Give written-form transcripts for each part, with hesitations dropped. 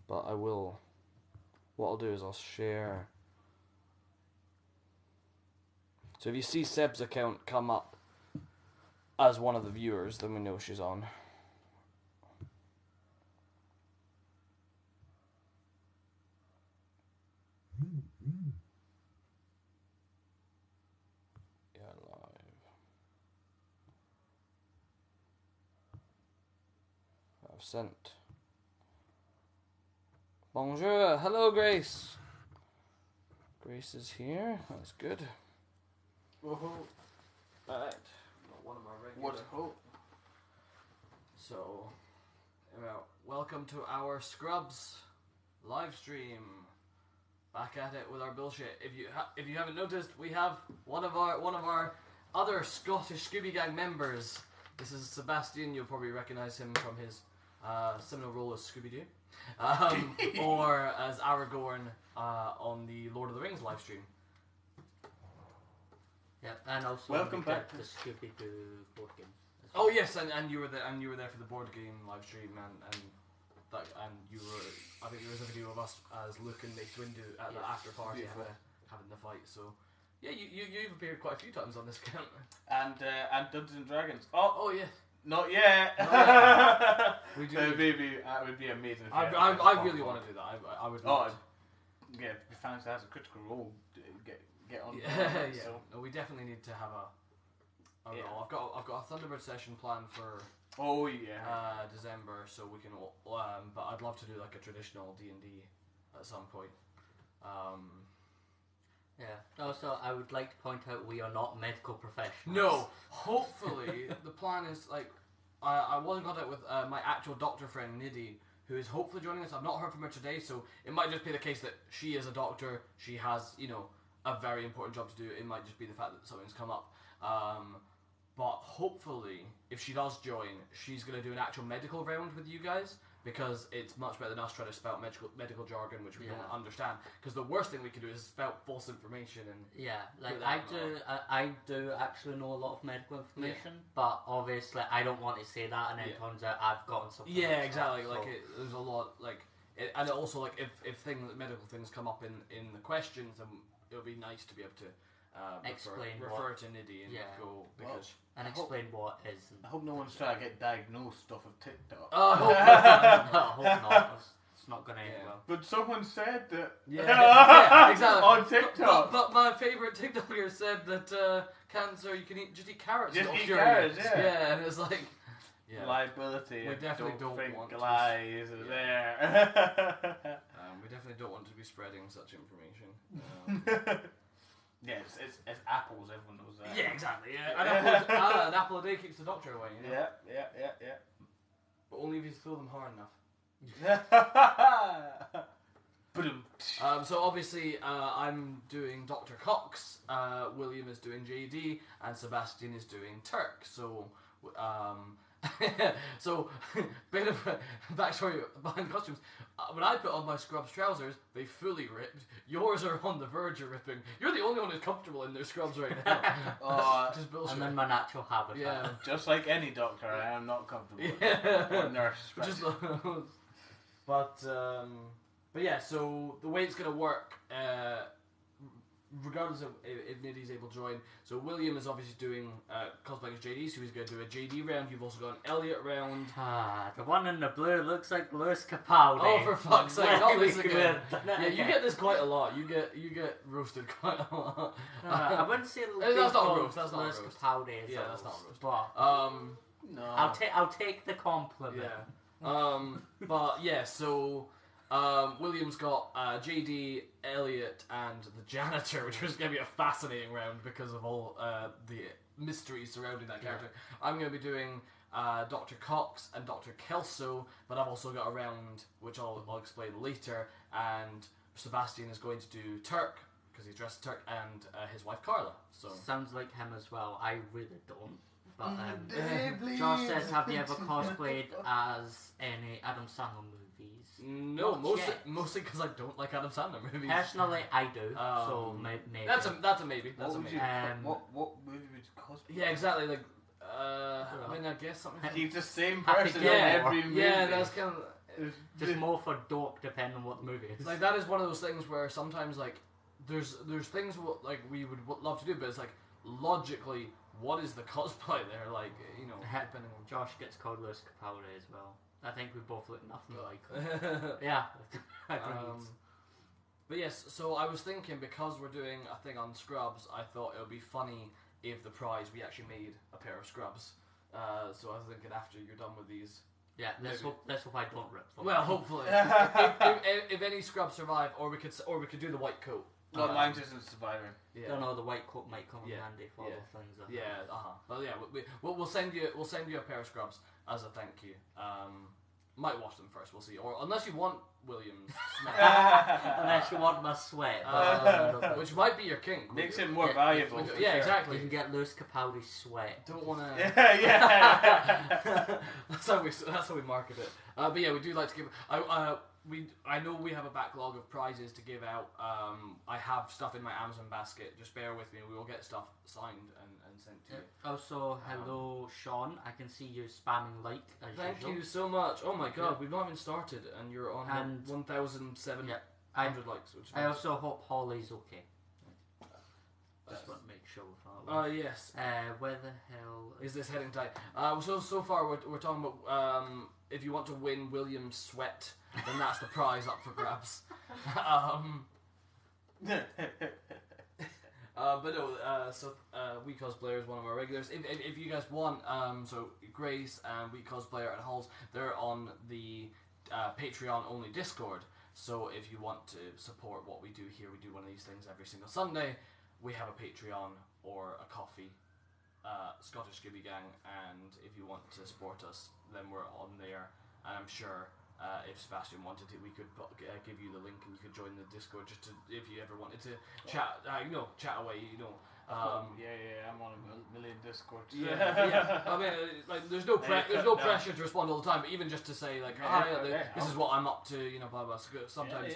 but I will. What I'll do is I'll share. So if you see Seb's account come up as one of the viewers, then we know she's on. Yeah, live. I've sent. Bonjour, hello Grace. Grace is here. That's good. Whoa. Right. Got one of my regular. What hope? So, welcome to our Scrubs live stream. Back at it with our bullshit. If you haven't noticed, we have one of our other Scottish Scooby Gang members. This is Sebastian. You'll probably recognise him from his seminal role as Scooby Doo, or as Aragorn on the Lord of the Rings live stream. Yep, and also welcome back to the Scooby Doo board game. Oh yes, and you were there for the board game live stream, and you were. I think there was a video of us as Luke and Mace Windu at the after party having the fight. So yeah, you've appeared quite a few times on this account. And Dungeons and Dragons. Oh yeah. Not yet. We do. Maybe that would be amazing. I really want to do that. I would. Oh, yeah, it'd be fantastic. That's a critical role. Get on. Yeah. So. No, we definitely need to have a role. I've got a Thunderbird session planned for. Oh yeah. December, so we can. But I'd love to do like a traditional D&D at some point. Yeah. Also, I would like to point out we are not medical professionals. No. Hopefully, the plan is like I was in contact with my actual doctor friend Nidhi, who is hopefully joining us. I've not heard from her today, so it might just be the case that she is a doctor. She has, a very important job to do. It might just be the fact that something's come up. But hopefully, if she does join, she's going to do an actual medical round with you guys, because it's much better than us trying to spout medical jargon, which we don't understand. Because the worst thing we can do is spout false information. And yeah, like I do actually know a lot of medical information, but obviously I don't want to say that, and then it turns out I've gotten something. Yeah, exactly. So. There's a lot and also like if medical things come up in the questions, then it would be nice to be able to. Refer to Nidhi and go because explain what is. I hope no one's trying to get diagnosed off of TikTok. I hope not. It's not going to end well. But someone said that. Yeah, exactly. On TikTok. But my favourite TikToker said that cancer, you can just eat carrots. Just eat carrots, yeah, and it's like. Yeah. Liability. We definitely don't want to lies there. We definitely don't want to be spreading such information. Yeah, it's apples, everyone knows that. Yeah, exactly, yeah. An apple a day keeps the doctor away, Yeah. But only if you throw them hard enough. So obviously, I'm doing Dr. Cox, William is doing JD, and Sebastian is doing Turk, so... So, bit of a backstory behind costumes. When I put on my Scrubs trousers, they fully ripped. Yours are on the verge of ripping. You're the only one who's comfortable in their Scrubs right now. Just bullshit. I'm in my natural habitat. Yeah. Just like any doctor, I am not comfortable. Yeah. Or nurse. But yeah, so the way it's going to work... regardless of if Nidhi's able to join, so William is obviously doing Cosplay as JD, so he's going to do a JD round. You've also got an Elliot round. The one in the blue looks like Lewis Capaldi. Oh, for fuck's sake, not this again. Yeah, you get this quite a lot. You get roasted quite a lot. I wouldn't say that's not roast. That's not Lewis roast. Capaldi. Yeah, that's not roast. But, no. I'll take the compliment. Yeah. But yeah, so. William's got JD, Elliot, and the janitor, which is going to be a fascinating round because of all the mystery surrounding that character. I'm going to be doing Dr. Cox and Dr. Kelso, but I've also got a round which I'll explain later, and Sebastian is going to do Turk, because he's dressed as Turk, and his wife Carla. So sounds like him as well. I really don't. But Josh says, have you ever cosplayed as any Adam Sandler movies? No, mostly because I don't like Adam Sandler movies. Personally, I do. So maybe that's a maybe. That's a maybe. What movie would you cosplay? Yeah, exactly. Like, I mean, I guess something. He's the same person in every movie. Yeah, that's kind of. just more for dope, depending on what the movie is. Like that is one of those things where sometimes like there's things like we would love to do, but it's like logically, what is the cosplay there? Like depending on. Josh gets called Lewis Capaldi as well. I think we both look nothing like him. Yeah, agreed. But yes, so I was thinking because we're doing a thing on Scrubs, I thought it would be funny if the prize we actually made a pair of Scrubs. So I was thinking after you're done with these. Yeah, let's hope I don't rip them. Well, hopefully, if any Scrubs survive, or we could do the white coat. No, mine isn't surviving. Yeah. Don't know, the white coat might come in handy for other things. But yeah, we'll send you a pair of Scrubs as a thank you. Might wash them first, we'll see. Or unless you want Williams, unless you want my sweat, which might be your kink. Makes it more valuable. Exactly. You can get Lewis Capaldi's sweat. Don't want to. Yeah. That's how we market it. But yeah, we do like to give. I know we have a backlog of prizes to give out. I have stuff in my Amazon basket. Just bear with me. We will get stuff signed and sent to you. Also, hello, Sean. I can see you spamming like as Thank usual. you so much. Oh my god, we've not even started, and you're on 1,700 likes. Which I also hope Holly's okay. Just want to make sure with that one. Yes. Where the hell is this heading tight? So far we're talking about if you want to win William's sweat, then that's the prize up for grabs. But no, We Cosplayer is one of our regulars. If you guys want, so Grace and We Cosplayer and Halls, they're on the Patreon only Discord. So if you want to support what we do here, we do one of these things every single Sunday. We have a Patreon or a coffee, Scottish Gibby Gang, and if you want to support us, then we're on there. And I'm sure if Sebastian wanted to, we could give you the link and you could join the Discord just to, if you ever wanted to chat, chat away, I'm on a million Discords. Yeah. I mean, like, there's no pressure to respond all the time, but even just to say, like, this is what I'm up to, blah blah. So sometimes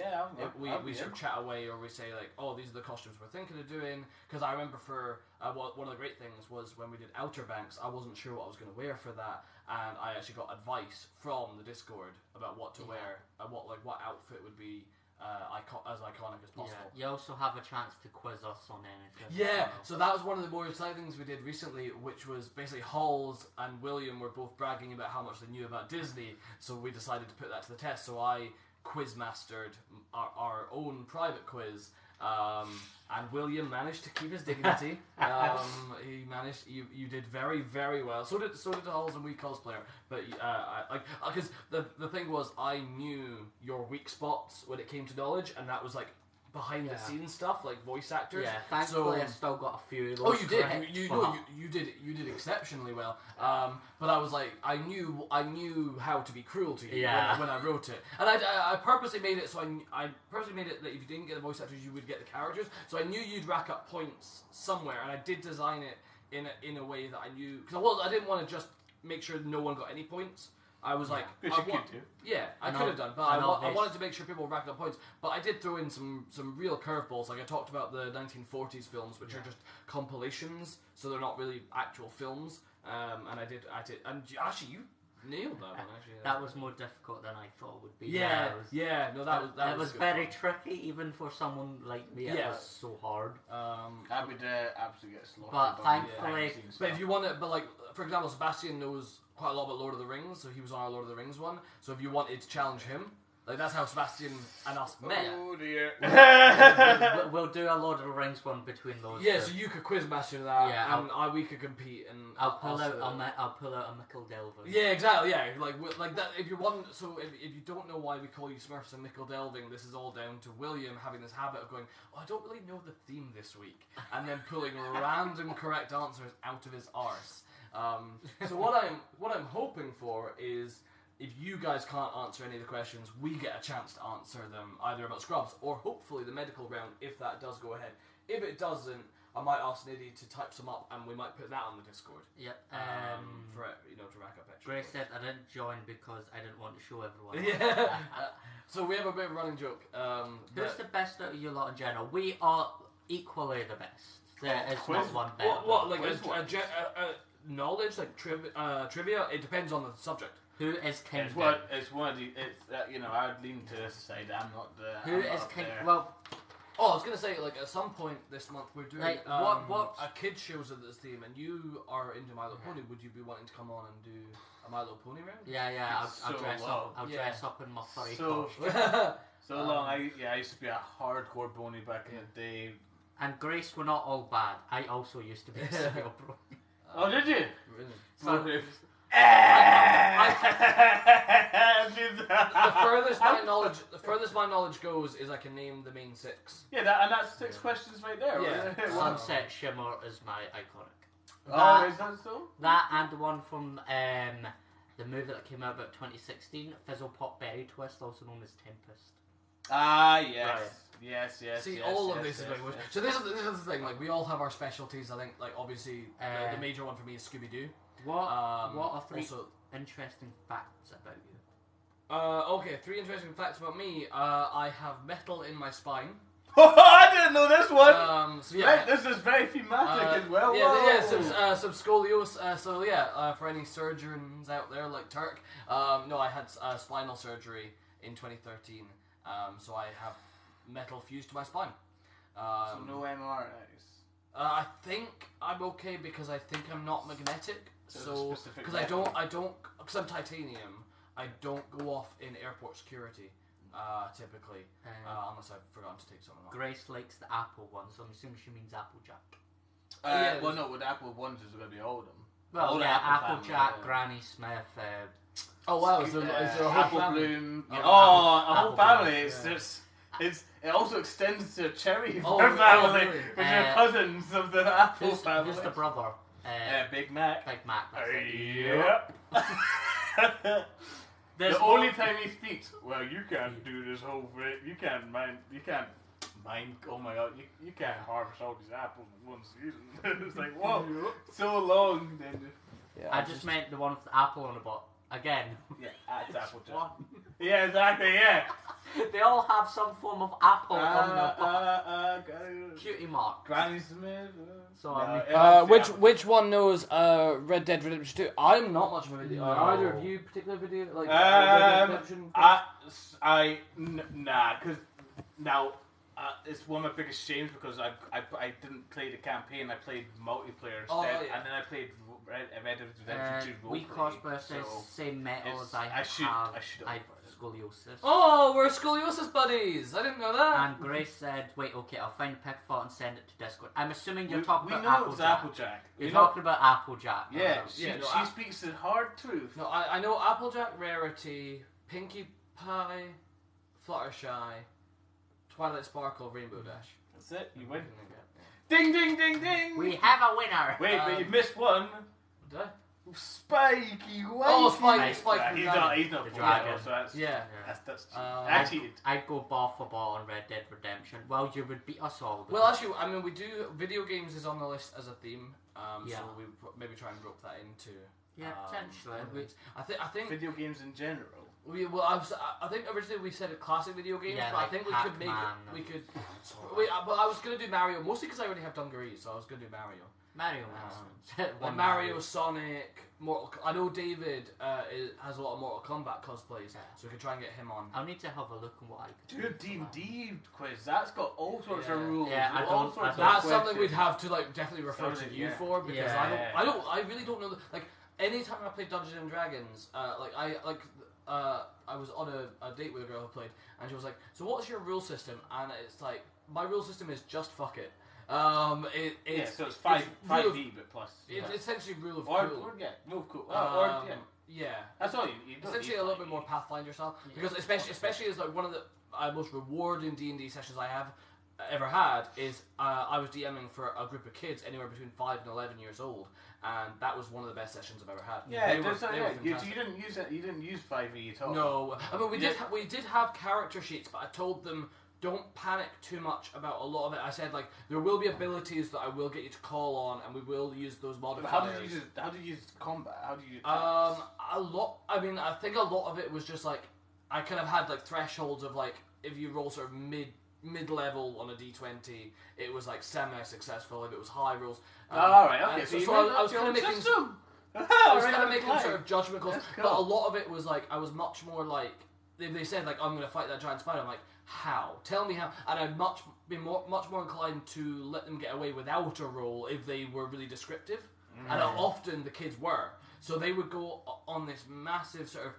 we sort of chat away, or we say like, oh, these are the costumes we're thinking of doing. Because I remember for one of the great things was when we did Outer Banks, I wasn't sure what I was going to wear for that, and I actually got advice from the Discord about what to wear, and what outfit would be as iconic as possible. Yeah, you also have a chance to quiz us on anything. Yeah, so that was one of the more exciting things we did recently, which was basically Halls and William were both bragging about how much they knew about Disney, so we decided to put that to the test. So I quizmastered our own private quiz, and William managed to keep his dignity. He managed. You did very, very well. So did Halls and We Cosplayer. But because the thing was, I knew your weak spots when it came to knowledge, and that was like behind the scenes stuff, like voice actors. Yeah, thankfully I still got a few of those. Oh, you did. You did exceptionally well. But I was like, I knew how to be cruel to you when I wrote it, and I purposely made it so I purposely made it that if you didn't get the voice actors, you would get the characters. So I knew you'd rack up points somewhere, and I did design it in a way that I knew, because I didn't want to just make sure no one got any points. I was like, I could have done, but I wanted to make sure people racked up points. But I did throw in some real curveballs. Like I talked about the 1940s films, which are just compilations, so they're not really actual films. And I did, and actually you nailed that one. Actually, that was more difficult than I thought it would be. That was very tricky, even for someone like me. It was so hard. I would absolutely get slaughtered. But thankfully, but if you want it, for example, Sebastian knows quite a lot about Lord of the Rings, so he was on our Lord of the Rings one. So if you wanted to challenge him, like that's how Sebastian and us met. Oh dear. We'll do a Lord of the Rings one between those. Yeah, so you could quizmaster that, and we could compete, and I'll pull out a Mickle Delving. Yeah, exactly. Yeah, like that. If you want, so if you don't know why we call you Smurfs and Mickle Delving, this is all down to William having this habit of going, oh, I don't really know the theme this week, and then pulling random correct answers out of his arse. So what I'm hoping for is, if you guys can't answer any of the questions, we get a chance to answer them either about Scrubs or hopefully the medical round if that does go ahead. If it doesn't, I might ask Niddy to type some up and we might put that on the Discord. Yep. For to rack up extra. Grace said I didn't join because I didn't want to show everyone. Yeah. So we have a bit of a running joke. Who's the best out of you lot in general? We are equally the best. There is not one better. What like knowledge, like trivia? It depends on the subject. Who is King? It's one of the. It's I'd lean to this side. I'm not the. Who I'm is not King? there. Well, Oh, I was gonna say, like, at some point this month we're doing Like, what- a kid shows of this theme, and you are into My Little Pony. Would you be wanting to come on and do a My Little Pony round? yeah. I'll So dress long. up. I'll Yeah. dress up in my furry So- costume. So long. I used to be a hardcore Boney back in the day. And Grace, we're not all bad. I also used to be a serial bro. Oh, did you? Really? So, The the furthest my knowledge goes is I can name the main 6. Yeah, that's 6 questions right there. Yeah. Wasn't it? Sunset Shimmer is my iconic. Oh, is that so? That and the one from the movie that came out about 2016, Fizzle Pop Berry Twist, also known as Tempest. Ah, yes. Right. Yes. See, all of this is like. So this is the thing. Like, we all have our specialties. I think, like, obviously, the major one for me is Scooby Doo. What are 3 also, interesting facts about you? okay, 3 interesting facts about me. I have metal in my spine. I didn't know this one. So yeah. This is very thematic as well. Some scoliosis. For any surgeons out there like Turk, no, I had spinal surgery in 2013. So I have metal fused to my spine. So no MRIs. I think I'm okay because I think I'm not magnetic. So because because I'm titanium, I don't go off in airport security. Typically, unless I've forgotten to take something off. Grace likes the Apple one, so I'm assuming she means Applejack. Well, no, with Apple ones is going to be all of them. Well, all the yeah, Apple Applejack, family, Granny Smith. Oh wow, is there a whole Apple family? Bloom. Oh, A whole Apple family. Bloom, It also extends to Cherry Oh, family, really? which are cousins of the Apple Who's family. the brother? Big Mac. Big Mac. That's it. Yep. The only time he speaks, well, you can't do this whole thing. You can't mind. Oh my God, you can't harvest all these apples in one season. It's like, whoa, so long. Then I just meant the one with the apple on the butt. Again. yeah, it's Applejack. One. Yeah, exactly. Yeah. They all have some form of apple on their butt. Cutie mark. Granny Smith. So I mean, Which one knows Red Dead Redemption 2? I'm not much of a video. Are either of you particular video like Red Dead Redemption? Because now it's one of my biggest shames because I didn't play the campaign. I played multiplayer instead, and then I played Red Dead Redemption 2 we cosplay says same metal as I have scoliosis. Oh, we're scoliosis buddies. I didn't know that. And Grace said, "Wait, okay, I'll find a pic of it and send it to Discord." I'm assuming you're we talking know about it's Applejack. Applejack. You're talking about Applejack. Yeah, Yeah, she speaks the hard truth. No, I know Applejack, Rarity, Pinkie Pie, Fluttershy, Twilight Sparkle, Rainbow Dash. That's it. You win. Ding, ding, ding, ding. We have a winner. Wait, but you missed one. Did I? Spiky White. Oh, Spike. He's not The the dragon. dragon. So that's Yeah. That's I cheated. I'd go ball for ball on Red Dead Redemption. Well, you would beat us all. Well, actually, I mean, we do. Video games is on the list as a theme, Yeah. so we maybe try and rope that into. yeah, potentially. I think. Video games in general. I think originally we said classic video games, Yeah, but like I think we could make Pac-Man it. We could. and- But I was gonna do Mario mostly because I already have dungarees, so I was gonna do Mario. Mario Like One Mario, Sonic, I know David has a lot of Mortal Kombat cosplays, so we could try and get him on. I'll need to have a look on what I can Do a D&D quiz. That's got all sorts of Yeah. rules. Yeah, I all don't- sorts of That's questions. something we'd have to like definitely refer to Something, you yeah. for because Yeah. I really don't know like anytime I play Dungeons and Dragons, I was on a date with a girl who played, and she was like, "So what's your rule system?" And it's like, my rule system is just fuck it. So it's 5e but plus. It's essentially rule of Or cool. no cool. Yeah. That's all you need. Essentially a little bit more Pathfinder style, because especially as like one of the most rewarding D&D sessions I have ever had is I was DMing for a group of kids anywhere between 5 and 11 years old, and that was one of the best sessions I've ever had. Yeah, They were you fantastic. didn't use it. You didn't use 5e at all. No, I mean we did have character sheets, but I told them don't panic too much about a lot of it. I said like there will be abilities that I will get you to call on, and we will use those modifiers. But how did you use combat? How did you? A lot. I mean, I think a lot of it was just like I kind of had like thresholds of like if you roll sort of mid level on a d20, it was like semi successful. If it was high rolls, all right, okay. So I was kind of making. I was kind of making sort of judgment calls, cool. but a lot of it was like I was much more like they said like I'm going to fight that giant spider. I'm like, how? Tell me how. And I'd much more inclined to let them get away without a roll if they were really descriptive, and often the kids were. So they would go on this massive sort of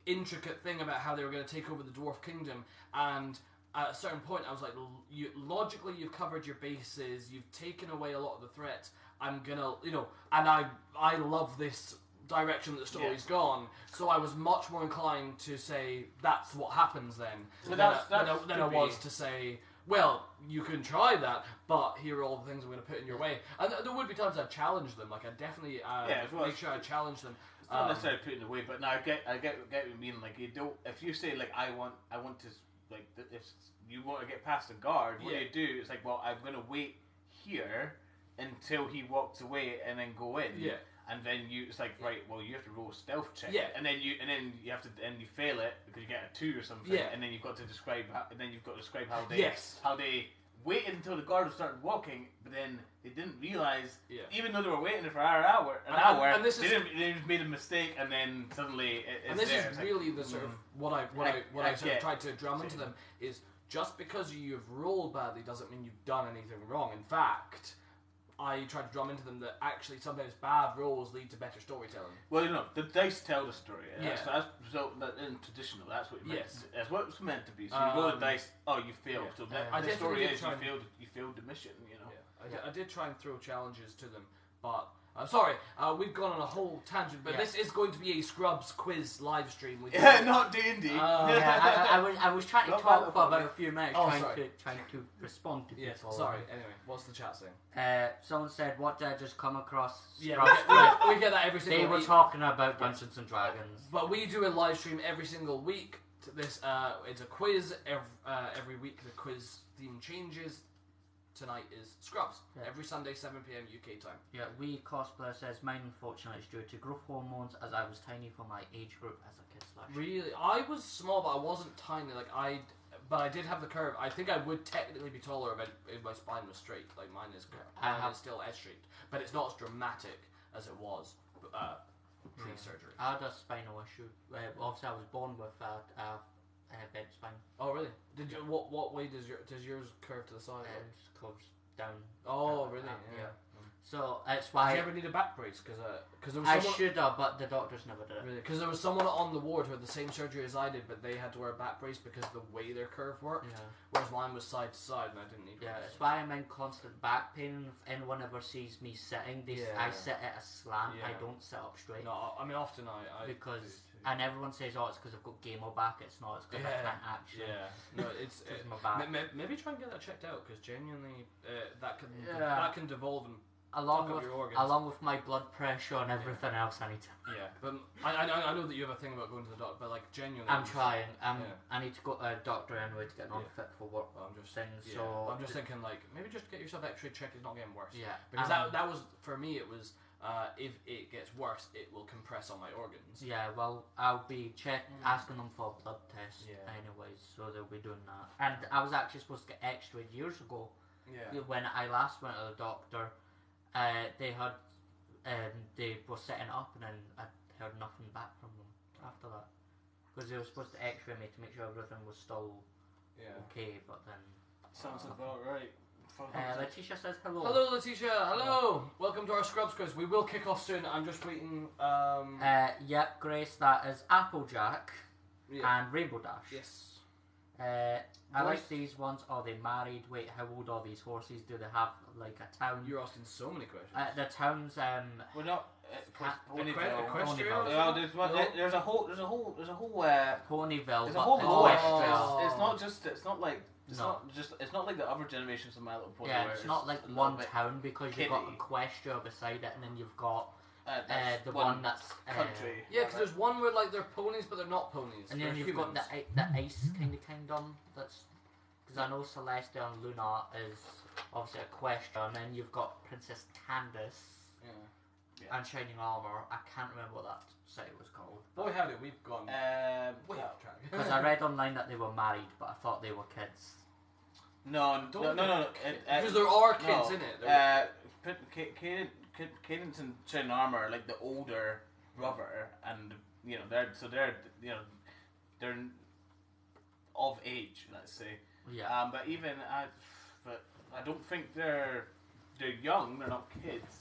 intricate thing about how they were going to take over the dwarf kingdom, and at a certain point I was like, logically you've covered your bases, you've taken away a lot of the threats. I'm gonna, and I love this direction that the story's gone, so I was much more inclined to say that's what happens then than I was to say, well, you can try that, but here are all the things I'm going to put in your way. And there would be times I'd challenge them, like I'd definitely make sure I challenge them. It's not necessarily put in the way, but no, I get what you mean. Like you don't, if you say like I want to, like if you want to get past the guard, what you do is like, well, I'm going to wait here until he walks away and then go in. Yeah. And then it's like, right, well, you have to roll a stealth check. Yeah. And then you have to, and you fail it because you get a 2 or something. Yeah. And then you've got to describe how they waited until the guard started walking, but then they didn't realise, even though they were waiting for an hour, and they just made a mistake, and then suddenly and this is really the sort of what I sort of tried to drum into them is just because you've rolled badly doesn't mean you've done anything wrong. In fact, I tried to drum into them that actually sometimes bad rolls lead to better storytelling. Well, the dice tell the story. Yeah. So in traditional, that's what that's what it's meant to be. So you roll the dice. Oh, you failed. So the story is you failed the mission. I did try and throw challenges to them, but I'm sorry, we've gone on a whole tangent. But this is going to be a Scrubs quiz live stream with not D&D. I was trying to talk for about a few minutes, trying to respond to people. Yes, sorry. Anyway, what's the chat saying? Someone said, "What did I just come across?" Yeah, we get that every single week. They were talking about Dungeons and Dragons. But we do a live stream every single week. This it's a quiz every week. The quiz theme changes. Tonight is Scrubs. Every Sunday, 7 p.m. UK time. Yeah, we cosplayer says mine unfortunately is due to growth hormones as I was tiny for my age group as a kid. Really, I was small, but I wasn't tiny. But I did have the curve. I think I would technically be taller if my spine was straight. Like mine is still S-shaped, but it's not as dramatic as it was pre-surgery. I had a spinal issue. Obviously, I was born with a bed spine. Oh really? Did you? What way does yours curve to the side? It curves down. Oh really? Yeah. So that's why. Did you ever need a back brace? Because there was I should have, but the doctors never did it. Really? Because there was someone on the ward who had the same surgery as I did, but they had to wear a back brace because of the way their curve worked. Yeah. Whereas mine was side to side, and I didn't need. Yeah, that's why I'm in constant back pain. If anyone ever sees me sitting, I sit at a slant. I don't sit up straight. No, I mean often I because. And everyone says, "Oh, it's because I've got gamer back." It's not. It's because I can't actually. Yeah. No, it's my back. Maybe try and get that checked out because genuinely, that can devolve and along with my blood pressure and everything else. I need to. Yeah, but I know that you have a thing about going to the doctor, but like genuinely, I'm trying. I need to go to a doctor anyway to get fit for work. Well, I'm just thinking like maybe just get yourself X-ray checked. It's not getting worse. Yeah. Because that was for me. It was. If it gets worse, it will compress on my organs. Yeah, well, I'll be asking them for a blood test anyways, so they'll be doing that. And I was actually supposed to get X-rayed years ago. Yeah. When I last went to the doctor, they were setting it up, and then I heard nothing back from them after that, because they were supposed to X-ray me to make sure everything was still okay, but then sounds about right. Letitia says hello. Hello, Letitia. Hello. Welcome to our Scrubs quiz. We will kick off soon. I'm just waiting. Yep, Grace. That is Applejack and Rainbow Dash. Yes. I like these ones. Are they married? Wait, how old are these horses? Do they have like a town? You're asking so many questions. The towns. We're not. Ponyville. There's a whole. Ponyville. There's a whole. It's not just. It's not like. It's not like the other generations of My Little Pony. Yeah, it's not like one town because you've got Equestria beside it, and then you've got the one that's country. Yeah, because there's one where like they're ponies, but they're not ponies. And then you've got the ice kind of kingdom. That's because I know Celestia and Luna is obviously Equestria, and then you've got Princess Candace. Yeah. And Shining Armour. I can't remember what that city was called. Boy, howdy, we've gone way off track. Because I read online that they were married, but I thought they were kids. No. Because there are kids in it. Cadence and Shin Armor are like the older brother, and they're of age, let's say. Yeah. But I don't think they're young. They're not kids.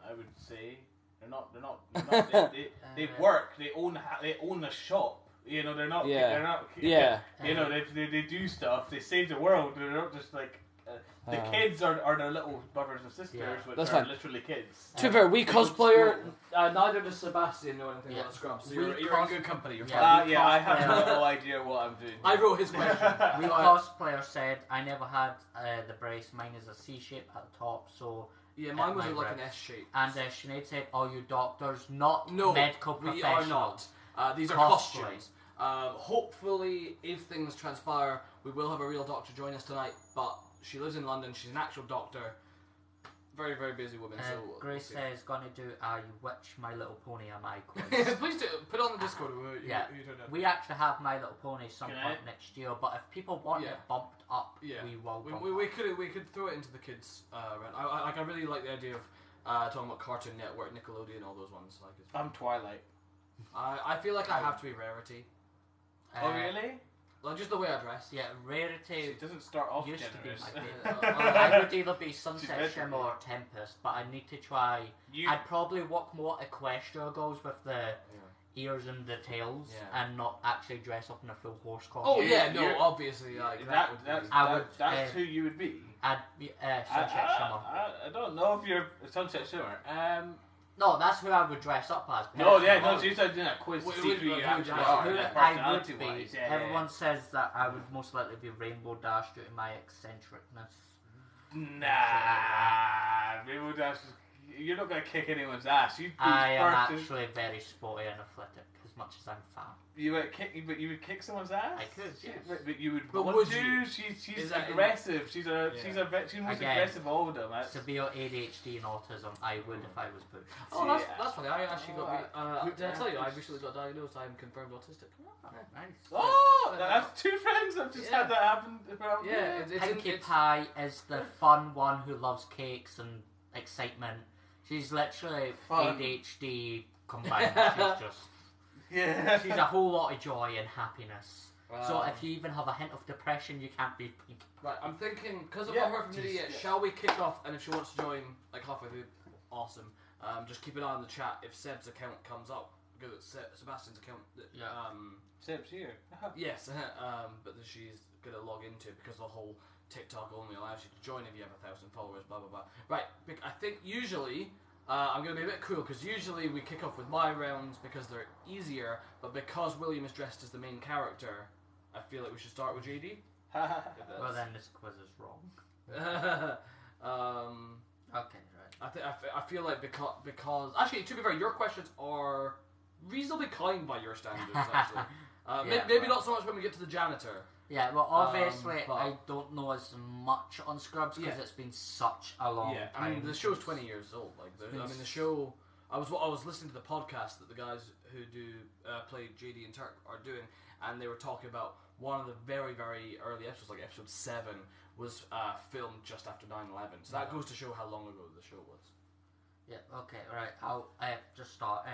I would say they're not. They work. They own a shop. They're not. Yeah. They're not. Yeah. They do stuff. They save the world. They're not just like. The kids are their little brothers and sisters, which That's are fine. literally kids. To be fair, we cosplayer. Neither does Sebastian know anything about Scrubs, so you're in good company. You're fine. I have no idea what I'm doing. I wrote his question. We cosplayer said I never had the brace. Mine is a C shape at the top, so. Yeah, mine was like an S shape. And Sinead said, "Are you doctors, not medical professionals?" We are not. These are costumes. Hopefully, if things transpire, we will have a real doctor join us tonight. But she lives in London. She's an actual doctor. Very, very busy woman. So Grace says, "Gonna do a Which My Little Pony am I quiz?" Please do put it on the Discord. We actually have My Little Pony some point next year, but if people want it bumped up, we will. We could throw it into the kids. I really like the idea of talking about Cartoon Network, Nickelodeon, all those ones. I'm Twilight. I feel like I have to be Rarity. Oh really? Like just the way I dress. Yeah, Rarity. It doesn't start off used generous. to be my favourite. I would either be Sunset Shimmer or Tempest, but I need to try. I'd probably walk more Equestria goes with the ears and the tails, and not actually dress up in a full horse costume. Oh yeah, no, obviously that's who you would be. I'd be Sunset Shimmer. I don't know if you're Sunset Shimmer. No, that's who I would dress up as. No, so you started doing that quiz to see who you actually are. Who I would be. Everyone says that I would most likely be Rainbow Dash due to my eccentricness. Nah, Rainbow Dash. You're not gonna kick anyone's ass. I am actually very sporty and athletic, as much as I'm fat. You would kick someone's ass. I could, yes. But you would. But would you? She's aggressive. She's the most aggressive of all of them. Severe ADHD and autism. I would if I was pushed. Oh, that's funny. I actually got. Did I tell you? I recently got diagnosed. I'm confirmed autistic. Nice. Oh, that's two friends have just had that happen. Yeah, Pinkie Pie is the fun one who loves cakes and excitement. She's literally ADHD combined. She's just. Yeah. She's a whole lot of joy and happiness. So if you even have a hint of depression, you can't be Pinkie Pie. Right, I'm thinking, because I've not heard from Lydia yet, shall we kick off, and if she wants to join, like halfway through, awesome. Just keep an eye on the chat if Seb's account comes up, because it's Sebastian's account. Seb's here. Yes, but that she's going to log into, because the whole TikTok only allows you to join if you have 1,000 followers, blah blah blah. Right, I think usually... I'm going to be a bit cruel because usually we kick off with my rounds because they're easier, but because William is dressed as the main character, I feel like we should start with JD. Well, then this quiz is wrong. Okay, right. I feel like because actually, to be fair, your questions are reasonably kind by your standards. Actually, maybe not so much when we get to the janitor. Yeah, well, obviously, I don't know as much on Scrubs because it's been such a long time. I mean, the show's 20 years old. The show. I was listening to the podcast that the guys who do play JD and Turk are doing, and they were talking about one of the very, very early episodes, like episode 7, was filmed just after 9/11. So that goes to show how long ago the show was. Yeah. Okay. Right. I'll just start.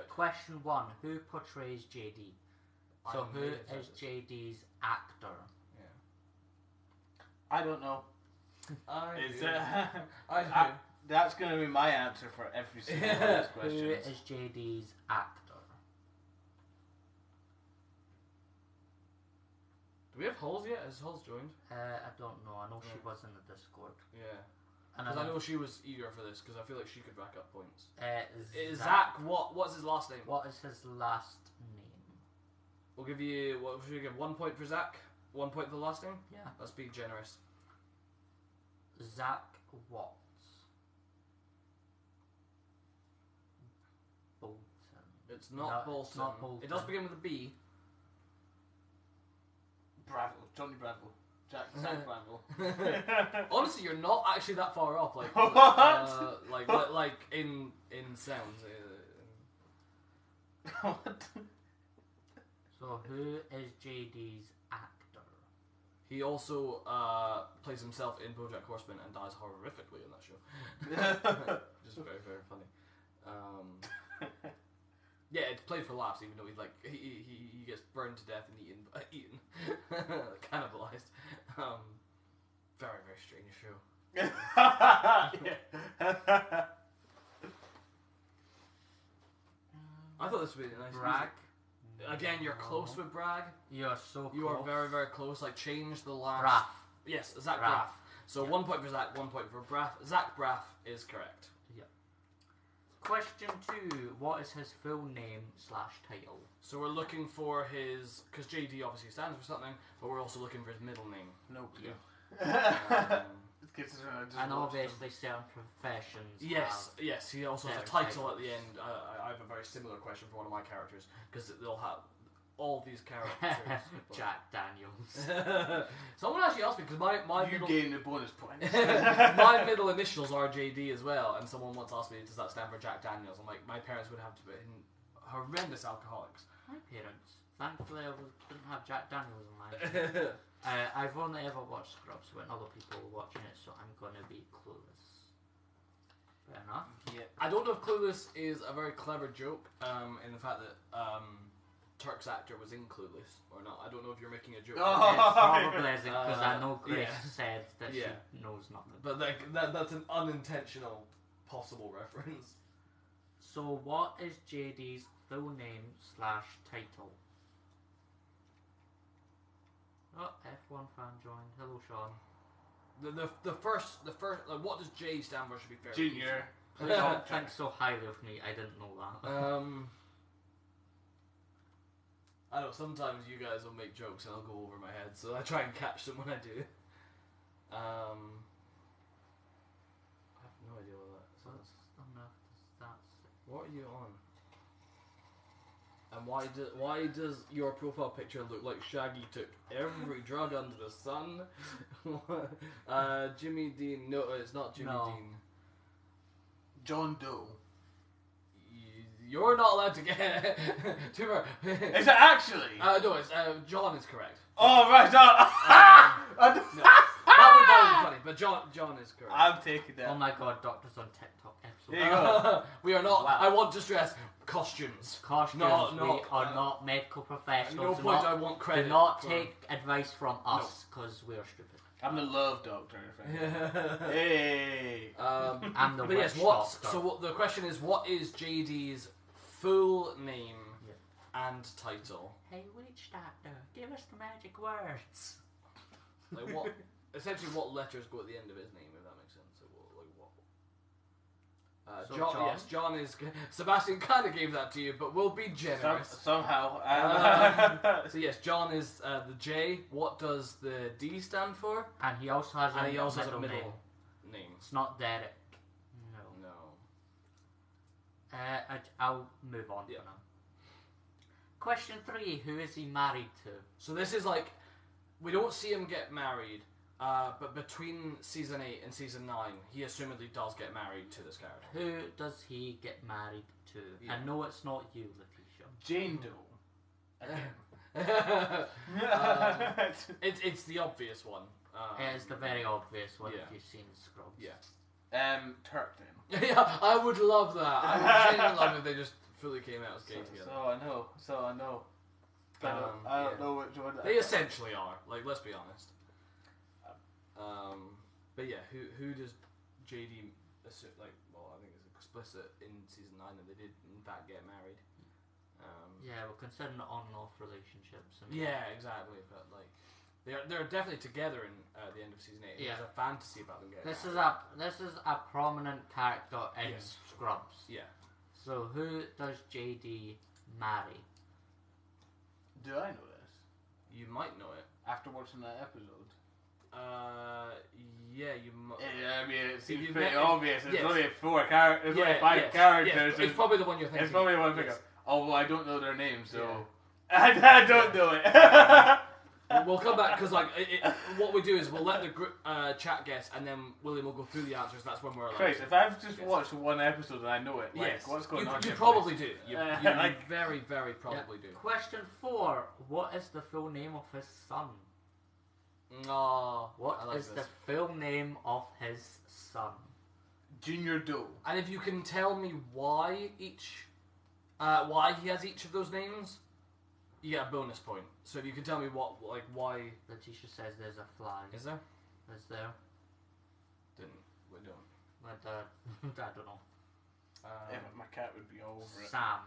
Question 1: Who portrays JD? So who is JD's actor? Yeah. I don't know. I that's going to be my answer for every single one of these questions. Who is JD's actor? Do we have Hulls yet? Has Hulls joined? I don't know. I know she was in the Discord. Yeah. Because I know she was eager for this because I feel like she could rack up points. Zach. What's his last name? What is his last name? We'll give you. What should we give? 1 point for Zach. 1 point for the last name. Yeah. Let's be generous. Zach Watts. Bolton. It's not Bolton. It's not Bolton. It does begin with a B. Bravo, Johnny Bravo. Jack Bravo. Honestly, you're not actually that far off. Like what? Like in sounds. What? So who is JD's actor? He also plays himself in BoJack Horseman and dies horrifically in that show. Just very, very funny. Yeah, it's played for laughs, even though he gets burned to death and eaten, cannibalized. Very, very strange show. I thought this would be a nice. Brag. Again, you're close with Brag. You're so close. You are very, very close. Like, change the last. Braff. Yes, Zach Braff. So 1 point for Zach, 1 point for Braff. Zach Braff is correct. Yeah. Question 2. What is his full name / title? So we're looking for his, because JD obviously stands for something, but we're also looking for his middle name. No clue. And obviously certain professions. Yes, yes. He also has a title at the end. I have a very similar question for one of my characters because they'll have all these characters. Jack Daniels. Someone actually asked me because my you gain the bonus points. my middle initials are JD as well, and someone once asked me, "Does that stand for Jack Daniels?" I'm like, my parents would have to be horrendous alcoholics. My parents. Thankfully, I didn't have Jack Daniels in my life. I've only ever watched Scrubs when other people were watching it, so I'm gonna be clueless. Fair enough. Yeah. I don't know if Clueless is a very clever joke in the fact that Turk's actor was in Clueless or not. I don't know if you're making a joke. Yes, probably isn't, because I know Grace said that she knows nothing. But that's an unintentional possible reference. So what is JD's full name / title? Oh, F1 fan joined. Hello, Sean. The first like, what does J stand for should be fair. Junior. Please don't think so highly of me. I didn't know that. I know sometimes you guys will make jokes and I'll go over my head, so I try and catch them when I do. I have no idea what that is. What are you on? And why does your profile picture look like Shaggy took every drug under the sun? Jimmy Dean? No, it's not Jimmy Dean. John Doe. You're not allowed to get too far. Is it actually? No, it's John is correct. Oh right, no, that would be funny, but John is correct. I'm taking that. Oh my god, Doctor's on TikTok episode. There you go. We are not. Wow. I want to stress costumes. Costumes. We are not medical professionals. No point. I want credit. Do not take advice from us because we are stupid. I'm the love doctor. Hey. I'm the but yes, doctor. So the question is, what is JD's full name and title? Hey, witch doctor, give us the magic words. Like what? Essentially, what letters go at the end of his name? If that makes sense. So, like what? John. Yes, John is. Sebastian kind of gave that to you, but we'll be generous. Somehow. So yes, John is the J. What does the D stand for? And he also has a middle name. Name. It's not Derek. No. I'll move on for now. Question 3: who is he married to? So this is like, we don't see him get married, but between season 8 and season 9, he assumedly does get married to this character. Who does he get married to? Yeah. I know it's not you, Letitia. Jane Doe. It's the obvious one. It's the very obvious one if you've seen Scrubs. Yeah. Turk then. Yeah, I would love that. I would genuinely love if they just fully came out as gay together. So I know. I don't know which one. They essentially are. Like, let's be honest. But yeah, who does JD assume, like? Well, I think it's explicit in season 9 that they did in fact get married. Yeah, we're considering on and off relationships. Yeah, exactly. But like, they're definitely together in the end of season 8. Yeah. There's a fantasy about them getting married. This is a prominent character in Scrubs. Yeah. So who does JD marry? Do I know this? You might know it after watching that episode. Yeah, you might. Yeah, I mean, it seems pretty obvious. There's only 5 characters. Yes. It's probably the one you're thinking. It's probably the one I'm thinking. Although I don't know their names, so I don't know it. We'll come back because, like, what we do is we'll let the group chat guess, and then William will go through the answers. That's when we're allowed. Christ, if I've just watched one episode and I know it, like, what's going on? You probably do. You very, very probably do. Question 4: what is the full name of his son? Oh, What is the full name of his son? Junior Doe. And if you can tell me why he has each of those names, you get a bonus point. So if you can tell me why. The teacher says there's a fly. Is there? Is there? We don't. But, I don't know. My cat would be over it. Sam.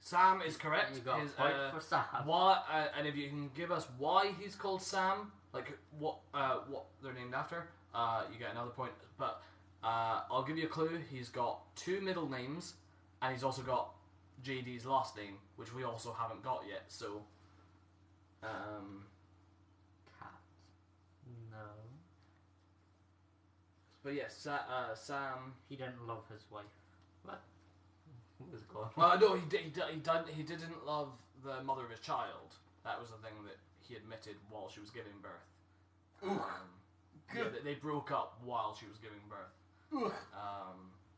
Sam is correct. You got a point for Sam. Why? And if you can give us why he's called Sam, like what they're named after, you get another point. But I'll give you a clue. He's got 2 middle names, and he's also got JD's last name, which we also haven't got yet. So, Cat. No. But yes, Sam. He didn't love his wife. What? What was going on? Well, no, he didn't love the mother of his child. That was the thing that he admitted while she was giving birth. Good. Yeah, they broke up while she was giving birth. Ugh.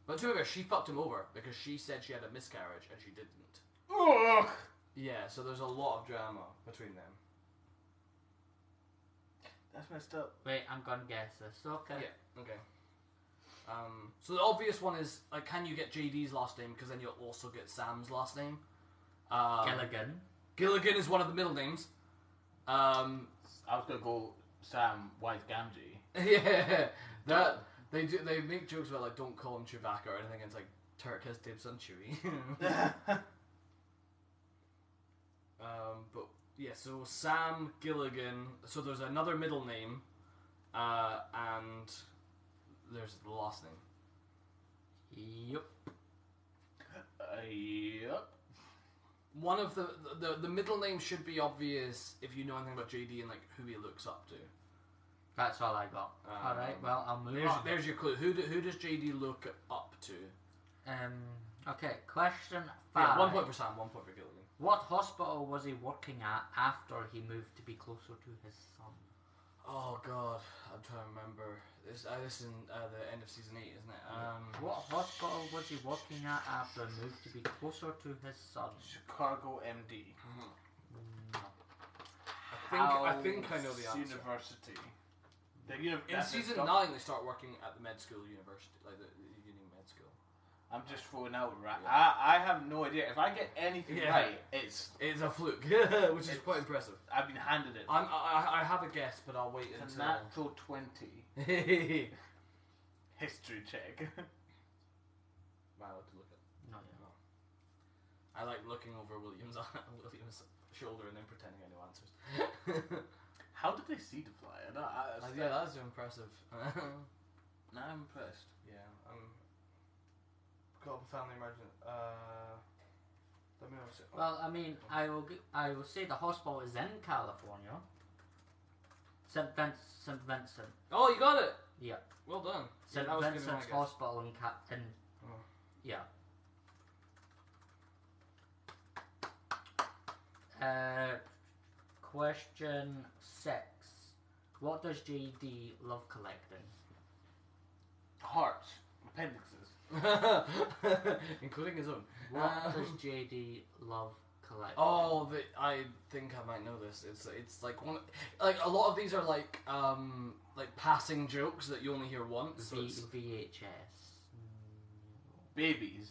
But to be fair, she fucked him over because she said she had a miscarriage and she didn't. Ugh. Yeah, so there's a lot of drama between them. That's messed up. Wait, I'm gonna guess this. Okay. Yeah, okay. So the obvious one is, like, can you get JD's last name? Because then you'll also get Sam's last name. Gilligan. Gilligan is one of the middle names. I was gonna go Sam Wise Gamgee. Yeah, that they make jokes about, like, don't call him Chewbacca or anything. And it's like Turk has dibs on Chewie. But yeah, so Sam Gilligan. So there's another middle name, and there's the last name. Yep. Yep. One of the middle name should be obvious if you know anything about JD and like who he looks up to. That's all I got. Alright, well, I'll move on. There's your clue. Who does JD look up to? Okay, question 5. Yeah, 1 point for Sam, 1 point for Gilligan. What hospital was he working at after he moved to be closer to his son? Oh god, I'm trying to remember. This is in the end of season 8, isn't it? What hospital was he working at after he moved to be closer to his son? Chicago MD. No. I think I know the answer. University. In season 9, they start working at the med school university, like the uni med school. I'm just throwing out right. Yeah. I have no idea. If I get anything right, it's a fluke, which is quite impressive. I've been handed it. I have a guess, but I'll wait It's until. a natural 20. History check. Am I allowed to look at? No, I like looking over William's shoulder and then pretending I know answers. How did they see the fly? Yeah, that's impressive. Now I'm impressed. Yeah, got a family emergency. Let me know. Well, I mean, I will say the hospital is in California. St. Vincent. Oh, you got it. Yeah. Well done. St. Yeah, Vincent's Hospital in yeah. Question 6. What does JD love collecting? Hearts. Appendixes. Including his own. What does JD love collecting? Oh, I think I might know this. It's like one, like a lot of these are like passing jokes that you only hear once. So VHS. Babies.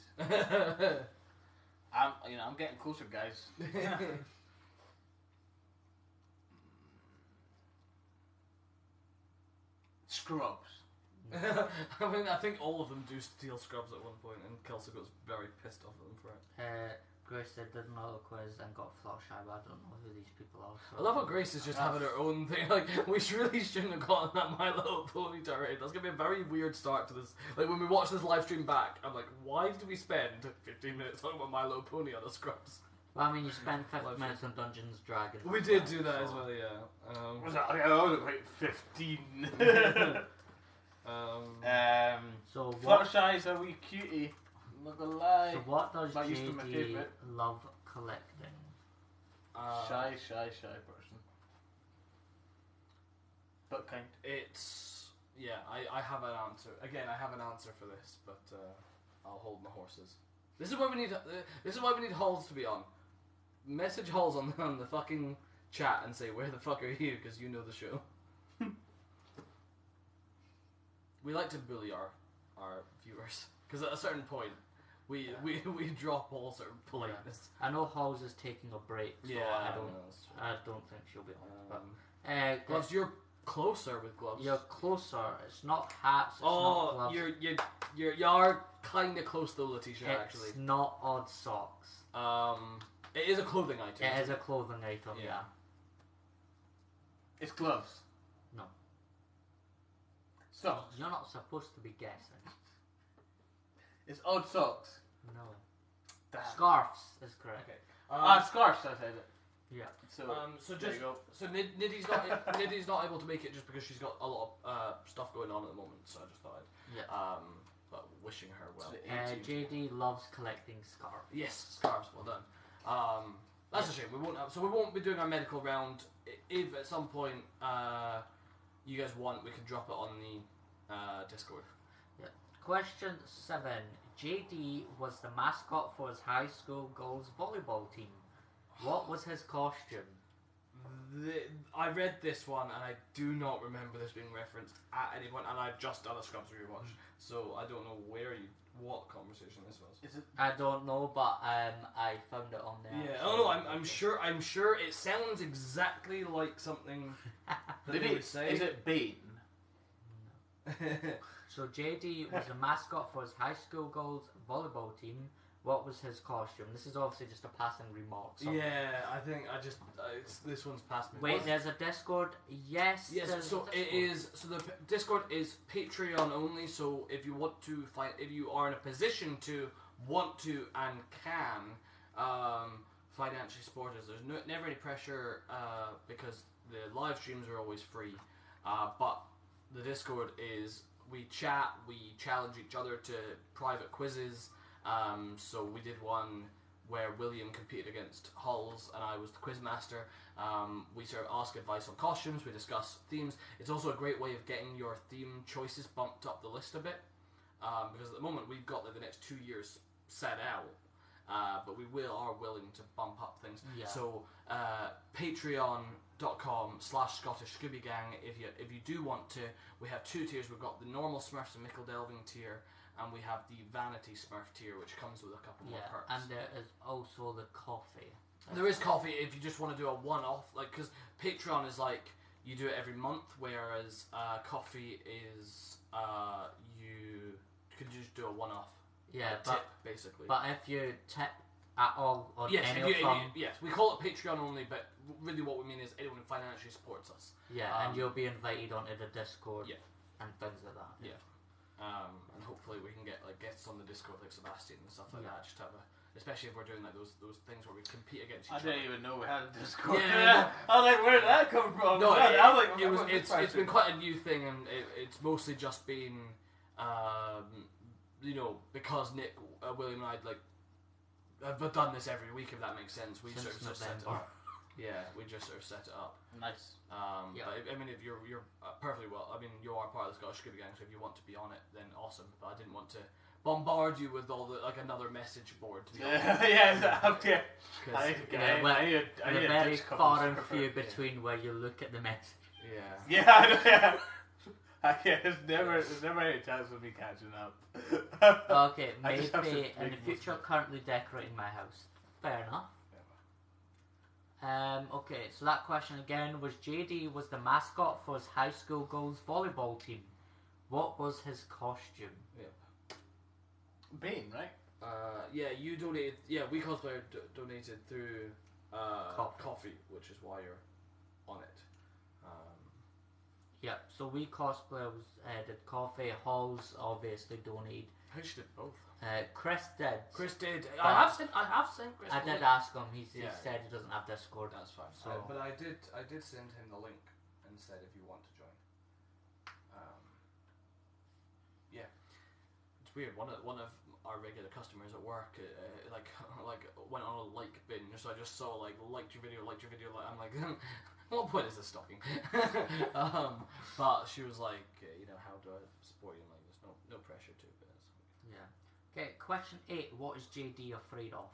I'm getting closer, guys. Scrubs. I mean, I think all of them do steal Scrubs at one point, and Kelso goes very pissed off at them for it. Grace did another quiz and got Fluttershy, but I don't know who these people are. So I love how Grace is just having her own thing. Like, we really shouldn't have gotten that My Little Pony tirade. That's gonna be a very weird start to this. Like, when we watch this live stream back, I'm like, why did we spend 15 minutes talking about My Little Pony on the Scrubs? Well, I mean, you spent 50 minutes on Dungeons & Dragons. We did do that as well, yeah. Was that? I was like 15. So Fluttershy's a wee cutie. I'm not gonna lie. So what does That used to be my JD favourite. love collecting? Shy person. But kind. It's... Yeah, I have an answer. Again, I have an answer for this, but I'll hold my horses. This is why we need Halls to be on. Message Halls on the fucking chat and say, where the fuck are you? Because you know the show. we like to bully our viewers because at a certain point we drop all sort of politeness. I know Halls is taking a break, so I don't think she'll be on. But Gloves, you're closer with gloves. You're closer. It's not hats. It's not gloves. You are kind of close though, Letitia. Actually, it's not odd socks. It is a clothing item. It is a clothing item. Yeah. It's gloves. No. Socks. You're not supposed to be guessing. It's odd socks. No. Damn. Scarves is correct. Okay. Scarves. I said it. Yeah. So Niddy's not able to make it just because she's got a lot of stuff going on at the moment. So I just thought but wishing her well. JD loves collecting scarves. Yes, scarves. Well done. That's a shame. We won't be doing our medical round. If at some point you guys want, we can drop it on the Discord. Yeah. Question 7. JD was the mascot for his high school girls volleyball team. What was his costume? I read this one and I do not remember this being referenced at any point, and I've just done a Scrubs rewatch, so I don't know what conversation this was. Is it? I don't know, but I found it on there. Yeah. Oh no, I'm sure it sounds exactly like something that they would say. Is it Bane? So JD was a mascot for his high school girls volleyball team. What was his costume? This is obviously just a passing remark. Yeah, I think this one's past me. Wait, there's a Discord. Yes. So it is. So the Discord is Patreon only. So if you want to if you are in a position to want to and can financially support us, there's never any pressure because the live streams are always free. But the Discord is we chat, we challenge each other to private quizzes. So we did one where William competed against Hulls and I was the quizmaster. We sort of ask advice on costumes, we discuss themes. It's also a great way of getting your theme choices bumped up the list a bit. Because at the moment we've got the next 2 years set out. But we are willing to bump up things. Yeah. So patreon.com/Scottish Scooby Gang if you do want to. We have 2 tiers. We've got the normal Smurfs and Mickle Delving tier, and we have the Vanity Smurf tier, which comes with a couple more perks. And there is also the coffee. There is coffee if you just want to do a one-off, like, because Patreon is like you do it every month, whereas coffee is you can just do a one-off. Yeah, tip basically. But if you tip at all on yes, any yes, we call it Patreon only, but really what we mean is anyone who financially supports us. Yeah, and you'll be invited onto the Discord. Yeah. And things like that. Yeah. And hopefully we can get like guests on the Discord like Sebastian and stuff like that. Just have especially if we're doing like those things where we compete against each other. I didn't even know we had a Discord. Yeah. I was like, where did that come from? No, it's been quite a new thing, and it's mostly just been, because Nick, William, and I have done this every week. If that makes sense, we sort of just set it up. Yeah, we just sort of set it up. Nice. But I mean, if you're perfectly well, I mean, you are part of the Scottish Scooby Gang, so if you want to be on it, then awesome. But I didn't want to bombard you with all the another message board. To be okay. I need a very far and few between where you look at the message. Yeah. Yeah. There's never any chance of me catching up. Okay, maybe in the future, currently decorating my house. Fair enough. Okay, so that question again was JD was the mascot for his high school girls volleyball team. What was his costume? Yeah. Bane, right? Yeah, you donated. Yeah, We Cosplay donated through coffee, which is why you're on it. Yeah, so We Cosplay did coffee. Halls obviously donated. I actually did both. Chris did. Chris did. I have sent Chris. I did ask him. He said he doesn't have Discord. That's fine. So, but I did send him the link and said if you want to join. Yeah, it's weird. One of our regular customers at work went on a like binge. So I just saw liked your video. I'm like, what point is this stopping? But she was like, how do I support you? I'm like, there's no pressure to it. Yeah. Okay, question 8. What is JD afraid of?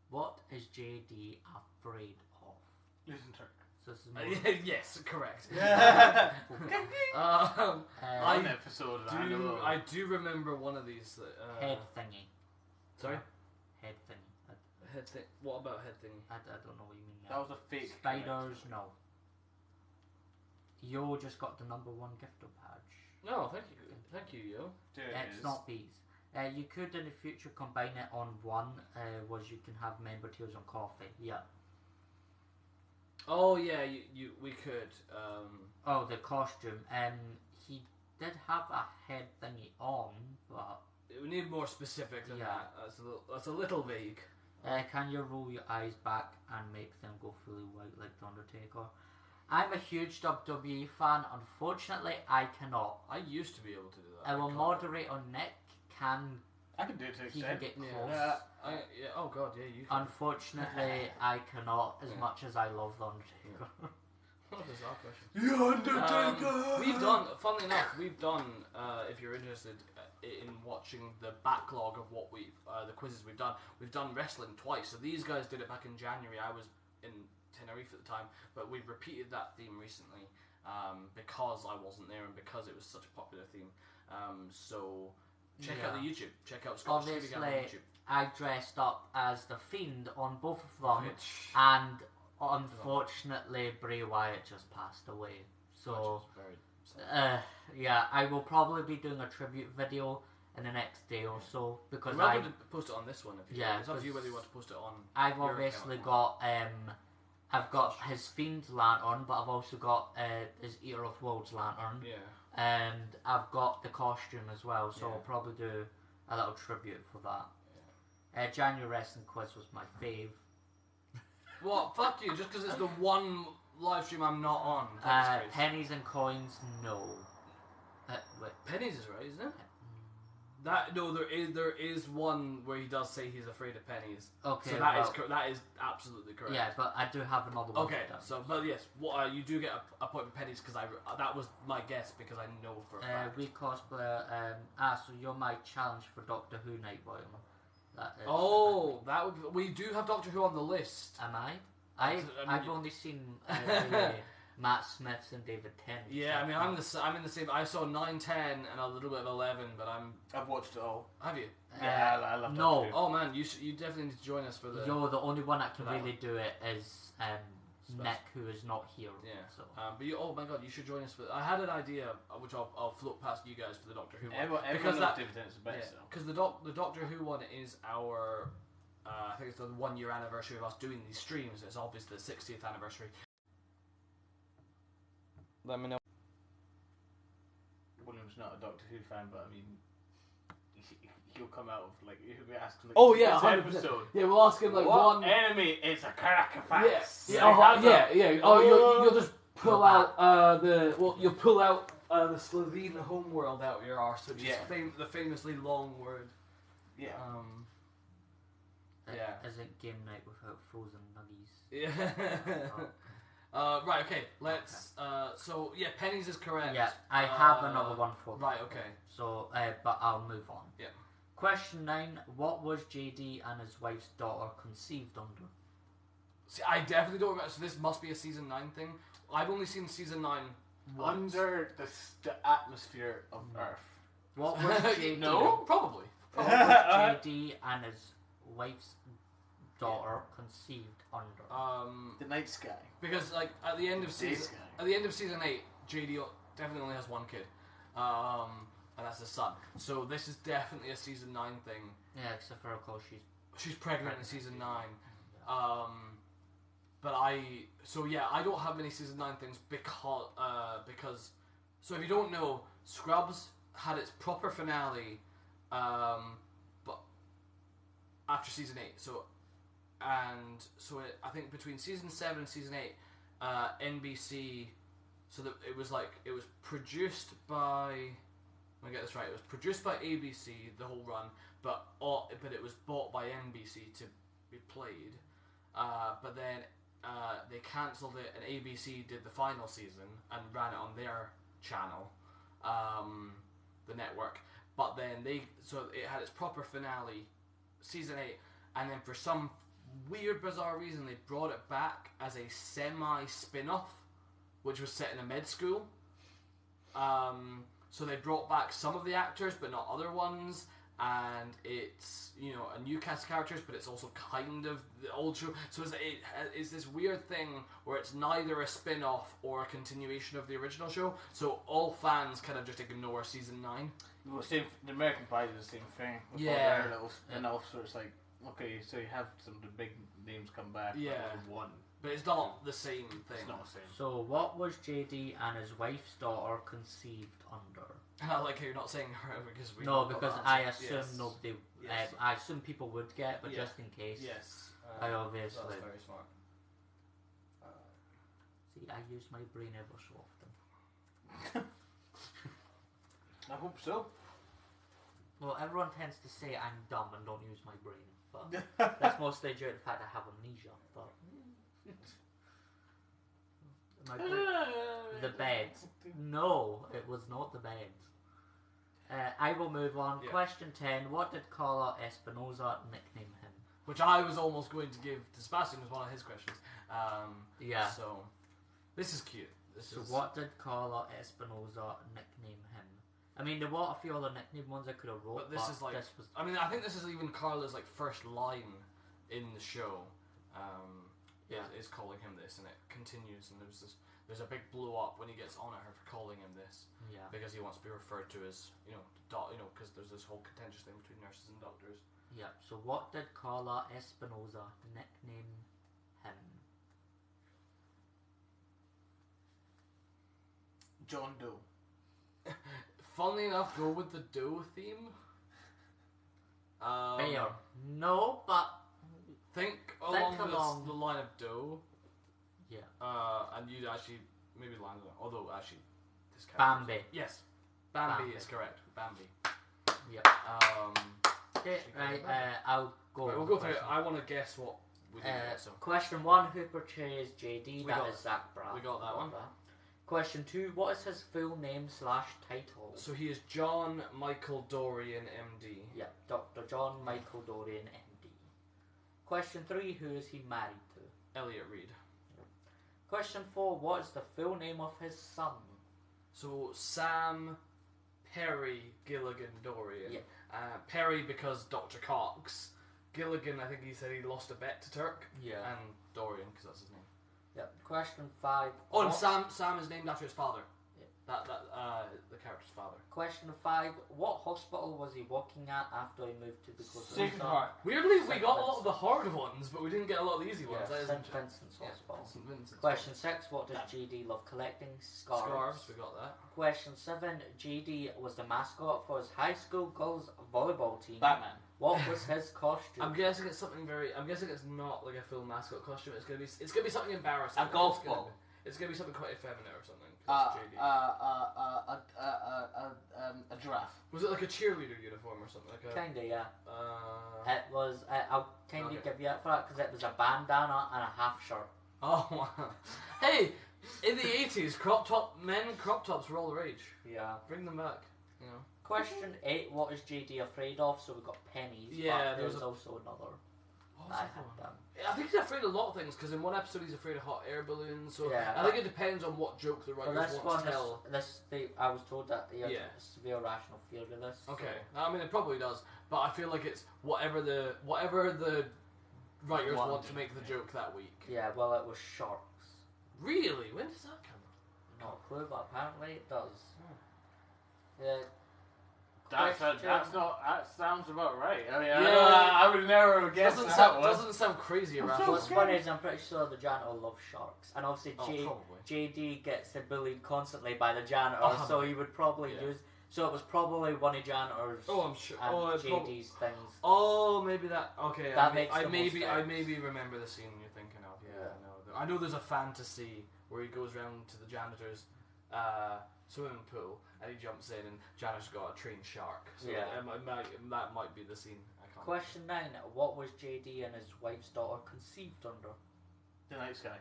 What is JD afraid of? Losing turk. So this is more... Yes, correct. One episode. I do remember one of these. Head thingy. Sorry? Head thingy. Head thing. What about head thingy? I don't know what you mean. That was a fake. Spiders, no. Yo just got the #1 gifter badge. No, thank you. Thank you, yo. It's not bees. You could in the future combine it on one, was you can have member tiers on coffee. Yeah. Oh yeah, we could. Oh, the costume. He did have a head thingy on, but we need more specific than that. That's a little vague. Can you roll your eyes back and make them go fully white like The Undertaker? I'm a huge WWE fan. Unfortunately, I cannot. I used to be able to do that. Our moderator Nick can. I can do it to He can get close. Yeah. Oh god, yeah, you can. Unfortunately, I cannot. As much as I love The Undertaker. What a bizarre question. The Undertaker. We've done. Funnily enough, we've done. If you're interested in watching the backlog of what the quizzes we've done wrestling twice. So these guys did it back in January. I was in Tenerife at the time, but we've repeated that theme recently because I wasn't there and because it was such a popular theme. So check out the YouTube. Check out Scottish TV Gang on Obviously, YouTube. I dressed up as the Fiend on both of them, and unfortunately, Bray Wyatt just passed away. So, yeah, I will probably be doing a tribute video in the next day or so because I'm going to post it on this one. If you want. It's up to you whether you want to post it on. I've obviously got I've got his Fiend lantern, but I've also got his Eater of Worlds lantern. Yeah. And I've got the costume as well, so I'll probably do a little tribute for that. Yeah. January Wrestling Quiz was my fave. What? Fuck you! Just because it's the one live stream I'm not on. Pennies and Coins, no. Wait. Pennies is right, isn't it? There is one where he does say he's afraid of pennies. Okay, so that is absolutely correct. Yeah, but I do have another one. Okay, but yes, you do get a point for pennies because that was my guess because I know for a fact. We cosplay. So you're my challenge for Doctor Who Night Boy. We do have Doctor Who on the list. Am I? I've only seen Matt Smith's and David Tennant. Yeah, I mean, I'm in the same. I saw 9, 10, and a little bit of 11, but I've watched it all. Have you? Yeah, I love no. that too. Oh man, you definitely need to join us for the. Yo, the only one that can really do it is Nick, who is not here. Yeah. So. But oh my god, you should join us for. I had an idea which I'll float past you guys for the Doctor Who one. Everyone knows David Tennant's the best. Because the Doctor Who one is our. I think it's the 1 year anniversary of us doing these streams. It's obviously the 60th anniversary. Let me know. William's not a Doctor Who fan, but I mean, he'll come out of he'll be asking. This episode. Yeah, we'll ask him what one enemy is a Caractacus? Yeah. Oh, you'll just pull out you'll pull out the Slovene homeworld out your arse, which is the famously long word. Yeah. Isn't game night without frozen nuggies? Yeah. Right, okay, let's, pennies is correct. Yeah, I have another one for you. Right, okay. So, but I'll move on. Yeah. Question 9, what was JD and his wife's daughter conceived under? See, I definitely don't remember, so this must be a Season 9 thing. I've only seen Season 9 once. Under the atmosphere of Earth. What was JD? No, probably. What was JD and his wife's daughter conceived under? The Night Sky. Because at the end of season 8, JD definitely only has one kid, and that's his son. So this is definitely a Season 9 thing. Yeah, except for of course she's pregnant in Season 9. But I don't have many Season 9 things because so if you don't know, Scrubs had its proper finale, but after Season 8. I think between Season 7 and Season 8, NBC. So that it was produced by. Let me get this right. It was produced by ABC the whole run, but it was bought by NBC to be played. But then they cancelled it, and ABC did the final season and ran it on their channel, the network. But then it had its proper finale, Season 8, and then for some weird, bizarre reason, they brought it back as a semi-spin-off, which was set in a med school. So they brought back some of the actors, but not other ones. And it's, you know, a new cast of characters, but it's also kind of the old show. So it's this weird thing where it's neither a spin-off or a continuation of the original show. So all fans kind of just ignore season 9. Well, the American Pie is the same thing. With Yeah. all their little spin-offs, so it's like, okay, so you have some of the big names come back. Yeah. But one. But it's not the same thing. It's not the same. So what was JD and his wife's daughter conceived under? I like how you're not saying her because we. No, got because that I answer. assume Yes. nobody. Yes. I assume people would get, but Yeah. just in case. Yes. I obviously. That's very smart. See, I use my brain ever so often. I hope so. Well, everyone tends to say I'm dumb and don't use my brain, but that's mostly due to the fact I have amnesia. But my the bed. No, it was not the bed. I will move on. Yeah. Question 10. What did Carla Espinosa nickname him? Which I was almost going to give to Sebastian as one of his questions. Yeah. So, this is cute. So what did Carla Espinosa nickname him? I mean, there were a few other nickname ones I could have wrote, But this is like. I mean, I think this is even Carla's like first line in the show. Is calling him this, and it continues. And there's a big blow up when he gets on at her for calling him this. Yeah. Because he wants to be referred to as because there's this whole contentious thing between nurses and doctors. Yeah. So what did Carla Espinosa nickname him? John Doe. Funnily enough, go with the Doe theme. Bear. No, but Think along along. the line of Doe. yeah. And you'd actually maybe land on it. Although actually, this character. Bambi. Yes, Bambi Bambi. is correct. Bambi. Yep. She Okay, right. got Bambi. I'll go. Right, we'll go through it. I want to guess what we did. So Question 1: Who portrays JD? We That got is Zach Braff. we got that one. Question 2: What is his full name / title? So he is John Michael Dorian, MD. Yeah, Dr. John Michael Dorian, MD. Question 3: Who is he married to? Elliot Reed. Question 4: What is the full name of his son? So Sam Perry Gilligan Dorian. Yeah. Perry because Dr. Cox. Gilligan, I think he said he lost a bet to Turk. Yeah. And Dorian because that's his name. Yep. Question 5. Oh, and what- Sam is named after his father. Yeah. The character's father. Question 5. What hospital was he working at after he moved to the Costa Sacred Heart. Weirdly, we St. got a lot of the hard ones, but we didn't get a lot of the easy ones. That is St. interesting. Vincent's Yeah, Hospital. St. Vincent's. Question 6. What does JD love collecting? Scarves. Scarves, we got that. Question 7. JD was the mascot for his high school girls volleyball team. Batman. What was his costume? I'm guessing it's something I'm guessing it's not like a full mascot costume. It's gonna be something embarrassing. A golf It's gonna ball. It's gonna be something quite effeminate or something. 'cause it's JD. A giraffe. Was it like a cheerleader uniform or something? Like a. Kinda, yeah. Uh, It was. I'll kind of Okay. give you it for that because it was a bandana and a half shirt. oh wow. Hey, in the 80s, crop tops were all the rage. Yeah. Bring them back. You know. Question 8. What is JD afraid of? So we got pennies. Yeah, but there there was was also another. What I was that had one? done. I think he's afraid of a lot of things because in one episode he's afraid of hot air balloons. So Yeah. I think it depends on what joke the Well, writers this want one, to tell. I was told that he had Yeah. severe rational fear to this. Okay, I mean it probably does, but I feel like it's whatever the writers Want want to, to make the joke that week. So, yeah, well, it was sharks. Really? When does that come? Not a clue, but apparently it does. Hmm. Yeah. That Question- sounds about right. I mean, Yeah. I would never have guessed Doesn't that sound, one. doesn't sound crazy around. so What's funny is I'm pretty sure the janitor loves sharks, and obviously Probably. JD gets bullied constantly by the janitor, Uh-huh. so he would probably Yeah. use. So it was probably one of janitor's Oh, I'm sure. and Oh, it prob- JD's things. oh, maybe that. Okay, That I makes the most I sense. maybe remember the scene you're thinking of. Yeah, Yeah. I know there's a fantasy where he goes round to the janitor's swimming pool and he jumps in and janitor's got a trained shark. So Yeah. that might be the scene. I can't. Question 9: What was JD and his wife's daughter conceived under? The night sky.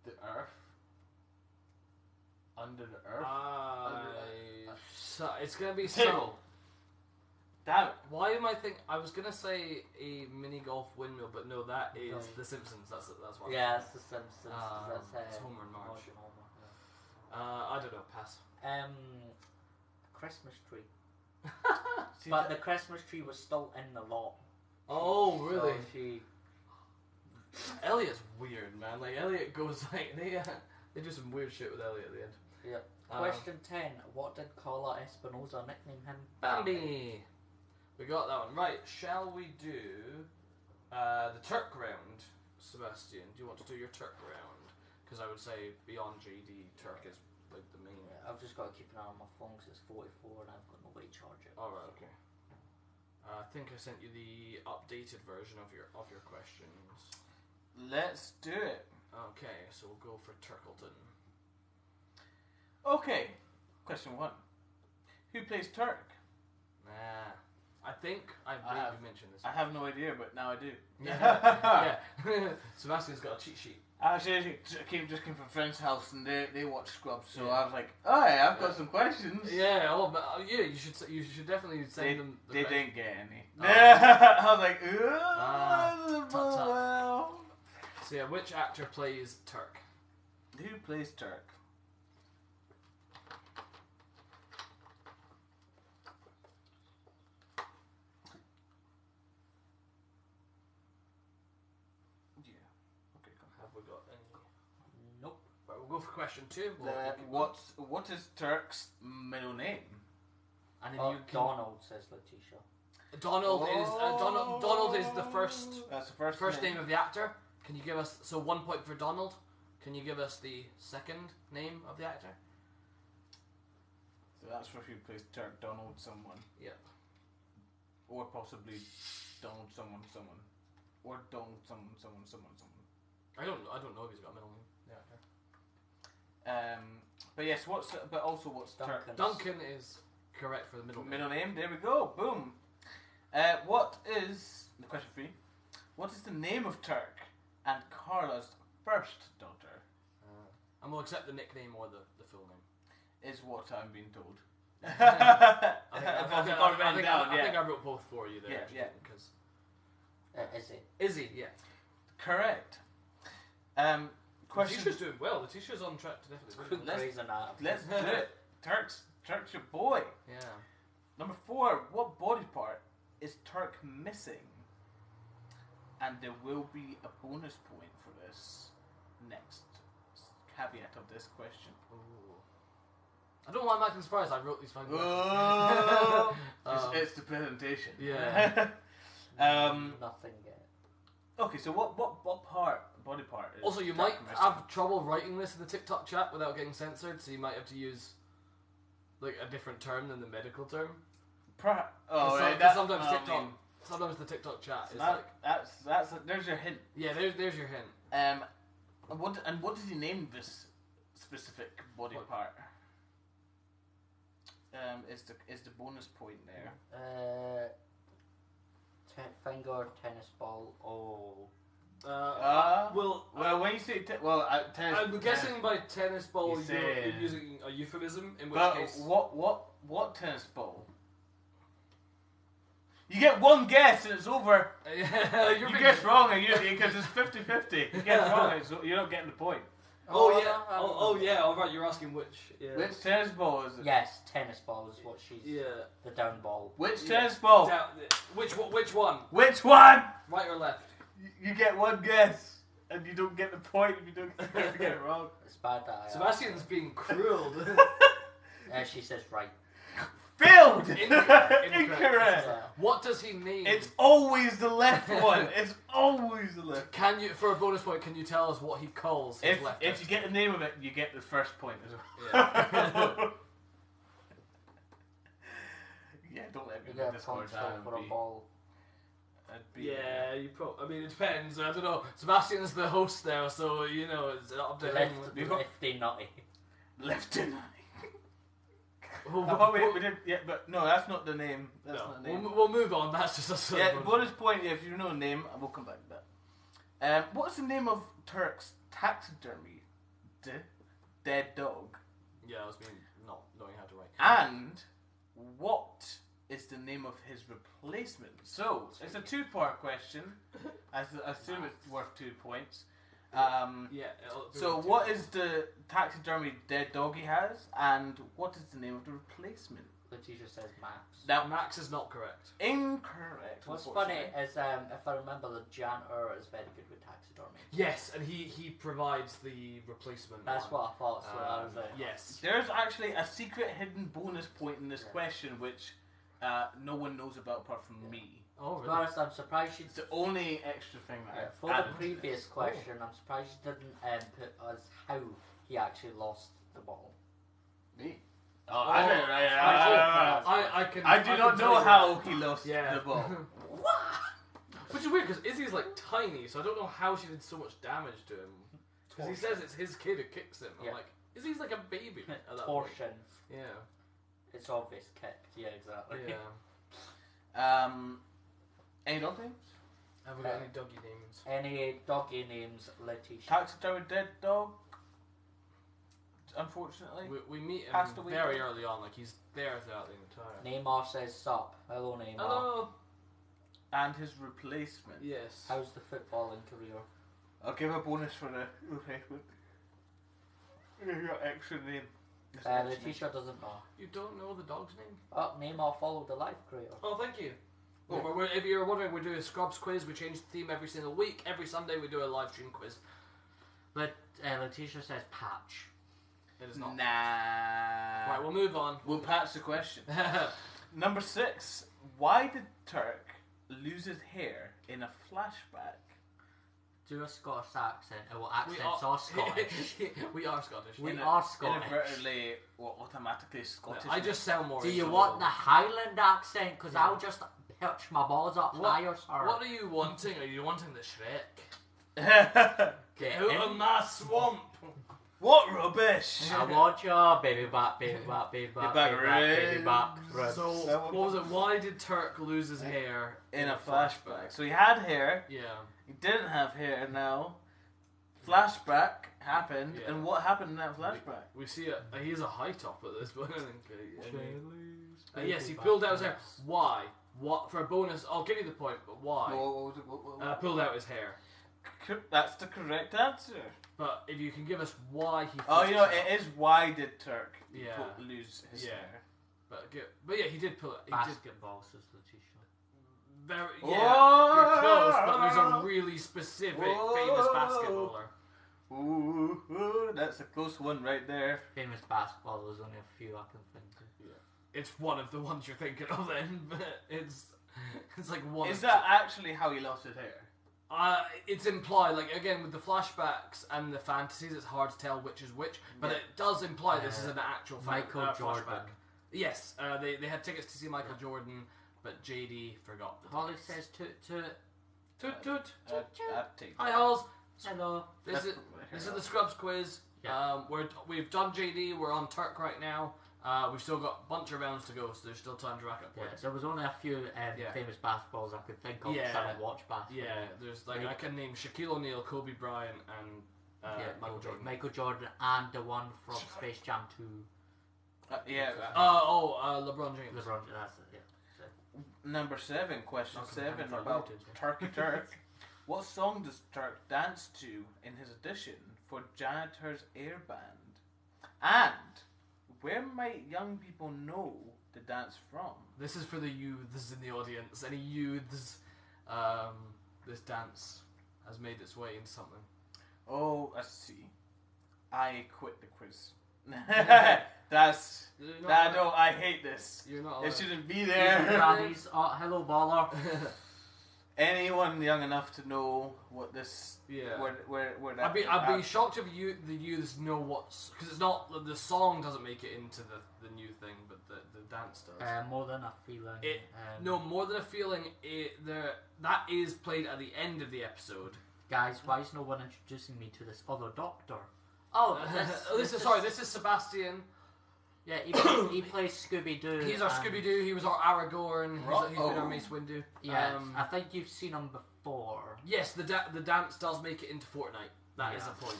The earth. Under the earth. So it's gonna be some. Table. Damn it. Why am I think? I was gonna say a mini golf windmill, but no, that is The Simpsons. That's why. Yeah, it's The Simpsons. It's Homer and Marge. Marge and Homer, yeah. I don't know. Pass. Christmas tree. But the Christmas tree was still in the lot. Oh, really? So she... Elliot's weird, man. Like, Elliot goes like they do some weird shit with Elliot at the end. Yep. Question 10. What did Carla Espinosa nickname him? Bambi. We got that one. Right, shall we do the Turk round, Sebastian? Do you want to do your Turk round? Because I would say beyond GD, Turk is like the main. Yeah, I've just got to keep an eye on my phone because it's 44 and I've got no way to charge it. Alright, okay. I think I sent you the updated version of your questions. Let's do it. Okay, so we'll go for Turkleton. Okay, question 1. Who plays Turk? Nah. I think I believe you mentioned this. I have no idea, but now I do. Yeah. Sebastian's got a cheat sheet. Actually, I just came from a friend's house and they watch Scrubs, so I was like, oh yeah, I've got some questions. Yeah, but you should definitely send them. They didn't get any. Oh. I was like, well. So yeah, which actor plays Turk? Who plays Turk? We'll go for question 2. What is Turk's middle name? And then Donald, says Letitia. Donald is the first. That's the first name of the actor. Can you give us 1 point for Donald? Can you give us the second name of the actor? So that's for who plays Turk, Donald someone. Yeah. Or possibly Donald someone. Or Donald someone. I don't know if he's got a middle name. Yeah. But yes, what's Turk? Duncan is correct for the middle name. There we go. Boom. What is the question 3? What is the name of Turk and Carla's first daughter? And we'll accept the nickname or the full name. Is what I'm being told. I think I wrote both for you there. Yeah. Because Izzy, yeah. Correct. Question. Letitia's doing well. Letitia's on track to definitely win. Let's do it. Turk's your boy. Yeah. Number 4. What body part is Turk missing? And there will be a bonus point for this next caveat of this question. Ooh. I don't know why I'm acting surprised. I wrote these 5 questions. It's the presentation. Yeah. Nothing yet. Okay, so what body part is also, you Turk might missing? have trouble writing this in the TikTok chat without getting censored, so you might have to use like a different term than the medical term. Sometimes the TikTok chat is like that's there's your hint. Yeah, there's your hint. What did you name this specific body part? Is the bonus point there? Finger, tennis ball. When you say tennis, I'm guessing by tennis ball you're using a euphemism. In which case, what tennis ball? You get one guess and it's over. You guess wrong because it's 50-50. You get wrong and you're not getting the point. Yeah. All right, you're asking which. Yeah. Which tennis ball is it? Yes, tennis ball is what she's. Yeah. The down ball. Which tennis ball? Which one? Which one? Right or left? You get one guess and you don't get the point if you don't get it wrong. It's bad that Sebastian's being cruel. She says right. Failed! Incorrect. Yeah. What does he name? It's always the left one. It's always the left. Can you, for a bonus point, can you tell us what he calls his left? If you get the name of it, you get the first point as well. Yeah. Don't let me get Discord. for a ball. Yeah, you probably. I mean, it depends. I don't know. Sebastian's the host there, so you know it's up to him. Lefty nutty. Lefty nutty. Oh, we did. Yeah, but no, that's not the name. That's not the name. We'll move on. That's just a bonus point. If you know the name, we'll come back to that. What's the name of Turk's taxidermy? Dead dog. Yeah, I was being not knowing how to write. And what is the name of his replacement? So, it's a two-part question. I assume it's worth 2 points. So, what is the taxidermy dead dog he has, and what is the name of the replacement? Letitia says Max. Now, Max is not correct. Incorrect. What's funny is, if I remember, the janitor is very good with taxidermy. Yes, and he provides the replacement. That's what I thought. So I was like, yes. There's actually a secret hidden bonus point in this question, which no one knows about apart from me. Oh, to be really? honest, I'm surprised she. It's the only extra thing that For the previous question, I'm surprised she didn't put us how he actually lost the ball. Me? I do not know how he lost the ball. Which is weird because Izzy's like tiny, so I don't know how she did so much damage to him. Because he says it's his kid who kicks him. I'm like, Izzy's like a baby at that point. Torsion. Yeah. It's obvious kicked. Yeah, exactly. Yeah. Any dog names? Have we got any doggy names? Any doggy names, Letitia? Taxidermy dead dog. Unfortunately, we meet him Passed away very early on. Like he's there throughout the entire. Neymar says sup. Hello, Neymar. Hello. and his replacement. Yes. How's the footballing career? I'll give a bonus for the replacement. Your extra name. Letitia doesn't know. You don't know the dog's name? Oh, Neymar followed the life career. Oh, thank you. Yeah. Oh, if you're wondering, we do a Scrubs quiz. We change the theme every single week. Every Sunday we do a live stream quiz. But Letitia says patch. It is not. Nah. Right, we'll move on. We'll patch the question. Number 6. Why did Turk lose his hair in a flashback? Do a Scottish accent. Well, accents are Scottish. We are Scottish. We are Scottish. Inadvertently, automatically Scottish. I just sound more. Do you want the Highland accent? Because Yeah. I'll just pitch my balls up higher, sir. What are you wanting? Are you wanting the Shrek? Get Out in. of my swamp! What rubbish! I want your baby back, baby back, baby back, baby back, baby back. So, what was it? Why did Turk lose his hair In a flashback. So he had hair, Yeah. he didn't have hair now. Flashback happened, Yeah. and what happened in that flashback? We see he has a high top at this point. I think. Yes, he pulled out his hair. Why? What for a bonus? I'll give you the point, but why? What? Pulled out his hair. That's the correct answer. But if you can give us why he. Oh, pulled you know, it out. it is why did Turk Yeah. lose his Yeah. hair? But yeah, he did pull it. He did. Basketball, says Letitia. Very, Oh! you're close, but there's a really specific famous basketballer. Ooh, that's a close one right there. Famous basketball, there's only a few I can think of. It's one of the ones you're thinking of then, but it's like one. Is of that actually how he lost his hair? It's implied, like again with the flashbacks and the fantasies, it's hard to tell which is which, but Yeah. it does imply this is an actual Michael Jordan. flashback. Yes, they had tickets to see Michael Jordan, but JD forgot. The Holly tickets. says toot. Toot toot. I'd take Hi that. Halls. Hello. This is the Scrubs quiz. Yeah. We've done JD. We're on Turk right now. We've still got a bunch of rounds to go, so there's still time to rack up Yeah, points. there was only a few famous basketballs I could think of because I don't watch basketball. Yeah, there's I can name Shaquille O'Neal, Kobe Bryant, and Michael Jordan. Michael Jordan and the one from Space Jam 2. LeBron James. LeBron, that's it, yeah. Number 7, question Not gonna 7 have it about diluted, yeah. Turkey Turk. What song does Turk dance to in his audition for Janitor's Air Band? And where might young people know the dance from? This is for the youths in the audience. Any youths, this dance has made its way into something. Oh, I see. I quit the quiz. I hate this. You're not. It shouldn't be There. there. Hello, baller. Anyone young enough to know what this? Yeah. Where that? I'd be shocked if the youths know what's because it's not the song doesn't make it into the new thing, but the dance does. More than a feeling. No, more than a feeling. That is played at the end of the episode. Guys, why is no one introducing me to this other doctor? Oh, this is Sebastian. Yeah, he plays Scooby-Doo. He's our Scooby-Doo. He was our Aragorn. He's been our Mace Windu. Yeah, I think you've seen him before. Yes, the dance does make it into Fortnite. That is a point.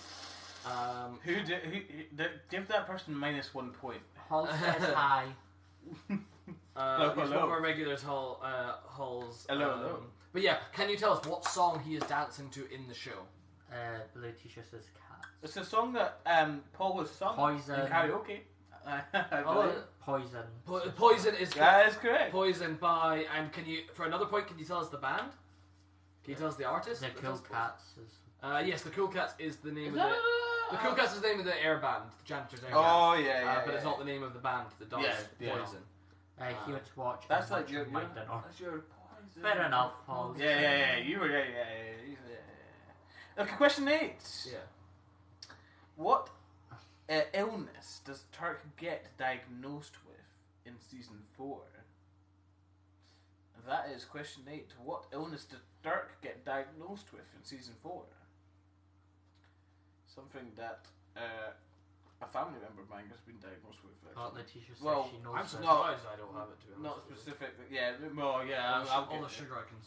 Who did? Give that person -1 point. Hall says hi. He's one of our regulars, Halls. Hello. But yeah, can you tell us what song he is dancing to in the show? Letitia says Cats. It's a song that Paul was sung Poison. in karaoke. Poison. Poison is That is correct. Poison by, and can you, for another point, can you tell us the band? Can you tell us the artist? The Cool Cats is... Yes, the Cool Cats is the name of the Cool Cats is the name of the air band, the Janitor's Air Band. Oh yeah. But it's not the name of the band that does Poison. He went to watch. That's like your dinner. That's your poison. Fair enough, Paul. Yeah. You were yeah. Okay, question 8. Yeah. What illness does Turk get diagnosed with in season 4? That is question 8. What illness did Dirk get diagnosed with in season 4? Something that a family member of mine has been diagnosed with. Letitia says she knows. I'm surprised I don't have it, to be honest. Not specific. All the sugar I can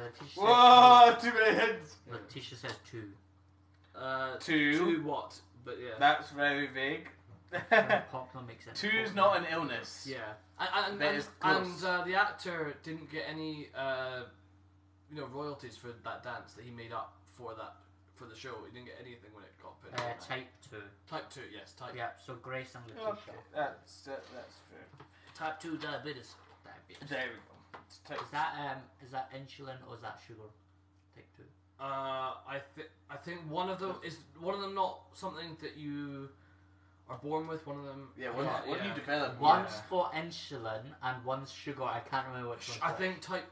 Letitia whoa, too many hints. Letitia says 2. 2. 2 what? But yeah. That's very vague. Popular makes sense. 2 is not an illness. Yeah. And the actor didn't get any royalties for that dance that he made up for the show. He didn't get anything when it got put. Type 2. Type 2, yes. Type. Yeah. So Grace and Letitia. Okay, that's fair. Type 2 diabetes. There we go. Is that insulin or is that sugar? Type 2. I think one of them is not something that you are born with. One of them. Yeah. What do you develop? One's for insulin and one's sugar. I can't remember which one. I think type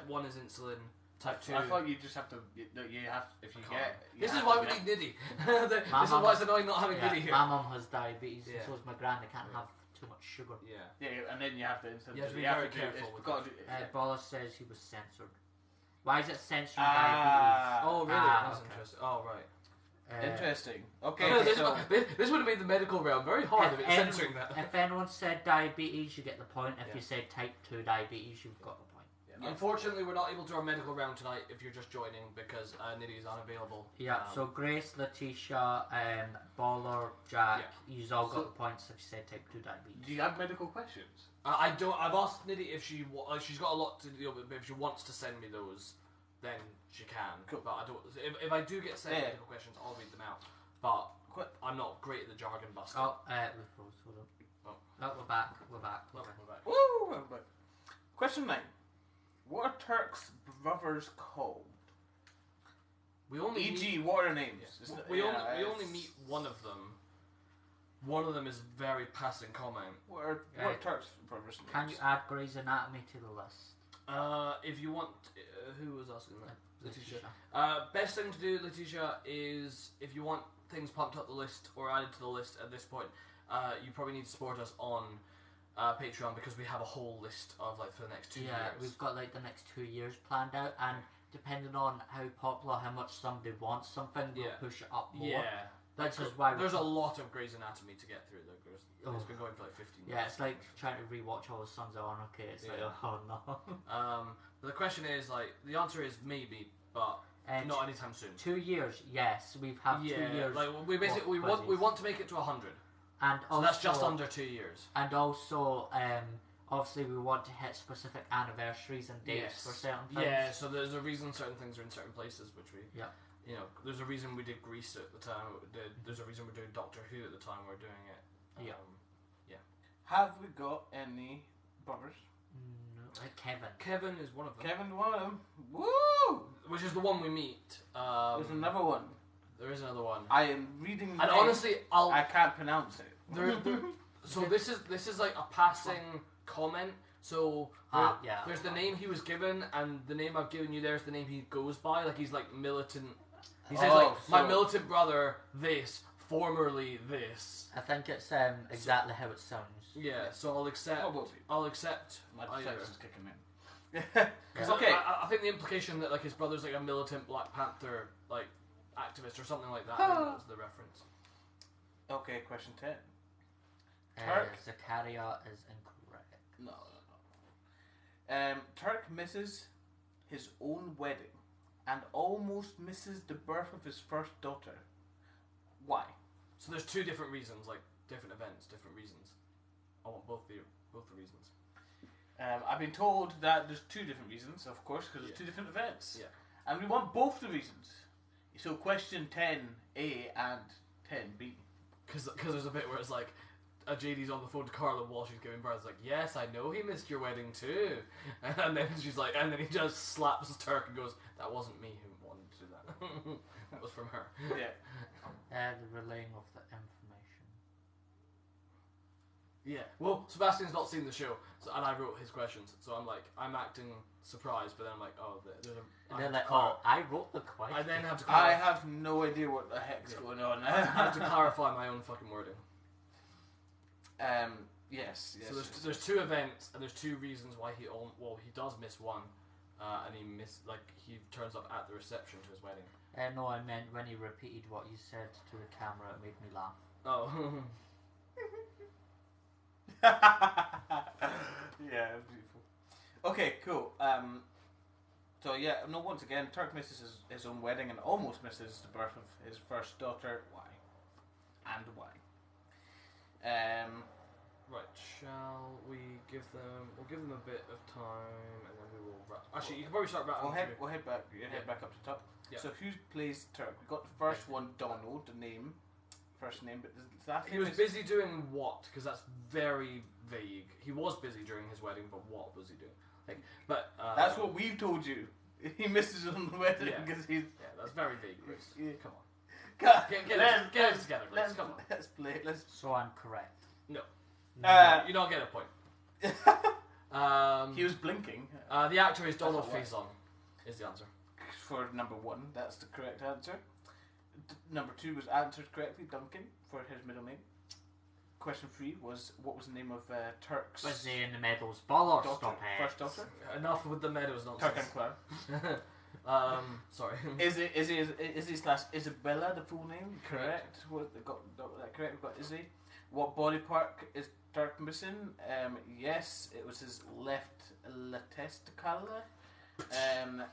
1 is insulin. Type 2. I thought you just have to. You have if you get. This is why we need Niddy. This is why it's annoying not having Niddy here. My mum has diabetes, and so is my grand. I can't have too much sugar. Yeah. And then you have to insulin. You have to be very careful with that. Bola says he was censored. Why is it censoring diabetes? Oh, really? That's interesting. Oh, right. Interesting. Okay, so this would have made the medical realm very hard if it's censoring that. If anyone said diabetes, you get the point. If you said type 2 diabetes, you've got the point. Yeah. Unfortunately, we're not able to do our medical round tonight if you're just joining because Niddy is unavailable. Yeah, so Grace, Letitia, Baller, Jack, you've all got the points if you said type 2 diabetes. Do you have medical questions? I don't. I've asked Niddy if she's got a lot to deal with, but if she wants to send me those, then she can. Cool. But I don't. If I do get sent medical questions, I'll read them out. But I'm not great at the jargon busting. We froze. Hold on. Oh, we're back. We're back. Woo! Question 9. What are Turk's brothers called? We only what are their names? Yeah. We only meet one of them. One of them is very passing comment. What are Turk's brothers' names? Can you add Grey's Anatomy to the list? If you want, who was asking that? Letitia. Best thing to do, Letitia, is if you want things pumped up the list or added to the list at this point, you probably need to support us on Patreon because we have a whole list of for the next 2 years. Yeah, we've got the next 2 years planned out, and depending on how popular, how much somebody wants something, we'll push it up more. Yeah. That's just why there's a lot of Grey's Anatomy to get through. It's been going for 15 years. Yeah, it's like trying to rewatch all the Sons of Anarchy. It's like, oh no. But the question is the answer is maybe, but not anytime soon. 2 years, yes, we've had 2 years. We basically we want to make it to 100, and so that's just under 2 years. And also, obviously, we want to hit specific anniversaries and dates for certain things. Yeah, so there's a reason certain things are in certain places, which we. Yeah. There's a reason we did Grease at the time. There's a reason we're doing Doctor Who at the time we're doing it. Yeah. Have we got any brothers? No. Kevin. Kevin is one of them. Kevin, one of them. Woo! Which is the one we meet. There's another one. There is another one. I am reading. And honestly, I can't pronounce it. So this is like a passing comment. So there's the name he was given, and the name I've given you there is the name he goes by. Like he's like militant. He says my militant brother this, formerly this. I think it's exactly how it sounds. Yeah, so I'll accept. I'll accept. My dyslexia is kicking in. Okay. I think the implication that his brother's a militant Black Panther activist or something like that. I think that was the reference. Okay, question 10. Zakaria is incorrect. No. Turk misses his own wedding and almost misses the birth of his first daughter. Why? So there's 2 different reasons, different events, different reasons. I want both of you. Both the reasons. I've been told that there's 2 different reasons, of course, because there's 2 different events. Yeah. And we want both the reasons. So question 10A and 10B. Because there's a bit where it's like, JD's on the phone to Carla while she's giving birth. It's like, yes, I know he missed your wedding too. And then she's like, and then he just slaps Turk and goes, that wasn't me who wanted to do that. That was from her. Yeah. The relaying of the information. Yeah. Well, Sebastian's not seen the show, and I wrote his questions, so I'm acting surprised, but then I'm like, oh, there's a... And they're like, oh, I wrote the question. I then have to I have no idea what the heck's going on. I have to clarify my own fucking wording. Yes. So there's 2 events, and there's 2 reasons why he does miss one, and he turns up at the reception to his wedding. No, I meant when he repeated what you said to the camera, it made me laugh. Oh. Yeah, beautiful. Okay, cool. So yeah, no. Once again, Turk misses his own wedding and almost misses the birth of his first daughter. Why? And why? Right, shall we give them... We'll give them a bit of time, and then we will wrap... Actually, you can probably start rattling We'll head back. Head back up to top. Yeah. So who plays Turk? We got the first one, Donald, the name, first name, but does that He was busy doing what? Because that's very vague. He was busy during his wedding, but what was he doing? That's what we've told you. He misses on the wedding because he's... Yeah, that's very vague, Chris. Yeah. Come on. Get it together, Chris. Come on. Let's play. So I'm correct. No. Uh, You don't get a point. He was blinking. The actor is Donald Faison, is the answer. For number 1, that's the correct answer. Number 2 was answered correctly, Duncan, for his middle name. Question 3 was, what was the name of Turk's... Was he in the Meadows Ball or daughter, stop it? first daughter? Enough with the Meadows nonsense. Turk and Claire. Sorry. Izzy slash Isabella, the full name? Correct. Got that correct. We've got Izzy. What body part is Turk missing? Yes, it was his left testicle.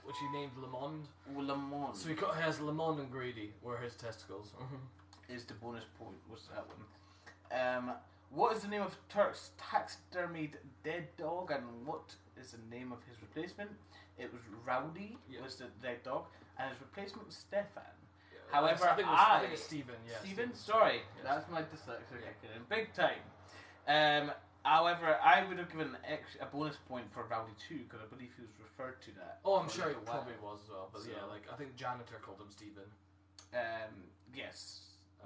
Which he named Lamond. Lamond. So he has Lamond and Grady were his testicles. Is the bonus point, was that one. What is the name of Turk's taxidermied dead dog, and what is the name of his replacement? It was Rowdy, was the dead dog, and his replacement was Stefan. Yeah, However, I think it's Stephen. Yeah, Stephen, sorry, that's my dyslexia kicking in big time. However, I would have given a bonus point for Rowdy too, because I believe he was referred to that. Oh, I'm sure he probably was as well. But so, yeah, I think janitor called him Stephen. Yes.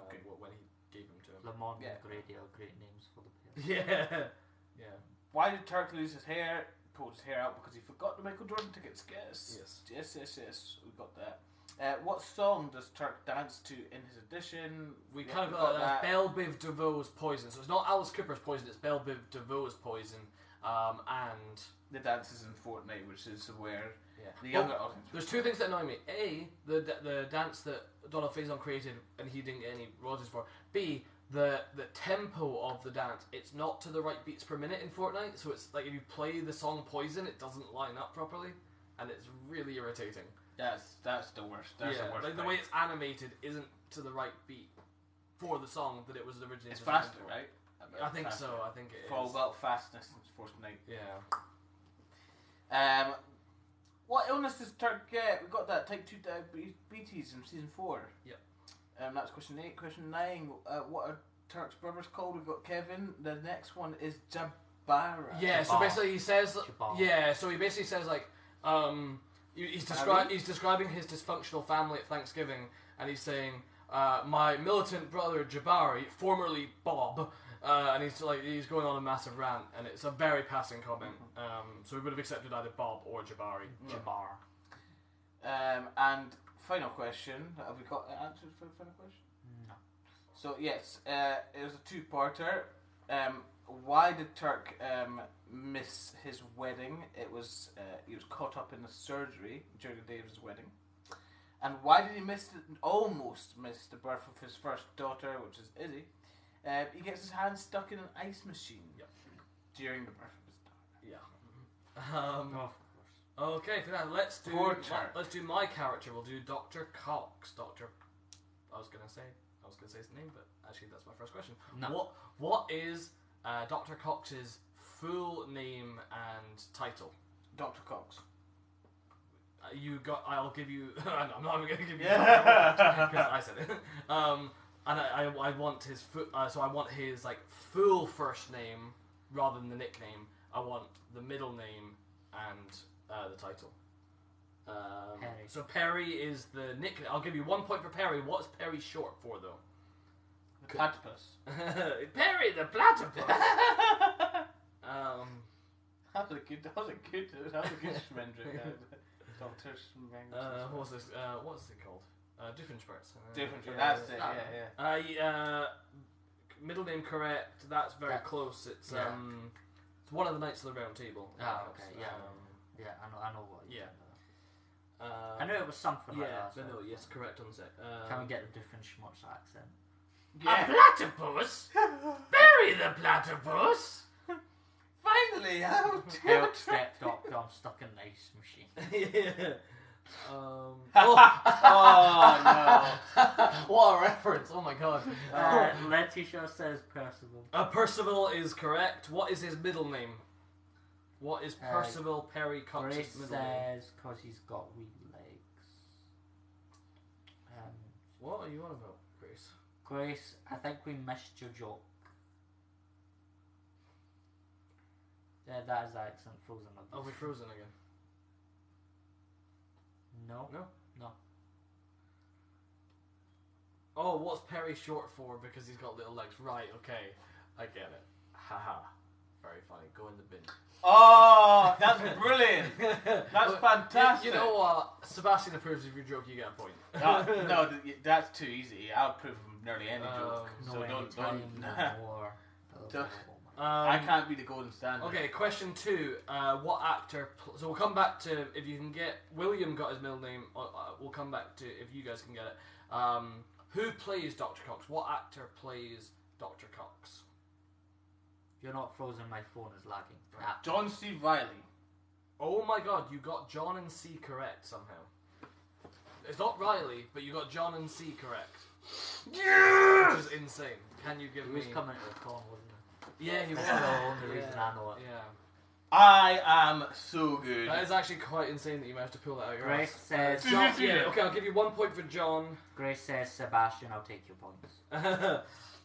Okay. When he gave him to him. Lamont and Grady are great names for the players. Yeah. Why did Turk lose his hair? Pulled his hair out because he forgot the Michael Jordan tickets. Yes. We got that. What song does Turk dance to in his audition? We kind of got that. Belle Biv DeVoe's Poison. So it's not Alice Cooper's Poison, it's Belle Biv DeVoe's Poison. And the dances in Fortnite, which is where the younger audience... There's 2 things that annoy me. A, the dance that Donald Faison created and he didn't get any royalties for. B, the tempo of the dance, it's not to the right beats per minute in Fortnite, so it's like if you play the song Poison, it doesn't line up properly, and it's really irritating. That's the worst. That's the worst. Like the way it's animated isn't to the right beat for the song that it was originally. It's faster, right? I think so. I think it is. It's all about fastness in Fortnite. Yeah. What illness does Turk get? We got that type 2 diabetes in season 4. Yeah. That's question 8. Question 9. What are Turk's brothers called? We've got Kevin. The next one is Jabara. Yeah. So basically, he says. Yeah. So he basically says like, he's describing his dysfunctional family at Thanksgiving, and he's saying, my militant brother Jabari, formerly Bob. And he's going on a massive rant, and it's a very passing comment. So we would have accepted either Bob or Jabari. Jabbar. And final question. Have we got answers for the final question? No. So yes, it was a 2-parter. Why did Turk miss his wedding? It was he was caught up in the surgery during the day of his wedding. And why did he almost miss the birth of his first daughter, which is Izzy? He gets his hand stuck in an ice machine during the birth of his daughter. Yeah. Okay, for that, let's do my character. We'll do Dr. Cox. I was gonna say his name, but actually that's my first question. No. What is Dr. Cox's full name and title. Dr. Cox. I'll give you. I'm not even going to give you. Yeah. Because I said it. And I want his so I want his like full first name rather than the nickname. I want the middle name and the title. Perry. So Perry is the nickname. I'll give you 1 point for Perry. What's Perry short for though? The platypus. Perry the platypus. That was a good Schmendrick. Dr. Schmendrick. What's this? What's it called? Doofenshmirtz. Doofenshmirtz. That's it. Yeah. Middle name correct. That's very close. It's it's one of the Knights of the Round Table. Okay. Yeah. I know what. Yeah. I knew it was something like that. Yeah, no, yes, correct on the set. Can we get a different schmutz accent? Yeah. A platypus? Bury the platypus? Finally out! Help step doctor, I'm stuck in an ice machine. Yeah. Oh no. What a reference, oh my god. Letitia says Percival. Percival is correct. What is his middle name? What is Percival Perry Cox's Grace middle name? says because he's got wee legs. What are you on about, Grace? Grace, I think we missed your joke. Yeah, that is accent frozen. Are we frozen again? No. Oh, what's Perry short for? Because he's got little legs. Right, okay. I get it. Haha. Very funny. Go in the bin. Oh, that's brilliant. That's fantastic. You know what? Sebastian approves of your joke, you get a point. No, that's too easy. I'll approve of nearly any joke. No, So don't. more. I can't be the golden standard. Okay, question 2. What actor... so we'll come back to if you can get... William got his middle name. We'll come back to if you guys can get it. Who plays Dr. Cox? What actor plays Dr. Cox? You're not frozen, my phone is lagging. Right. John C. Reilly. Oh my god, you got John and C correct somehow. It's not Riley, but you got John and C correct. Yes! Which is insane. Can you give me... He was coming to the con, wasn't he? Yeah, he was. That's the only reason I know it. Yeah. I am so good. That is actually quite insane that you managed to pull that out of your Grace ass. says... John, yeah, okay, I'll give you 1 point for John. Grace says, Sebastian, I'll take your points.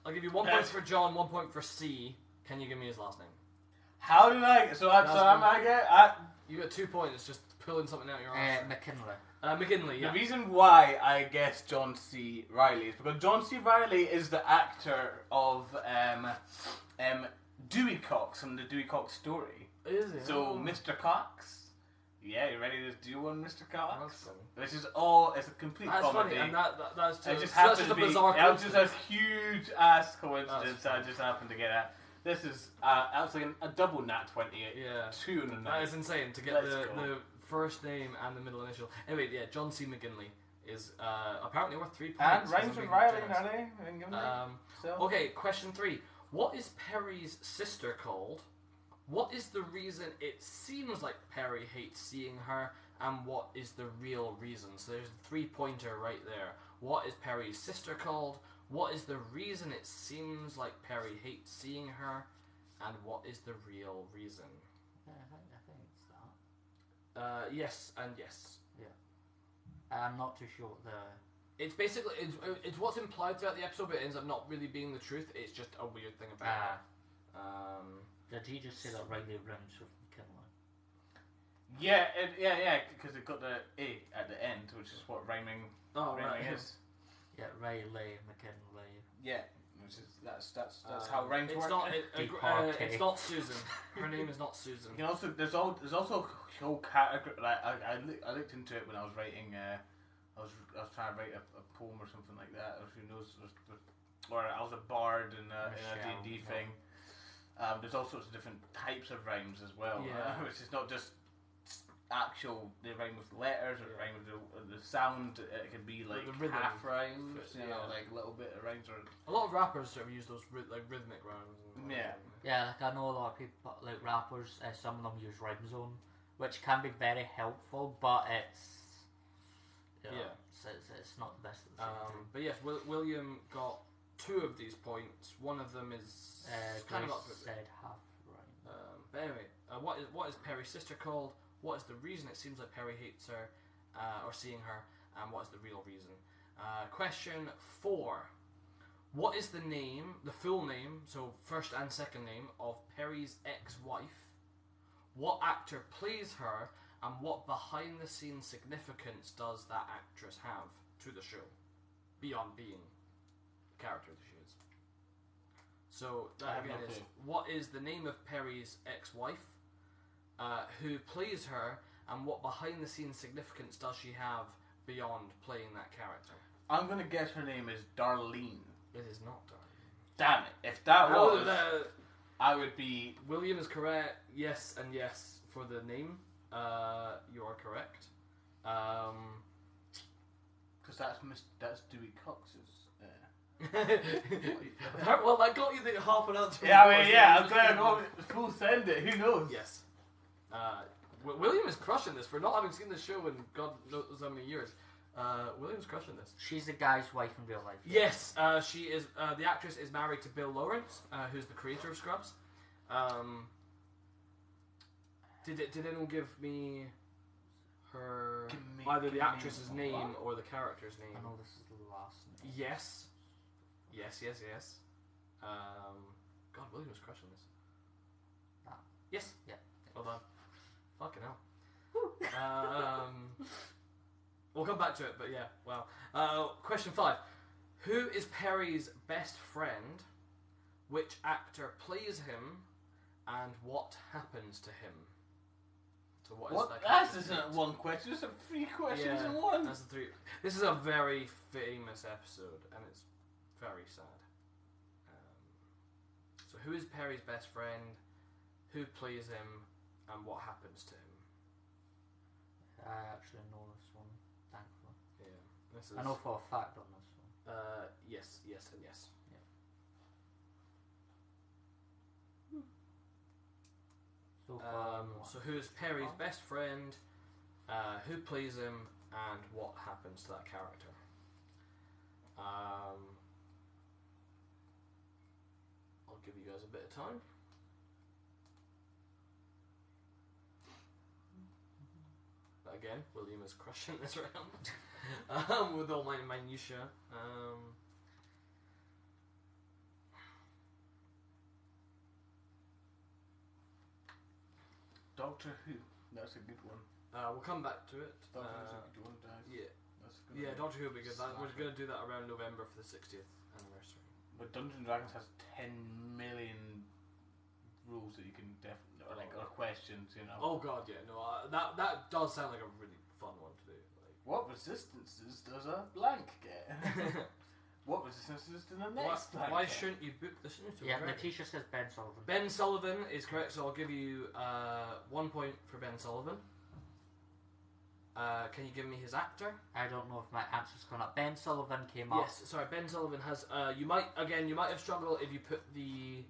I'll give you 1 point for John, 1 point for C. Can you give me his last name? How did I... You got 2 points, it's just pulling something out of your ass. McKinley. McKinley, yeah. The reason why I guess John C. Reilly is because John C. Reilly is the actor of Dewey Cox from the Dewey Cox story. Is it? So, Mr. Cox. Yeah, you ready to do one, Mr. Cox? That's funny. Which is all... It's a complete That's comedy. funny, and that's just, It just that's happens just to a be... bizarre That was just a coincidence. huge ass coincidence. That's I just happened to get that. This is... that was like a double nat 20. Yeah. 2 and a 9. That is insane to get the first name and the middle initial. Anyway, yeah, John C. McGinley is apparently worth 3 points. And rhymes with Riley, are they? Okay, question 3. What is Perry's sister called? What is the reason it seems like Perry hates seeing her? And what is the real reason? So there's a 3-pointer right there. What is Perry's sister called? What is the reason it seems like Perry hates seeing her? And what is the real reason? Yeah, I think it's that. Yes and yes. Yeah. I'm not too sure the... It's basically, it's what's implied throughout the episode, but it ends up not really being the truth. It's just a weird thing about it. Did he just say that Riley rhymes with McKinley? Yeah, because it got the A at the end, which is what rhyming is. Yeah, Riley, McKinley. Yeah, which is that's how rhymes work. It's not Susan. Her name is not Susan. You can also there's also a whole category. Like I looked into it when I was writing. I was trying to write a poem or something like that. Or who knows? Or I was a bard in a D&D thing. There's all sorts of different types of rhymes as well, which is not just they rhyme with letters or rhyme with the sound. It could be like half rhymes, like little bit of rhymes. Or a lot of rappers sort of use those rhythmic rhymes. Yeah, like I know a lot of people, like rappers. Some of them use rhyme zone, which can be very helpful, but it's it's not the best. But yes, William got two of these points. One of them is kind of up to said half right. But anyway, what is Perry's sister called? What is the reason it seems like Perry hates her or seeing her? And what is the real reason? Question 4. What is the full name, so first and second name, of Perry's ex-wife? What actor plays her? And what behind-the-scenes significance does that actress have to the show? Beyond being the character that she is. So, that again is, what is the name of Perry's ex-wife? Who plays her? And what behind-the-scenes significance does she have beyond playing that character? I'm going to guess her name is Darlene. It is not Darlene. Damn it. If that was, I would be... William is correct. Yes and yes for the name. You are correct. Because that's Dewey Cox's. Well, that got you the half an answer. Yeah, I mean, yeah, I'm glad I got full send it. Who knows? Yes. William is crushing this for not having seen the show in God knows how many years. William's crushing this. She's the guy's wife in real life. Yes, she is. The actress is married to Bill Lawrence, who's the creator of Scrubs. Did anyone give me her either the actress's name or the character's name? I know this is the last name. Yes. God, William was crushing this. Yes. Yeah. Well done. Fucking hell. We'll come back to it, but yeah, wow. Question 5. Who is Perry's best friend? Which actor plays him? And what happens to him? So what is that? That isn't one question, it's 3 questions in one. That's the 3. This is a very famous episode, and it's very sad. So who is Perry's best friend? Who plays him? And what happens to him? I actually know this one, thankfully. Yeah, this is. I know for a fact on this one. Yes, and yes. Yeah. So far, so who is Perry's best friend? Who plays him? And what happens to that character? I'll give you guys a bit of time. Again, William is crushing this round with all my minutiae. Doctor Who. That's a good one. We'll come back to it. Doctor Who's a good one, guys. Yeah. That's a good one. Doctor Who will be good. We're going to do that around November for the 60th anniversary. But Dungeons and Dragons has 10 million rules that you can definitely, or questions, you know. Oh god, yeah, no, that does sound like a really fun one to do. Like, what resistances does a blank get? What resistances does the next blank why get? shouldn't you book this into yeah, Letitia says Ben Sullivan. Ben Sullivan is correct, so I'll give you 1 point for Ben Sullivan. Can you give me his actor? I don't know if my answer's gone up. Ben Sullivan came up. Yes, sorry, Ben Sullivan has. You might have struggled if you put the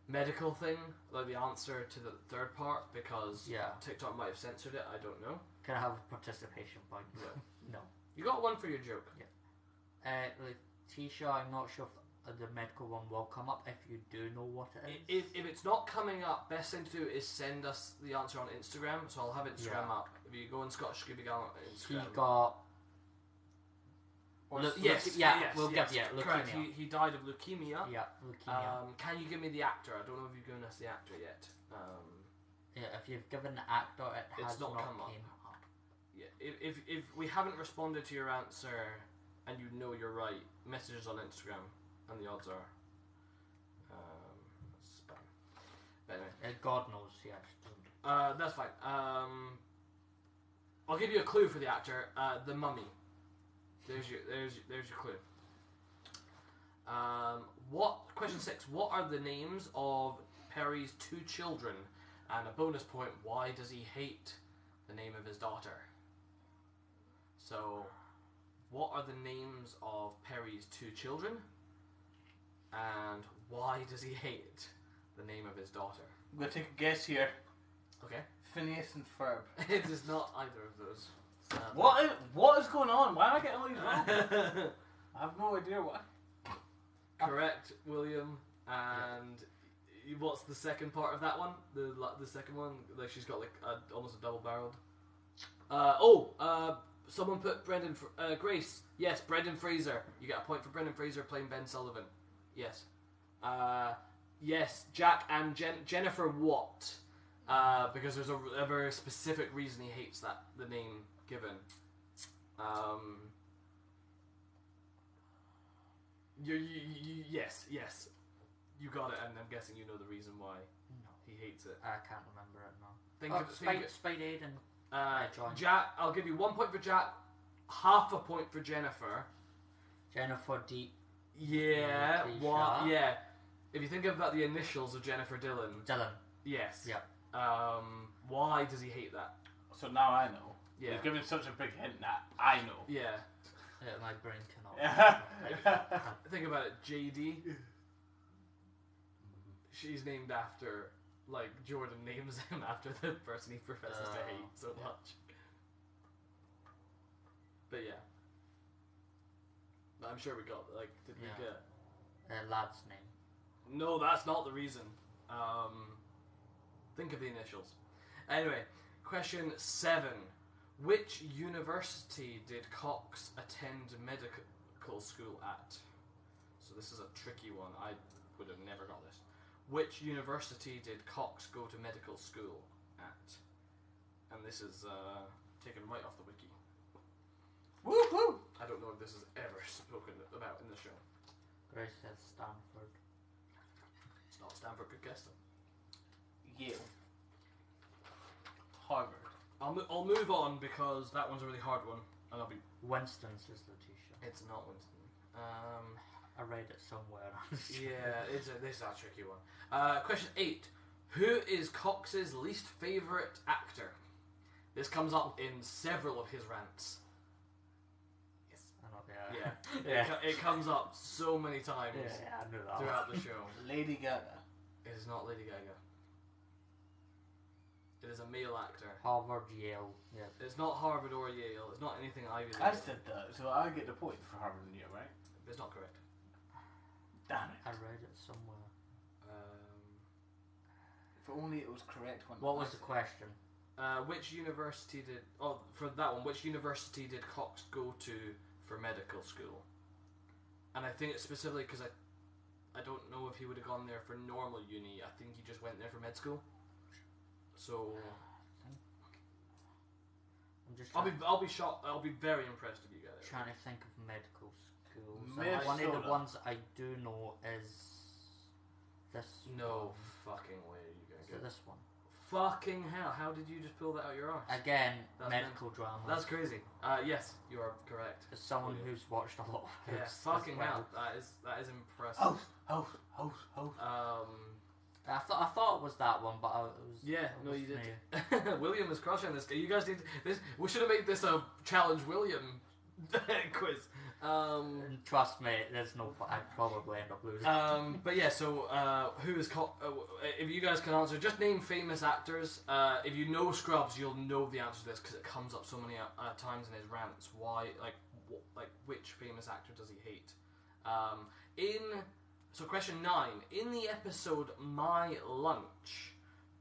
medical thing, like the answer to the third part, because TikTok might have censored it. I don't know. Can I have a participation point? No. You got 1 for your joke. Yeah. Letitia, I'm not sure if the medical one will come up. If you do know what it is, if it's not coming up, best thing to do is send us the answer on Instagram. So I'll have Instagram up. If you go on Scottish Scooby Gang on Instagram, he got. leukemia. Correct. He died of leukemia. Yeah, leukemia. Can you give me the actor? I don't know if you've given us the actor yet. If you've given the actor, it's not come up. Yeah, if we haven't responded to your answer and you know you're right, messages on Instagram, and the odds are spam. But anyway, God knows, yes. That's fine. I'll give you a clue for the actor. The Mummy. There's your clue. Question 6. What are the names of Perry's 2 children? And a bonus point. Why does he hate the name of his daughter? So, what are the names of Perry's 2 children? And why does he hate the name of his daughter? I'm going to take a guess here. Okay. Phineas and Ferb. It is not either of those. What is going on? Why am I getting all these wrong? I have no idea why. correct, William. And what's the second part of that one? The second one, like she's got like almost a double-barreled. Someone put Grace. Yes, Brendan Fraser. You get a point for Brendan Fraser playing Ben Sullivan. Yes. Yes, Jack and Jennifer Watt. Because there's a very specific reason he hates the name given. Yes. You got it, and I'm guessing you know the reason why he hates it. I can't remember it now. Spade Aiden. Jack, I'll give you 1 point for Jack, half a point for Jennifer. Jennifer Deep. Yeah, what? Yeah. If you think about the initials of Jennifer Dillon. Yes. Yep. Why does he hate that? So now I know. Yeah. He's giving such a big hint that I know. Yeah. My brain cannot. Think about it, JD. She's named after, like, Jordan names him after the person he professes to hate so much. But yeah. I'm sure we got, like, did we get... Lad's name. No, that's not the reason. Think of the initials. Anyway, question 7. Which university did Cox attend medical school at? So this is a tricky one. I would have never got this. Which university did Cox go to medical school at? And this is taken right off the wiki. Woohoo! I don't know if this is ever spoken about in the show. Grace says Stanford. It's not Stanford, good guess though. Yale. Harvard. I'll move on because that one's a really hard one, and I'll be. Winston's is Letitia. It's not Winston. I read it somewhere. Yeah, this is a tricky one. Question 8. Who is Cox's least favourite actor? This comes up in several of his rants. Yes. I know, It comes up so many times I knew that throughout the show. Lady Gaga. It is not Lady Gaga. It is a male actor. Harvard, Yale. Yeah. It's not Harvard or Yale. It's not anything Ivy League. I said that, so I get the point for Harvard and Yale, right? It's not correct. Damn it. I read it somewhere. If only it was correct one. What was the question? Which university did... Oh, for that one, which university did Cox go to for medical school? And I think it's specifically because I don't know if he would have gone there for normal uni. I think he just went there for med school. So... I'll be shocked. I'll be very impressed if you get it. Trying to think of medical schools. One of the ones I do know is this. No fucking way you gonna get this one. Fucking hell! How did you just pull that out your arse? Again, medical drama. That's crazy. Yes, you are correct. As someone who's watched a lot of it. Yeah, fucking hell. That is impressive. I thought it was that one, but it was. Yeah, no, you did. William is crushing this. You guys need this. We should have made this a challenge William quiz. Trust me, there's no. I'd probably end up losing. But yeah, so who is if you guys can answer, just name famous actors. If you know Scrubs, you'll know the answer to this because it comes up so many times in his rants. Why, like which famous actor does he hate? So question 9. In the episode My Lunch,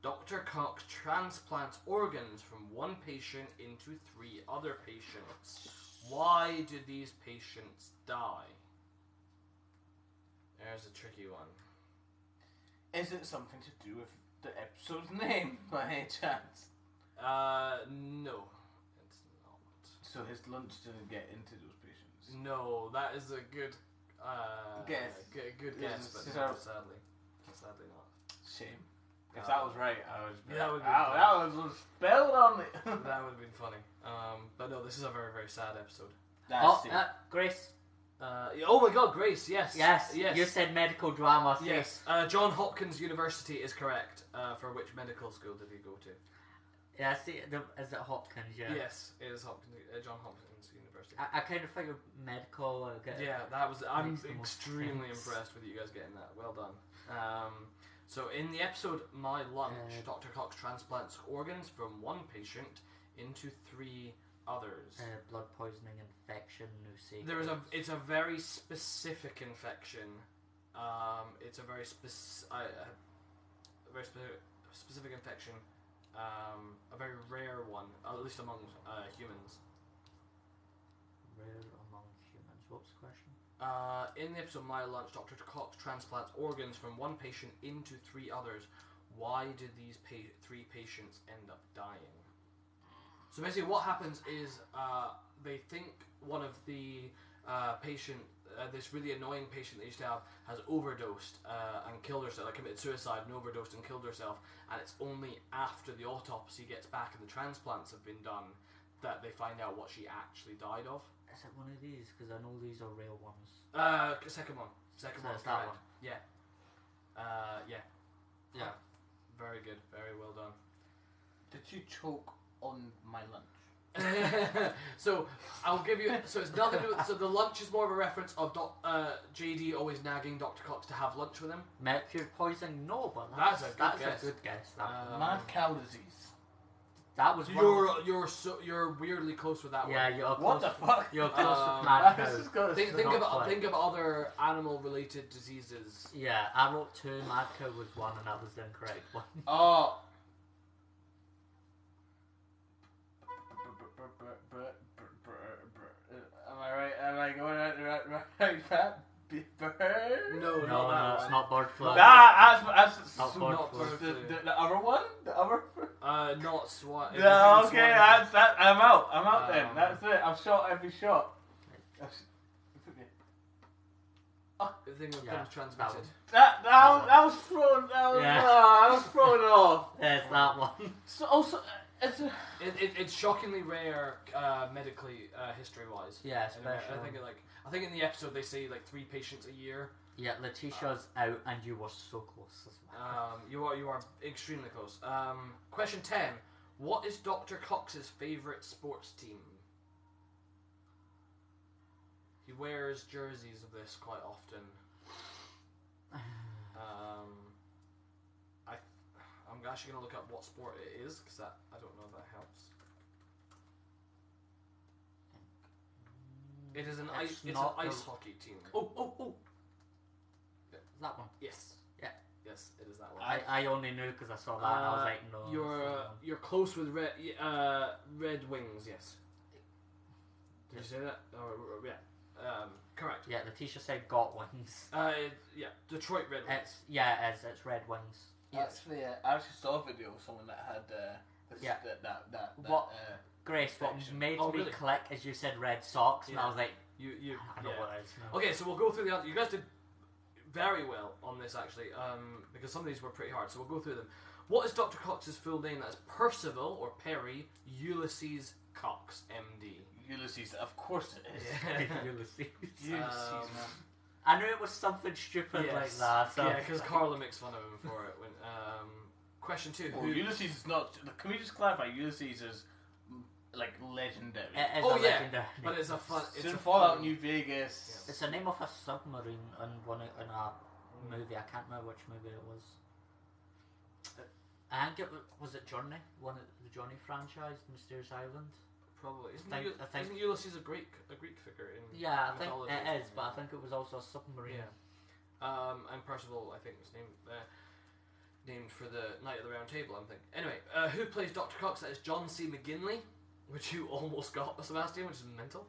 Dr. Cox transplants organs from one patient into 3 other patients. Why do these patients die? There's a tricky one. Is it something to do with the episode's name, by any chance? No. It's not. So his lunch didn't get into those patients? No, that is a good... guess. Good guess, but no, sadly not. Shame. If that was right, I was. Yeah, that was spelled on it. That would have been funny. But no, this is a very, very sad episode. Grace. Oh my God, Grace! Yes. You said medical drama. Yes. John Hopkins University is correct. For which medical school did he go to? Yeah, see, is it Hopkins? Yeah. Yes, it is Hopkins. John Hopkins University. I kind of figured medical. Yeah, that was. I'm extremely impressed with you guys getting that. Well done. So in the episode My Lunch, Dr. Cox transplants organs from one patient into 3 others. Blood poisoning, infection, It's a very specific infection. It's a very specific infection. A very rare one, at least among humans. Rare among humans. What was the question? In the episode My Lunch, Dr. Cox transplants organs from one patient into 3 others. Why did these 3 patients end up dying? So basically what happens is they think one of the patient, this really annoying patient they used to have, has overdosed and killed herself, like committed suicide and overdosed and killed herself, and it's only after the autopsy gets back and the transplants have been done that they find out what she actually died of. Is it one of these? Because I know these are real ones. Second one. Second So one. it's that one. Yeah. Yeah. Yeah. Very good. Very well done. Did you choke on my lunch? So I'll give you. So it's nothing to do with. So the lunch is more of a reference of JD always nagging Dr. Cox to have lunch with him. Mercury poisoning? No, but That's a good guess. Mad cow disease. That was You're weirdly close with that yeah, one. you're close. What the fuck? You're close with mad This cow. is good. Think of other animal-related diseases. Yeah, I wrote 2. Mad cow was 1, and that was the incorrect one. Oh. Am I right? Am I going right path? Bird? No, No, it's not bird flu. That's Not bird flu. the other one? The other? Not swat. No, okay, that's that. I'm out then. That's it. I've shot every shot. The thing with Yeah, things transmitted. That was thrown. I was thrown off. There's that one. So also, It's shockingly rare medically history-wise. Yeah, And especially. I think in the episode they say like 3 patients a year. Yeah, Letitia's out, and you were so close as well. You are extremely close. Question 10. What is Dr. Cox's favourite sports team? He wears jerseys of this quite often. I'm actually going to look up what sport it is, because I don't know if that helps. It is an ice hockey team. Oh! That one. Yes. Yeah. Yes, it is that one. I only knew because I saw that and I was like, no. You're close with Red Wings, yes. Did you say that? Yeah. Correct. Yeah, Letitia said got wings. Yeah, Detroit Red Wings. It's Red Wings. actually, I actually saw a video of someone that had Grace, what infection. made Oh, me really? click is you said red socks, and Yeah. I was like, I know yeah. what it is now. Okay, so we'll go through the answer. You guys did very well on this, actually, because some of these were pretty hard, so we'll go through them. What is Dr. Cox's full name? That is Percival, or Perry, Ulysses Cox, MD. Ulysses, of course it is. Ulysses. Ulysses, man. I knew it was something stupid like that. So. Yeah, because Carla makes fun of him for it. When question 2. Oh, Ulysses is not. Can we just clarify? Ulysses is like legendary. It is Oh, a yeah, legendary but it's a fun. It's in Fallout New Vegas. It's the name of a submarine in a movie. I can't remember which movie it was. I think it was it Journey, one of the Journey franchise, Mysterious Island. Probably. I think Isn't Ulysses a Greek figure in Yeah, I think mythology? it is, but I think it was also a submarine. Yeah. And Percival, I think, was named for the Knight of the Round Table, I'm thinking. Anyway, who plays Dr. Cox? That is John C. McGinley, which you almost got, Sebastian, which is mental.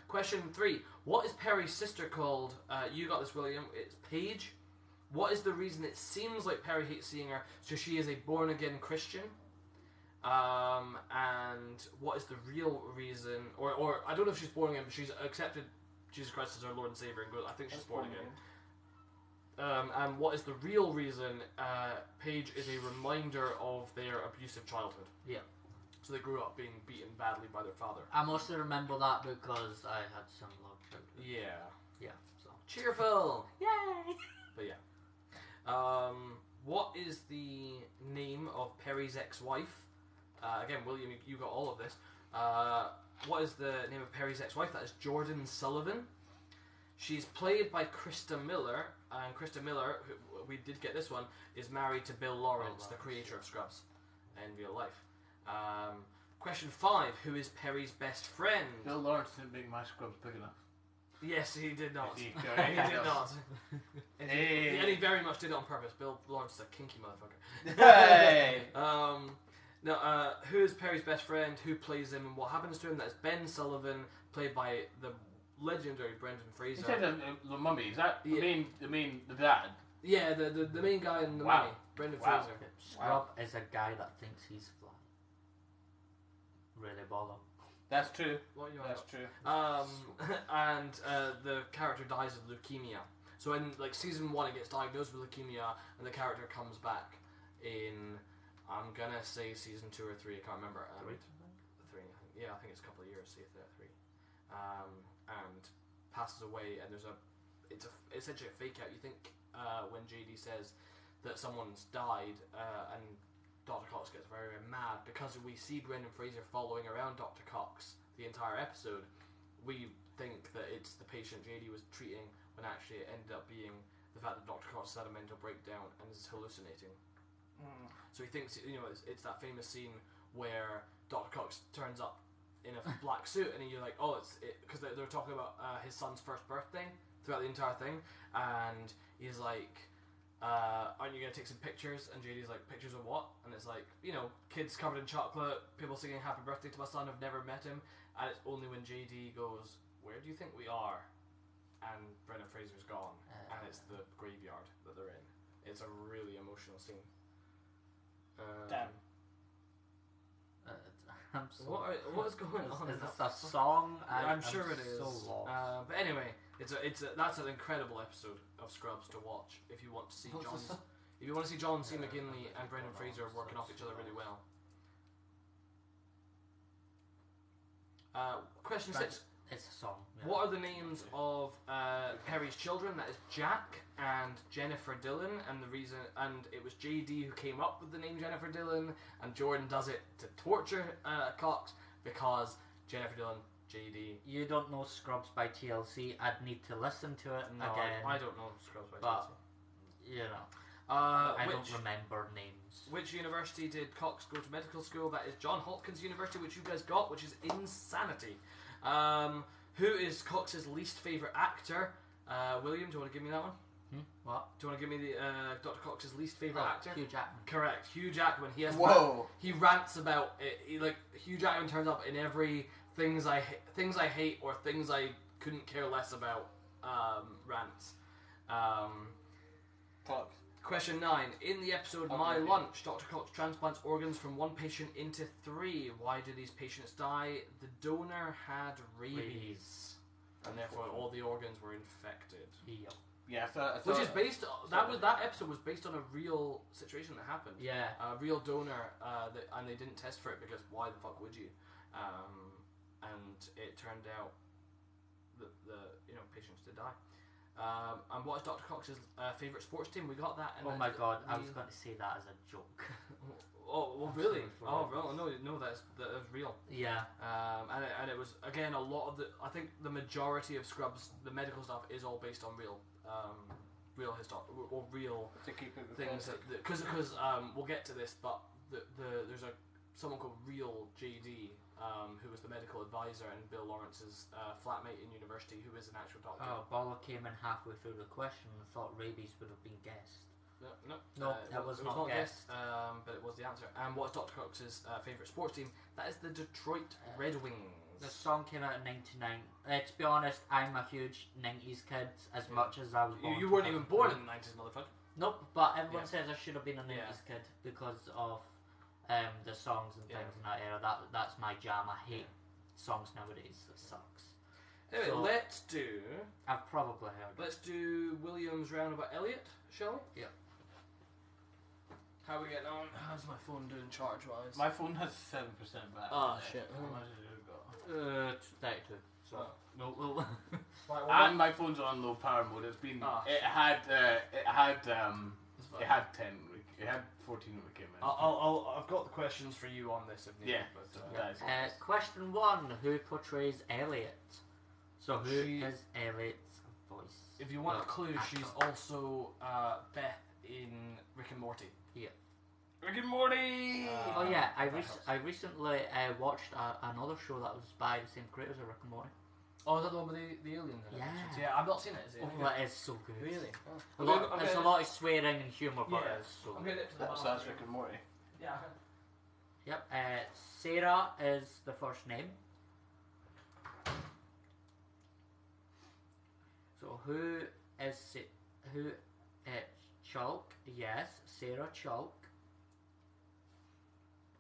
Question 3. What is Perry's sister called? You got this, William. It's Paige. What is the reason it seems like Perry hates seeing her? So she is a born-again Christian. And what is the real reason? Or I don't know if she's born again, but she's accepted Jesus Christ as her Lord and Savior and goes, I think she's born again. And what is the real reason? Paige is a reminder of their abusive childhood. Yeah. So they grew up being beaten badly by their father. I mostly remember that because I had some love childhood. Yeah. Yeah. So. Cheerful! Yay! But yeah. What is the name of Perry's ex-wife? Again, William, you got all of this. What is the name of Perry's ex-wife? That is Jordan Sullivan. She's played by Krista Miller, and Krista Miller, who, we did get this one, is married to Bill Lawrence, the creator of Scrubs, in real life. Question 5, who is Perry's best friend? Bill Lawrence didn't make my Scrubs big enough. Yes, he did not. He He did not. And Hey. he very much did it on purpose. Bill Lawrence is a kinky motherfucker. Hey! Now, who is Perry's best friend? Who plays him? And what happens to him? That's Ben Sullivan, played by the legendary Brendan Fraser. You said the mummy. Is that Yeah. the dad? Yeah, the main guy in the Wow. Mummy, Brendan Wow. Fraser. Scrub is a guy that thinks he's fly. Really bother. That's true. What are you on That's about? true. And the character dies of leukemia. So in like season 1, it gets diagnosed with leukemia, and the character comes back in, I'm gonna say season 2 or 3. I can't remember. 3. Yeah, I think it's a couple of years. See if they're 3. And passes away, and it's essentially a fake out. You think when JD says that someone's died, and Dr. Cox gets very, very mad because we see Brendan Fraser following around Dr. Cox the entire episode. We think that it's the patient JD was treating, when actually it ended up being the fact that Dr. Cox had a mental breakdown and is hallucinating. So he thinks, it's that famous scene where Dr. Cox turns up in a black suit, and you're like, oh, it's because they're talking about his son's first birthday throughout the entire thing, and he's like, aren't you going to take some pictures? And JD's like, pictures of what? And it's like, kids covered in chocolate, people singing happy birthday to my son, I've never met him. And it's only when JD goes, where do you think we are? And Brendan Fraser's gone, and it's the graveyard that they're in. It's a really emotional scene. Damn. I'm so What is going on? Is this a song? I'm sure it is. So lost. But anyway, that's an incredible episode of Scrubs to watch if you want to see John C. McGinley and Brendan Fraser working off each other really well. Question 6. It's a song. Yeah. What are the names of Perry's children? That is Jack and Jennifer Dillon, and it was JD who came up with the name Jennifer Dillon, and Jordan does it to torture Cox because Jennifer Dillon, JD. You don't know Scrubs by TLC. I'd need to listen to it No, again. I don't know Scrubs by but, TLC. I don't remember names. Which university did Cox go to medical school? That is Johns Hopkins University, which you guys got, which is insanity. Who is Cox's least favourite actor? William, do you want to give me that one? What? Do you want to give me the Dr. Cox's least favourite actor? Hugh Jackman. Correct, Hugh Jackman. He has he rants about it. Hugh Jackman turns up in every things I hate or things I couldn't care less about rants. Fuck. Question 9. In the episode My Lunch, Dr. Cox transplants organs from one patient into 3. Why do these patients die? The donor had rabies. And therefore all the organs were infected. Yep. Yeah, Which is based that episode was based on a real situation that happened. Yeah. A real donor and they didn't test for it because why the fuck would you? And it turned out that the patients did die. And what is Dr. Cox's favourite sports team? We got that. Oh my god, I was going to say that as a joke. Oh, well, really? Oh, well, no, that is real. Yeah. And it was again a lot of I think the majority of Scrubs, the medical stuff, is all based on real to keep it things. Because we'll get to this, but there's someone called Real JD. Who was the medical advisor and Bill Lawrence's flatmate in university, who is an actual doctor. Oh, Balla came in halfway through the question and thought rabies would have been guessed. No, it was not guessed. But it was the answer. And what's Dr. Cox's favourite sports team? That is the Detroit Red Wings. The song came out in '99. To be honest, I'm a huge '90s kid, as much as I was born. You weren't even born in the '90s, motherfucker. Nope, but everyone says I should have been a '90s kid because of the songs and things in that era. That's my jam. I hate songs nowadays. It sucks. Anyway, So, let's do. I've probably heard. Let's do Williams roundabout Elliot, shall we? Yep. How are we getting on? How's my phone doing charge-wise? My phone has 7% battery. Oh shit. How much did it got? 32. So Right, And my phone's on low power mode. It's been. It had 10. It had 14 when it came in. I've got the questions for you on this if needed. Yeah. But, question 1: Who portrays Elliot? So who is Elliot's voice? if you want a clue, actor. she's also Beth in Rick and Morty. Yeah. Rick and Morty! Oh yeah, I recently watched another show that was by the same creators as Rick and Morty. Oh, is that the one with the aliens in it? Yeah. Yeah, I've not seen it. Is it? Oh, that is so good. Really? There's a lot of swearing and humour, but Yeah. it's so I'm good. getting it to the That sounds Rick and Morty. Yeah. Yep. Sarah is the first name. So who is Chalk? Yes, Sarah Chalk.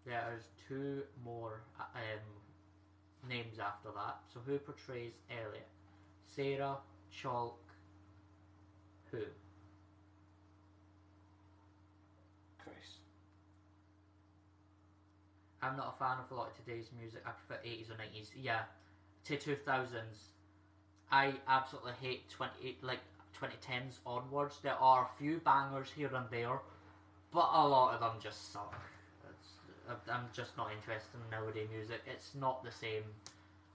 There's two more names after that. So who portrays Elliot? Sarah Chalk. Who? Chris. I'm not a fan of a lot of today's music. I prefer 80s or 90s. Yeah, to 2000s. I absolutely hate 2010s onwards. There are a few bangers here and there, but a lot of them just suck. I'm just not interested in nowadays music. It's not the same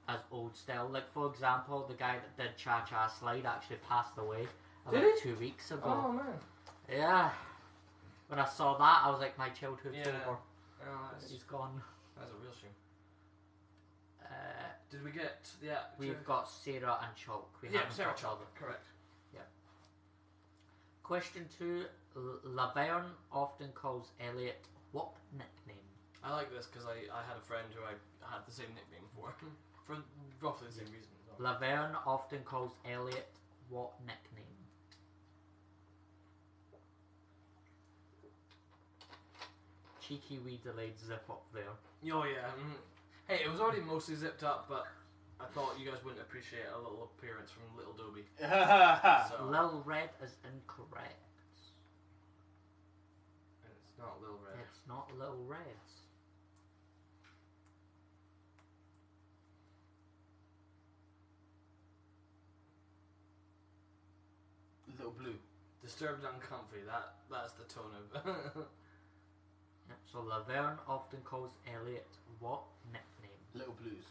as old style. Like, for example, the guy that did Cha Cha Slide actually passed away about 2 weeks ago. Oh man. Yeah. When I saw that, I was like, my childhood's over. Oh, He's gone. That's a real shame. Did we get the actor? We've got Sarah and Chalk. Sarah Chalk. Correct. Yeah. Question 2. Laverne often calls Elliot what nickname? I like this because I had a friend who I had the same nickname for roughly the same reason. Laverne often calls Elliot what nickname? Cheeky wee delayed zip up there. Oh yeah. Hey, it was already mostly zipped up, but I thought you guys wouldn't appreciate a little appearance from Little Dobie. So. Lil Red is incorrect. It's not Lil Red. It's not Lil Reds. Little Blue. Disturbed and uncomfy. That's the tone of. Yep, so Laverne often calls Elliot what nickname? Little Blues.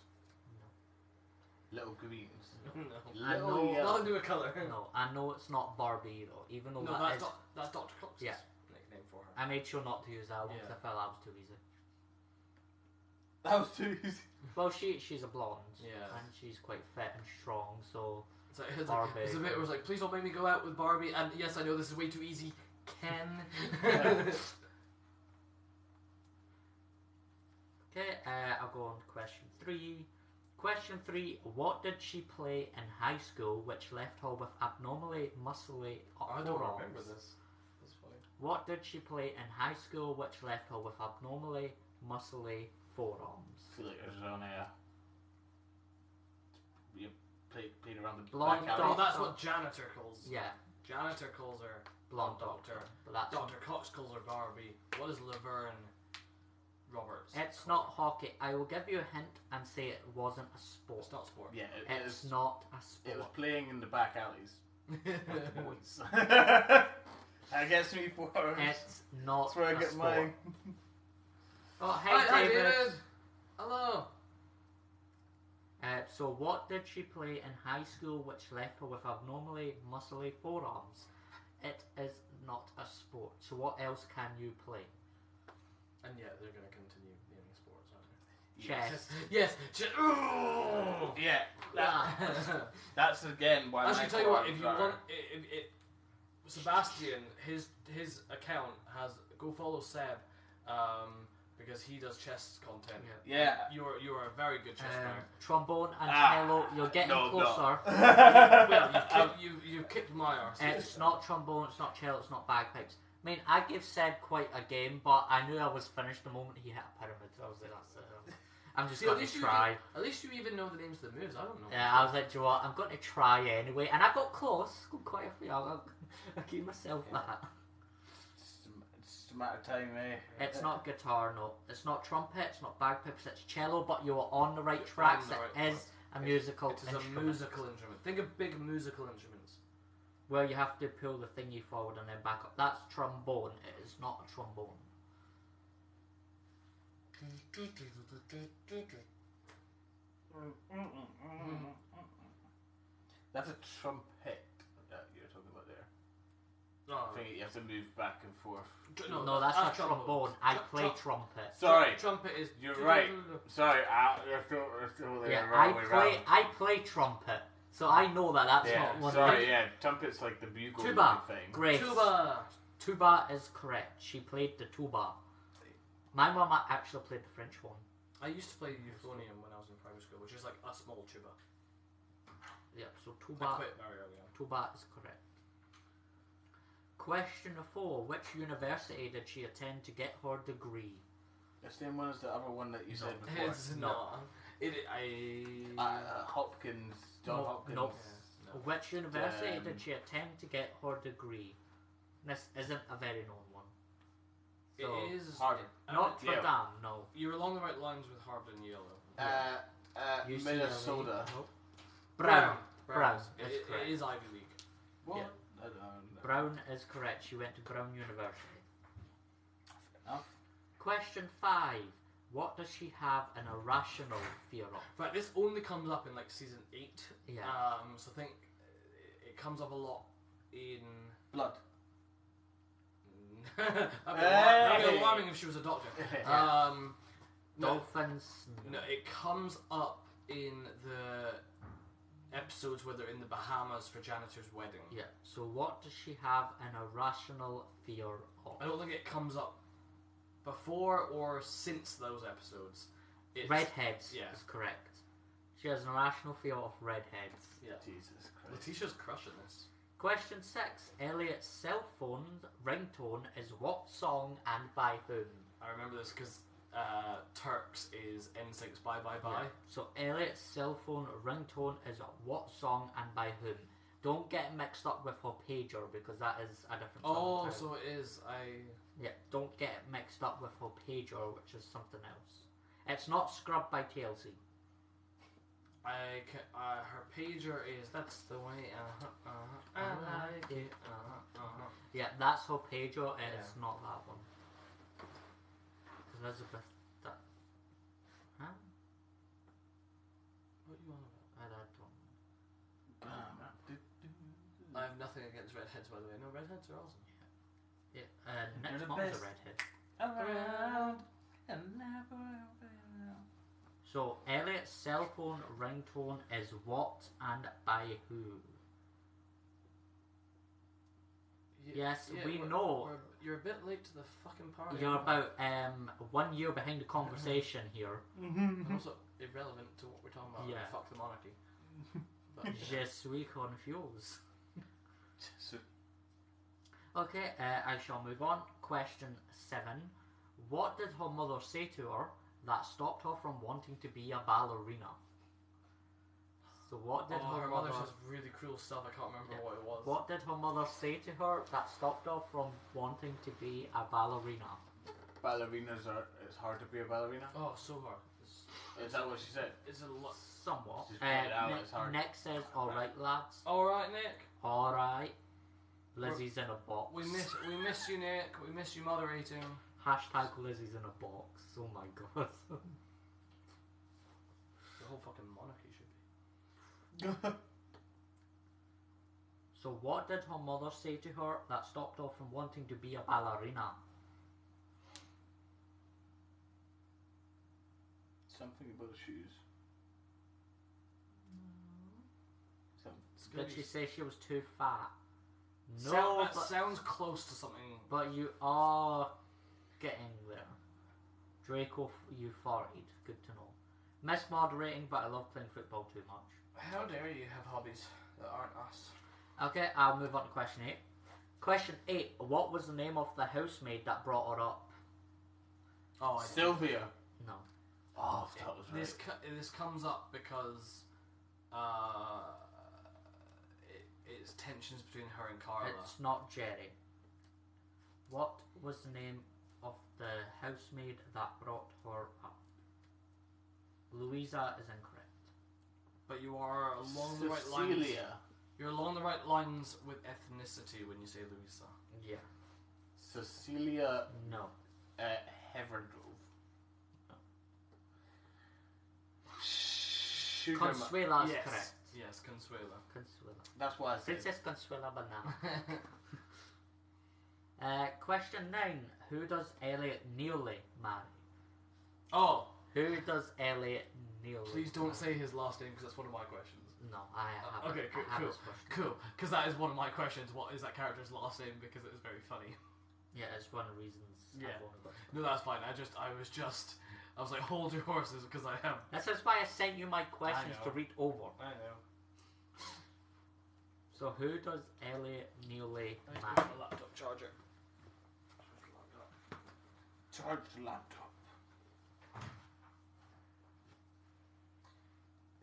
No. Little Greens. No. I know. Nothing to do with colour. No, I know it's not Barbie though, even though No, that's Dr. Cox's nickname for her. I made sure not to use that one because Yeah. I felt that was too easy. That was too easy. Well, she's a blonde, Yeah. and she's quite fit and strong, so It's a bit where it's like, please don't make me go out with Barbie. And yes, I know this is way too easy. Ken. Okay, I'll go on to question 3. Question 3, what did she play in high school which left her with abnormally muscly I forearms? don't remember this. That's funny. What did she play in high school which left her with abnormally muscly forearms? I feel like there's on you played around the Blonde back dog. alley. Oh, that's what janitor calls. Yeah, Janitor calls her blonde doctor. But that's Dr. Cox calls her Barbie. What is Laverne Roberts? It's not hockey. I will give you a hint and say it wasn't a sport. It's not sport. Yeah, It's not a sport. it was playing in the back alleys. Boys. That gets me for. It's not That's where I a get sport. mine. Oh, Hi, David. David. Hello. So what did she play in high school which left her with abnormally muscly forearms? It is not a sport. So what else can you play? And yeah, they're going to continue naming sports, aren't they? Chess. Yes. Ooh. Yeah. That's again why. Actually, my tell you what. forearms If you are- want, Sebastian, his account has go follow Seb, because he does chess content. Yeah. You are a very good chess player. Trombone and Ah, cello. You're getting no, closer. Well, you've kicked my arse. It's not trombone. It's not cello. It's not bagpipes. I mean, I gave Seb quite a game, but I knew I was finished the moment he hit a pyramid. I was like, that's it. I'm just See, going to try. At least you even know the names of the moves. I don't know. Yeah, I was like, do you know what? I'm going to try anyway. And I got close. Got quite a few. I'll give myself that. It's just a matter of time, eh? It's not guitar, no. It's not trumpet, it's not bagpipes, it's cello, but you are on the right tracks. On the It right is a musical It is instrument. a musical instrument. Think of big musical instruments. Where you have to pull the thingy forward and then back up. That's trombone. It is not a trombone. That's a trumpet that you're talking about there. thing you have to move back and forth. No, that's a trombone. I play trumpet. Sorry. Trumpet is... You're right. Sorry, I play trumpet. So I know that's not one Sorry, trumpet's like the bugle tuba. thing. Grace. Tuba is correct. She played the tuba. My mum actually played the French one. I used to play the euphonium when I was in primary school, which is like a small tuba. Yeah, so tuba. I quit very early on. Tuba is correct. Question 4. Which university did she attend to get her degree? The same one as the other one that you said before. It's not. Hopkins. John Hopkins. No. Which university did she attend to get her degree? This isn't a very known one. So it is Harvard. Notre Dame, no. You're along the right lines with Harvard and Yale. Minnesota. Nope. Brown. It is Ivy League. What? Yeah. Brown is correct. She went to Brown University. Fair enough. Question 5. What does she have an irrational fear of? Right, this only comes up in like season 8. Yeah. So I think it comes up a lot in blood. That'd be alarming if she was a doctor. Dolphins. No, it comes up in the episodes where they're in the Bahamas for Janitor's wedding. Yeah. So what does she have an irrational fear of? I don't think it comes up before or since those episodes. Redheads Yeah. is correct. She has an irrational fear of redheads. Yeah. Jesus Christ. Letitia's crushing this. Question 6. Elliot's cell phone ringtone is what song and by whom? I remember this because Turks is N6's Bye Bye Bye. Yeah. So Elliot's cell phone ringtone is what song and by whom? Don't get mixed up with her pager because that is a different song. Oh, so it is. Yeah, don't get mixed up with her pager, which is something else. It's not Scrub by TLC. Her pager is That's the Way. I like it. Yeah, that's her pager, and it's not that one. Elizabeth. Huh? What are you on about? I don't know. I have nothing against redheads, by the way. No, redheads are awesome. Yeah, Nick's mom's a redhead. Around and never around. So, Elliot's cell phone ringtone is what and by who? Yes, we know. You're a bit late to the fucking party. You're about 1 year behind the conversation here. And also irrelevant to what we're talking about. Yeah. Fuck the monarchy. But, Je suis confused. Okay, I shall move on. Question 7. What did her mother say to her that stopped her from wanting to be a ballerina? So what did her mother mother... says really cruel stuff. I can't remember what it was. What did her mother say to her that stopped her from wanting to be a ballerina? Ballerinas are... It's hard to be a ballerina? Oh, so hard. Is that what she said? It's a lot. Somewhat. She's pointed out it's hard. Nick says, alright lads. Alright, Nick. Alright. Lizzie's in a box. We miss you, Nick. We miss you moderating. Hashtag Lizzie's in a box. Oh my god. The whole fucking monarchy should be. So what did her mother say to her that stopped her from wanting to be a ballerina? Something about shoes. Did she say she was too fat? No, that sounds close to something. But you are getting there. Draco, you farted. Good to know. Miss moderating, but I love playing football too much. How dare you have hobbies that aren't us? Okay, I'll move on to question 8. Question 8. What was the name of the housemaid that brought her up? Oh, Sylvia. No. Oh, that was right. This comes up because it's tensions between her and Carla. It's not Jerry. What was the name of the housemaid that brought her up? Louisa is incorrect. But you are along the right lines. Cecilia. You're along the right lines with ethnicity when you say Louisa. Yeah. Cecilia. No. Heverdove. No. Consuela is correct. Yes, Consuela. Consuela. That's what I said. Princess Consuela Banana. Question 9. Who does Elliot Neely marry? Oh, Who does Elliot Neely please don't marry? say his last name because that's one of my questions. No, I have Okay, cool, I have cool, his first name. cool. Because that is one of my questions. What is that character's last name? Because it is very funny. Yeah, it's one of the reasons Yeah. I've only got. No, that's fine. I was like, hold your horses because I am. That's why I sent you my questions to know. read over. I know. So who does Elliot Neely I need to marry? put my laptop charger. Charge the laptop.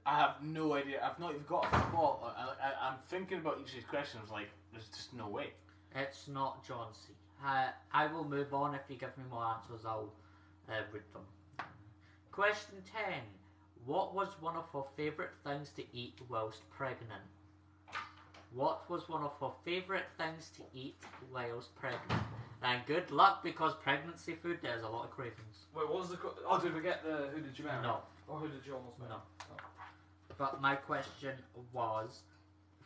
I have no idea. I've not even got a thought. I'm thinking about each of these questions. Like, there's just no way. It's not John C. I will move on. If you give me more answers, I'll read them. Question 10. What was one of her favourite things to eat whilst pregnant? What was one of her favourite things to eat whilst pregnant? And good luck, because pregnancy food, there's a lot of cravings. Wait, what was the? Oh, did we get the who did you marry? No. Or who did you almost marry? No. But my question was,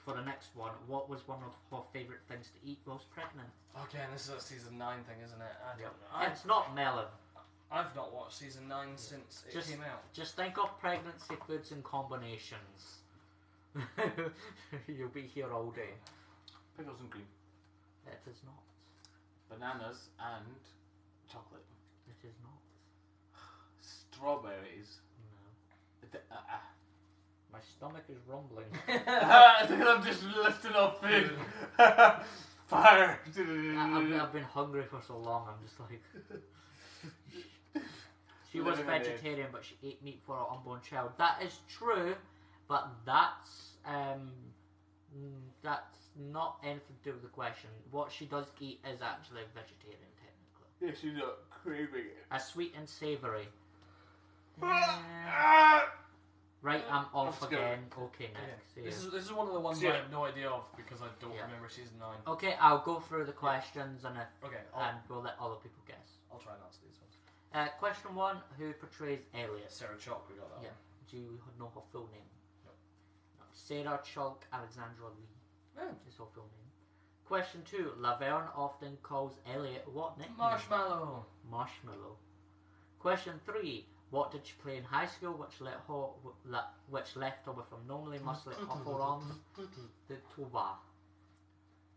for the next one, what was one of her favourite things to eat whilst pregnant? Okay, and this is a season 9 thing, isn't it? I don't know. It's not melon. I've not watched season 9 since it came out. Just think of pregnancy foods and combinations. You'll be here all day. Pickles and cream. It is not. Bananas and chocolate. It is not. Strawberries. No. My stomach is rumbling. I think I'm just lifting up food. Fire. I've been hungry for so long, I'm just like... She was vegetarian, but she ate meat for her unborn child. That is true, but that's not anything to do with the question. What she does eat is actually vegetarian, technically. Yeah, she's not craving it. A sweet and savoury. Right, I'm off Let's again. go. Okay, next. Yeah. Yeah. This is one of the ones I have no idea of because I don't remember season 9. Okay, I'll go through the questions and we'll let other people guess. I'll try and answer these ones. Question 1: Who portrays Elliot? Sarah Chalk, we got that one. Do you know her full name? No. Sarah Chalk Alexandra Lee is her full name. Question 2: Laverne often calls Elliot what nickname? Marshmallow. Marshmallow. Question 3: What did she play in high school which left her with abnormally muscly upper arms? The tuba.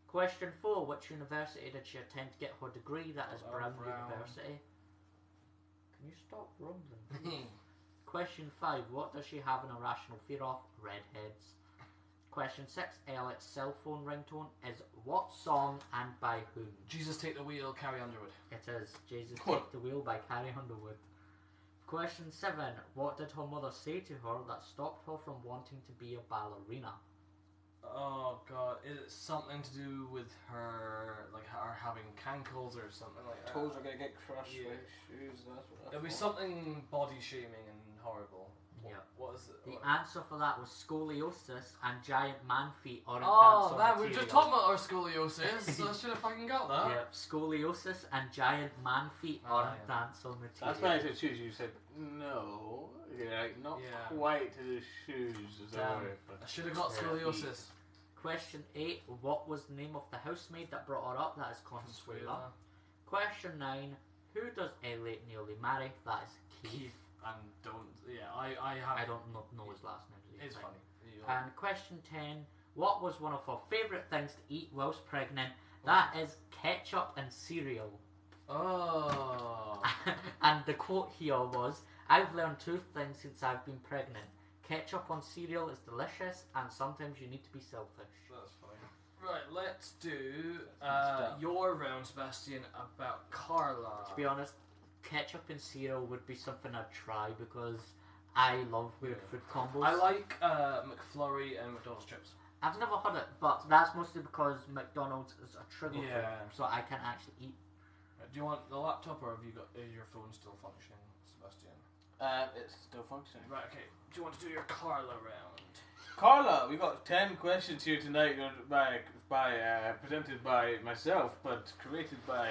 Question 4: Which university did she attend to get her degree? That is Brown University. Can you stop rumbling? Question 5: What does she have an irrational fear of? Redheads. Question 6: Elliot's cell phone ringtone is what song and by whom? Jesus Take the Wheel, Carrie Underwood. It is Jesus Take the Wheel by Carrie Underwood. Question 7: What did her mother say to her that stopped her from wanting to be a ballerina? Oh god, is it something to do with her, like her having cankles or something like that? Toes are gonna get crushed by shoes. That's what It'll be something body shaming and horrible. Yeah. What is it? The answer for that was scoliosis and giant man feet aren't Oh, dance man, we were just talking about our scoliosis, so I should have fucking got that. Yeah, scoliosis and giant man feet aren't dancer material. That's why I said shoes. You said no. Yeah, like, not quite to the shoes. As I should have got scoliosis. Question 8: What was the name of the housemaid that brought her up? That is Consuela. Question 9: Who does Elliot Neely marry? That is Keith. And I don't know his last name. It's funny. And question 10: What was one of her favourite things to eat whilst pregnant? That is ketchup and cereal. Oh. And the quote here was, "I've learned 2 things since I've been pregnant. Ketchup on cereal is delicious, and sometimes you need to be selfish." That's funny. Right, let's do your round, Sebastian, about Carla. To be honest, ketchup and cereal would be something I'd try because I love weird food combos. I like McFlurry and McDonald's chips. I've never had it, but that's mostly because McDonald's is a trigger food, so I can actually eat. Do you want the laptop, or is your phone still functioning, Sebastian? It's still functioning. Right, okay. Do you want to do your Carla round? Carla, we got 10 questions here tonight presented by myself, but created by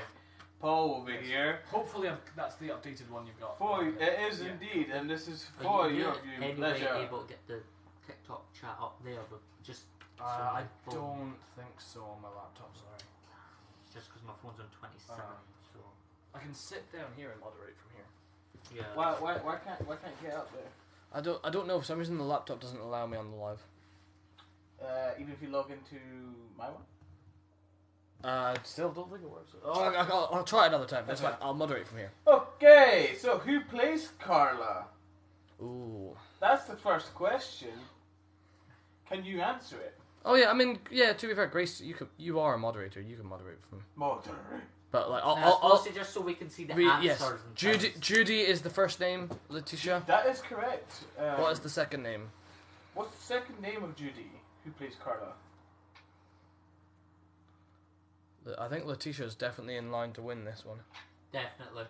Paul over here. Hopefully that's the updated one you've got. It is indeed, and this is for your viewing pleasure. Are you able to get the TikTok chat up there, but just... I don't think so on my laptop, sorry. just because my phone's on 27. So I can sit down here and moderate from here. yeah. Why can't you get up there? I don't know. For some reason, the laptop doesn't allow me on the live. Even if you log into my one. Still don't think it works. I'll try it another time. That's fine. I'll moderate from here. Okay, so who plays Carla? Ooh. That's the first question. Can you answer it? Oh yeah, I mean, yeah. To be fair, Grace, you are a moderator. You can moderate from. Moderate. But like, I'll just so we can see the answers. Yes. And Judy is the first name. Letitia. That is correct. What is the second name? What's the second name of Judy, who plays Carla? I think Letitia is definitely in line to win this one. Definitely.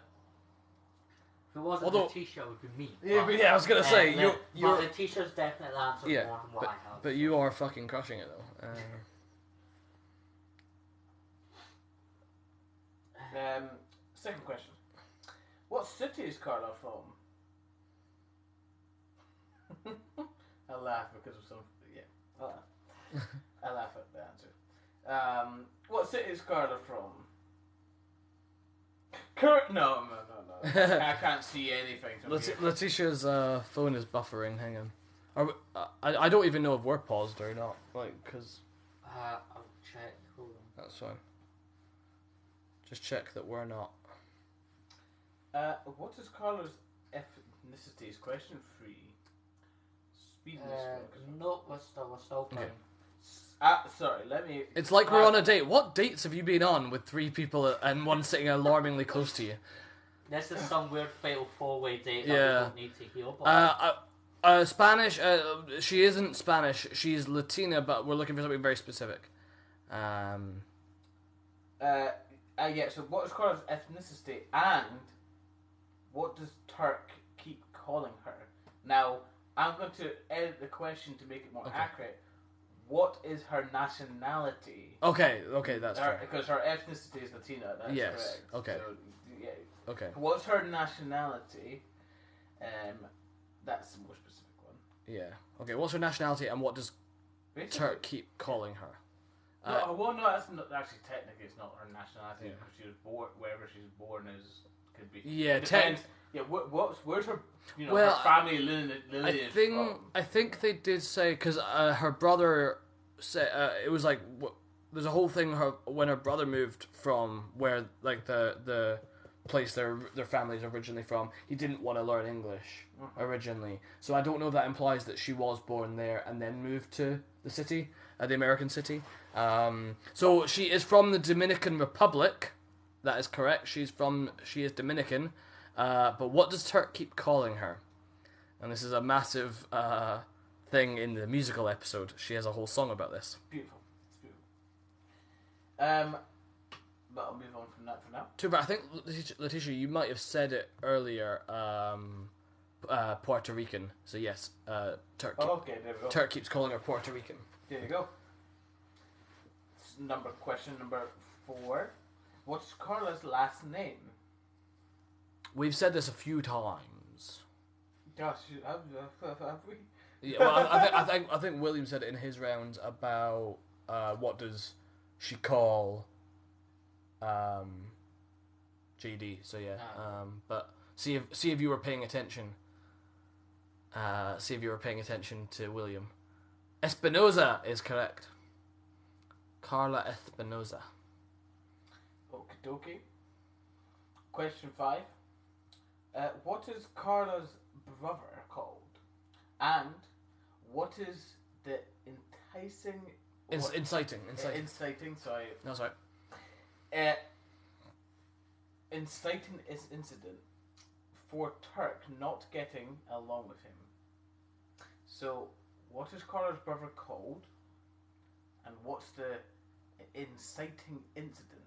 If it wasn't Letitia, it would be me. Yeah, I was gonna say you're. Letitia's definitely answered more than what I have. But you are fucking crushing it though. Second question. What city is Carla from? I laugh because of some. Yeah, I laugh. I laugh at the answer. What city is Carla from? No. I can't see anything. Letitia's phone is buffering. Hang on. I don't even know if we're paused or not. Like, cause. I'll check. Hold on. That's fine. Just check that we're not. What is Carla's ethnicity? Is question 3. Speed this one. No, we're still fine. Okay. Sorry, let me... It's like we're on a date. What dates have you been on with 3 people and one sitting alarmingly close to you? This is some weird fatal 4-way date that we don't need to hear about. Spanish, she isn't Spanish. She's Latina, but we're looking for something very specific. Yeah, so what is Carla's ethnicity and what does Turk keep calling her? Now, I'm going to edit the question to make it more accurate. What is her nationality? Okay, that's fair. Because her ethnicity is Latina, that's correct. Okay. So, yeah. Okay. What's her nationality? That's the more specific one. Yeah. Okay, what's her nationality and what does Turk keep calling her? No, that's not actually technically it's not her nationality because she was born wherever she's born is could be. Yeah, where's her her family lineage from? I think they did say because her brother said it was like there's a whole thing when her brother moved from where like the place their family's originally from. He didn't want to learn English originally, so I don't know if that implies that she was born there and then moved to the city, the American city. So she is from the Dominican Republic. That is correct. She is Dominican. But what does Turk keep calling her? And this is a massive thing in the musical episode. She has a whole song about this. Beautiful. It's beautiful. But I'll move on from that for now. Too bad. I think Letitia, you might have said it earlier. Puerto Rican. So yes, Turk. Okay, there we go. Turk keeps calling her Puerto Rican. There you go. Question number 4. What's Carla's last name? We've said this a few times. Gosh, have we? Yeah, well, I think William said it in his rounds about what does she call JD. So yeah, but see if you were paying attention. See if you were paying attention to William. Espinoza is correct. Carla Espinoza. Okie dokie. Question 5. What is Carla's brother called? And what is the inciting, sorry. No, sorry. Inciting incident for Turk not getting along with him. So, what is Carla's brother called? And what's the inciting incident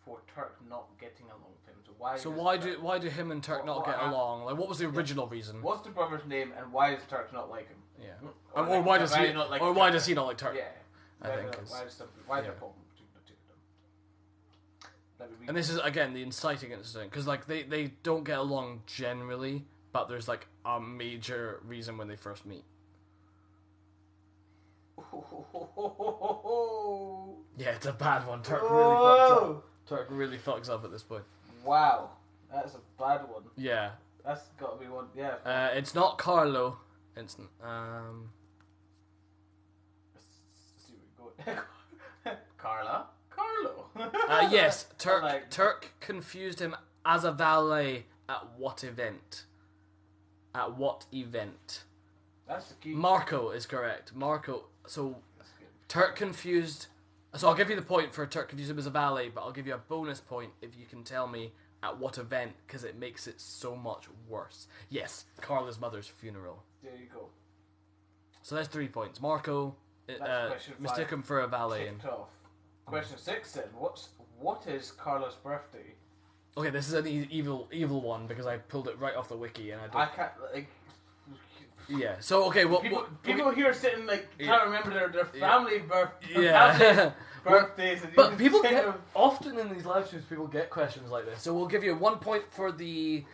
for Turk not getting along with him? So why do him and Turk not get along? Like, what was the original reason? What's the brother's name, and why does Turk not like him? Yeah. Or why does he not like? Or why does he not like Turk? Yeah. Why is the problem between the two of them? And this is again the inciting incident because like they don't get along generally, but there's like a major reason when they first meet. Oh. Yeah, it's a bad one. Turk really fucked up. Turk really fucks up at this point. Wow, that's a bad one. Yeah. That's got to be one. Yeah. It's not Carlo. It's Let's see where we go. Carlo. yes. Turk. like- Turk confused him as a valet at what event? At what event? That's the key. Marco is correct. Marco. So That's good. Turk confused. So I'll give you the point for Turk confused him as a valet, but I'll give you a bonus point if you can tell me at what event, because it makes it so much worse. Yes, Carla's mother's funeral. There you go. So that's 3 points. Marco question mistook 5. him for a valet. Ticked off. Question 6 then. What is Carlo's birthday? Okay, this is an evil one because I pulled it right off the wiki and I don't. I can't like. Yeah. So okay, well, People here sitting like Yeah. can't remember their family yeah. birthdays. And But you people think get of- often in these live streams, people get questions like this. So we'll give you 1 point for the.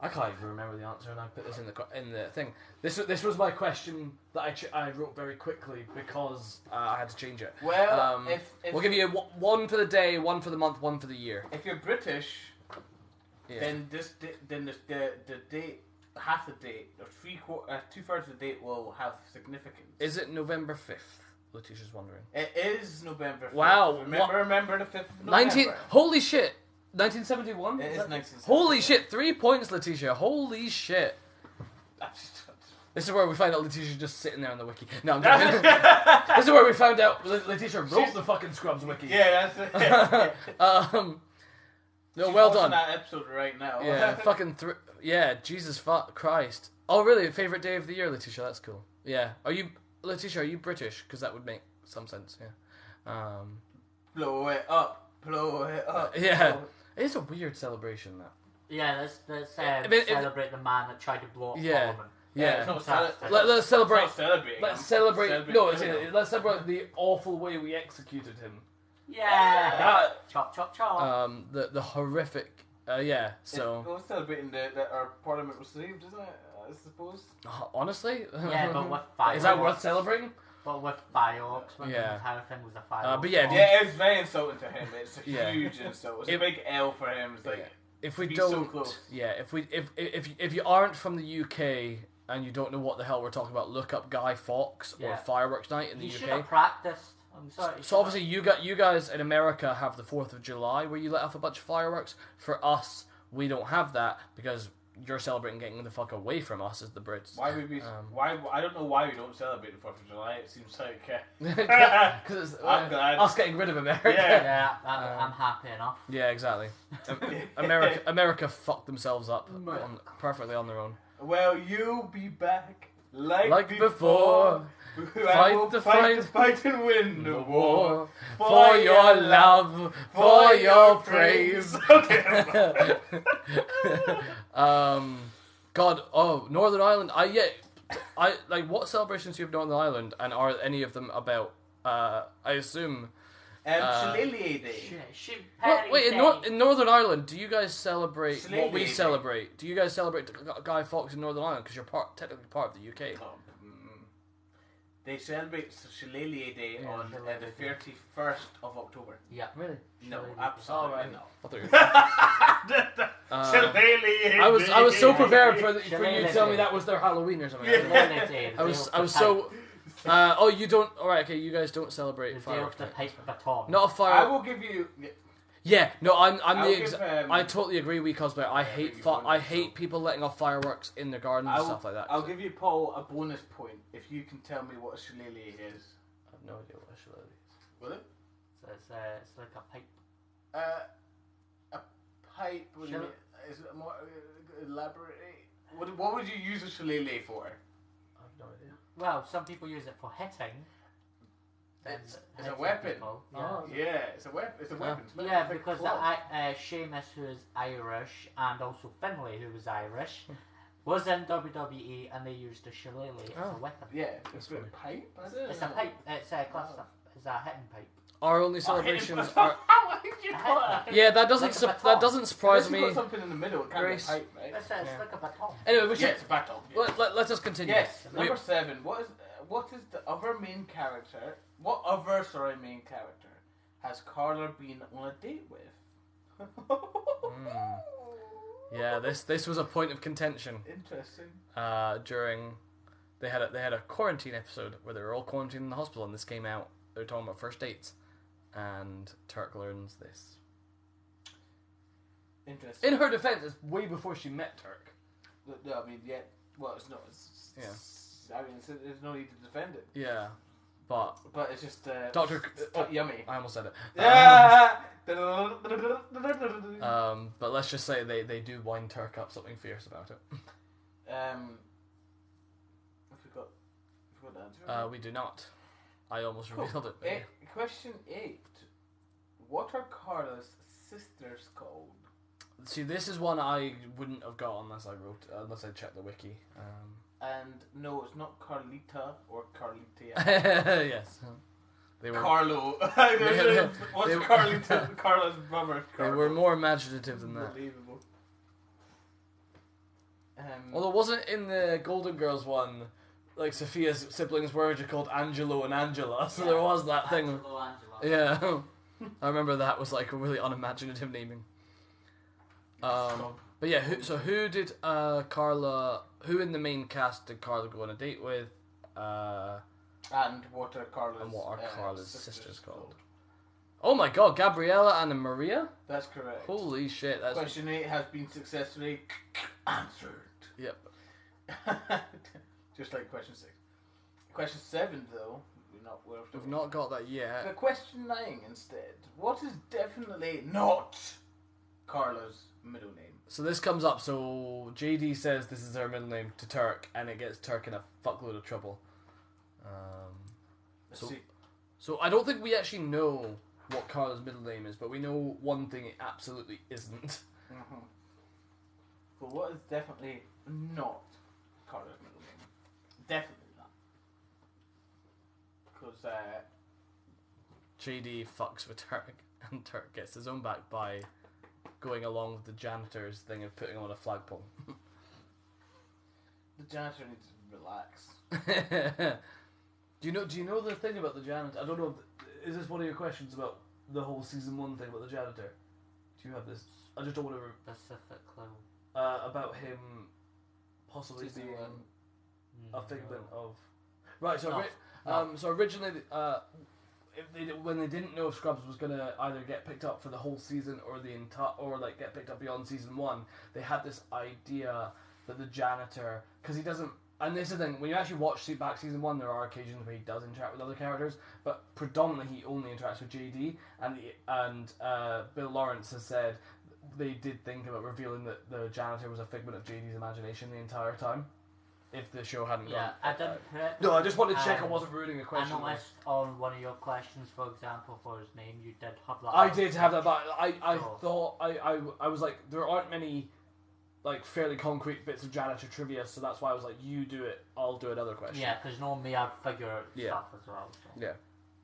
I can't even remember the answer, and I put this in the thing. This was my question that I wrote very quickly because I had to change it. Well, if We'll give you one for the day, one for the month, one for the year. if you're British, Yeah. then the date, half the date, or 2/3 of the date will have significance. Is it November 5th? Letitia's wondering. It is November 5th. Wow, Remember the 5th of November. 19. Holy shit! 1971. It is 1971. Holy shit! 3 points, Letitia. Holy shit! This is where we find out Letitia's just sitting there on the wiki. No, I'm joking. This is where we found out Letitia wrote the fucking Scrubs wiki. Yeah, that's it. No, She's well watching done. that episode right now. Yeah, fucking yeah, Jesus Christ. Oh, really? Favorite day of the year, Letitia? That's cool. Yeah. Letitia, are you British? Because that would make some sense, yeah. Blow it up. Yeah. It's a weird celebration, that. Yeah, let's celebrate the man that tried to blow up Yeah. Parliament. Yeah. It's not Let's celebrate. It's not celebrating. Let's I'm celebrate. celebrating No, criminal. let's celebrate the awful way we executed him. Yeah. Chop, chop, chop. The horrific. Yeah. So We're celebrating that our Parliament was saved, isn't it? I suppose. honestly, Yeah, but with fireworks. is that worth celebrating? But with fireworks, when Yeah. the entire thing was a fireworks. But yeah, if you- Yeah, it's very insulting to him. It's a Yeah. huge insult. It's a If- big L for him. It's like If we be don't, so close. yeah, if you aren't from the UK and you don't know what the hell we're talking about, look up Guy Fawkes or Yeah. Fireworks Night in the You should UK. have practiced. I'm sorry. So obviously you guys in America have the 4th of July where you let off a bunch of fireworks. For us, we don't have that because you're celebrating getting the fuck away from us as the Brits. why would we? Why I don't know why we don't celebrate the 4th of July. It seems like Because it's I'm glad. us getting rid of America. Yeah. Yeah, I'm happy enough. Yeah, exactly. America fucked themselves up perfectly on their own. Well, you'll be back Like before. I will fight the fight and win the war. For your love, for your praise. Okay. God, Northern Ireland. I like what celebrations do you have in Northern Ireland, and are any of them about? I assume. Shillelagh Day. Wait, in Northern Ireland, do you guys celebrate what we Shillelagh Day. celebrate? Do you guys celebrate Guy Fawkes in Northern Ireland because you're technically part of the UK? They celebrate Shillelagh Day Yeah, on Shillelagh the Day. 31st of October. Yeah. Really? No, Shillelagh Day. absolutely right. not. I thought you were- I was so prepared for you to tell me that was their Halloween or something. I was so. You don't. All right, okay. You guys don't celebrate The day of fireworks. the night. paper baton. Not a I fire. will give you. Yeah, no, I'm I'll the give, exact. I totally agree with Cosplay. I hate give you I bonus, hate people letting off fireworks in their gardens and stuff like that. I'll give you, Paul, a bonus point if you can tell me what a shillelagh is. I have no idea what a shillelagh is. Will it? So it's like a pipe. A pipe. What do you Shall- mean? Is it more elaborate? What would you use a shillelagh for? I have no idea. Well, some people use it for hitting. It's a Hitting weapon. people. Oh. Yeah, it's a weapon. It's a weapon. It's Yeah, like a because club. Seamus, who is Irish, and also Finlay, who was Irish, was in WWE, and they used a shillelagh as Oh. a weapon. Yeah, That's it's a funny. pipe. Is It's a pipe. It's a class. It's a hitting pipe. Our only celebrations are. Why did you call it? Yeah, that doesn't Like a baton. that doesn't surprise Unless you've me. got something in the middle. It can't Grace. be a pipe, right? It's Yeah. like a baton. Anyway, we Yeah, should it's a battle. let us continue. Yes, We- number 7. What is the other main character? What other main character has Carla been on a date with? Yeah, this was a point of contention. Interesting. During they had a quarantine episode where they were all quarantined in the hospital, and this came out. They were talking about first dates, and Turk learns this. Interesting. In her defense, it's way before she met Turk. No, I mean, yeah. Well, it's not. I mean, there's no need to defend it. Yeah, but it's just Doctor. Yummy. I almost said it. Yeah. But let's just say they do wind Turk up something fierce about it. Have we got the answer? We do not. I almost revealed it. Question 8. What are Carla's sisters called? See, this is one I wouldn't have got unless I checked the wiki. And no, it's not Carlita or Carlitia. Yes. They were Carlo. What's Carlita? Carla's brother. They were more imaginative than that. Unbelievable. Although wasn't in the Golden Girls one, like Sophia's siblings were called Angelo and Angela, so there was that thing. Angelo, Angela. Yeah, I remember that was like a really unimaginative naming. But yeah, who did Carla? Who in the main cast did Carla go on a date with? And what are Carla's sisters called? Oh my God, Gabriella and Maria. That's correct. Holy shit! That's Question 8 has been successfully answered. Yep. Just like question 6. Question 7, though, we've not got that yet. So question 9 instead. What is definitely not Carla's middle name? So this comes up. So JD says this is her middle name to Turk, and it gets Turk in a fuckload of trouble. So I don't think we actually know what Carla's middle name is, but we know one thing it absolutely isn't. Mm-hmm. But what is definitely not Carla's middle name? Definitely not. Because JD fucks with Turk, and Turk gets his own back by going along with the janitor's thing of putting him on a flagpole. The janitor needs to relax. Do you know the thing about the janitor? I don't know. Is this one of your questions about the whole season 1 thing about the janitor? Do you have this? I just don't want to. Specific clue. About him possibly being a figment of. Right. So so originally, when they didn't know if Scrubs was gonna either get picked up for the whole season or the or like get picked up beyond season 1, they had this idea that the janitor, because he doesn't. And this is the thing, when you actually watch back season 1, there are occasions where he does interact with other characters, but predominantly he only interacts with JD, and Bill Lawrence has said they did think about revealing that the janitor was a figment of JD's imagination the entire time, if the show hadn't gone. Yeah, I didn't put it. No, I just wanted to check I wasn't ruining the question. I noticed on one of your questions, for example, for his name, you did have that. I did have that, but I thought, I was like, there aren't many like fairly concrete bits of janitor trivia, so that's why I was like, you do it, I'll do another question. Yeah, because normally I'd figure out stuff as well. So. Yeah.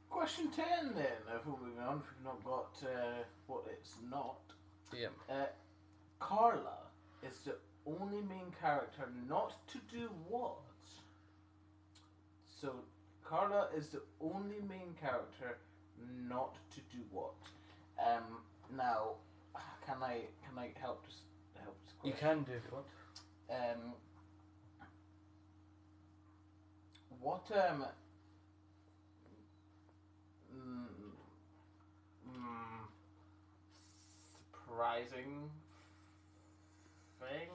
Question 10 then, if we're moving on, if we've not got what it's not. Yeah. Carla is the only main character not to do what? So, Carla is the only main character not to do what? Now, can I help this? You can do if you want. What surprising thing?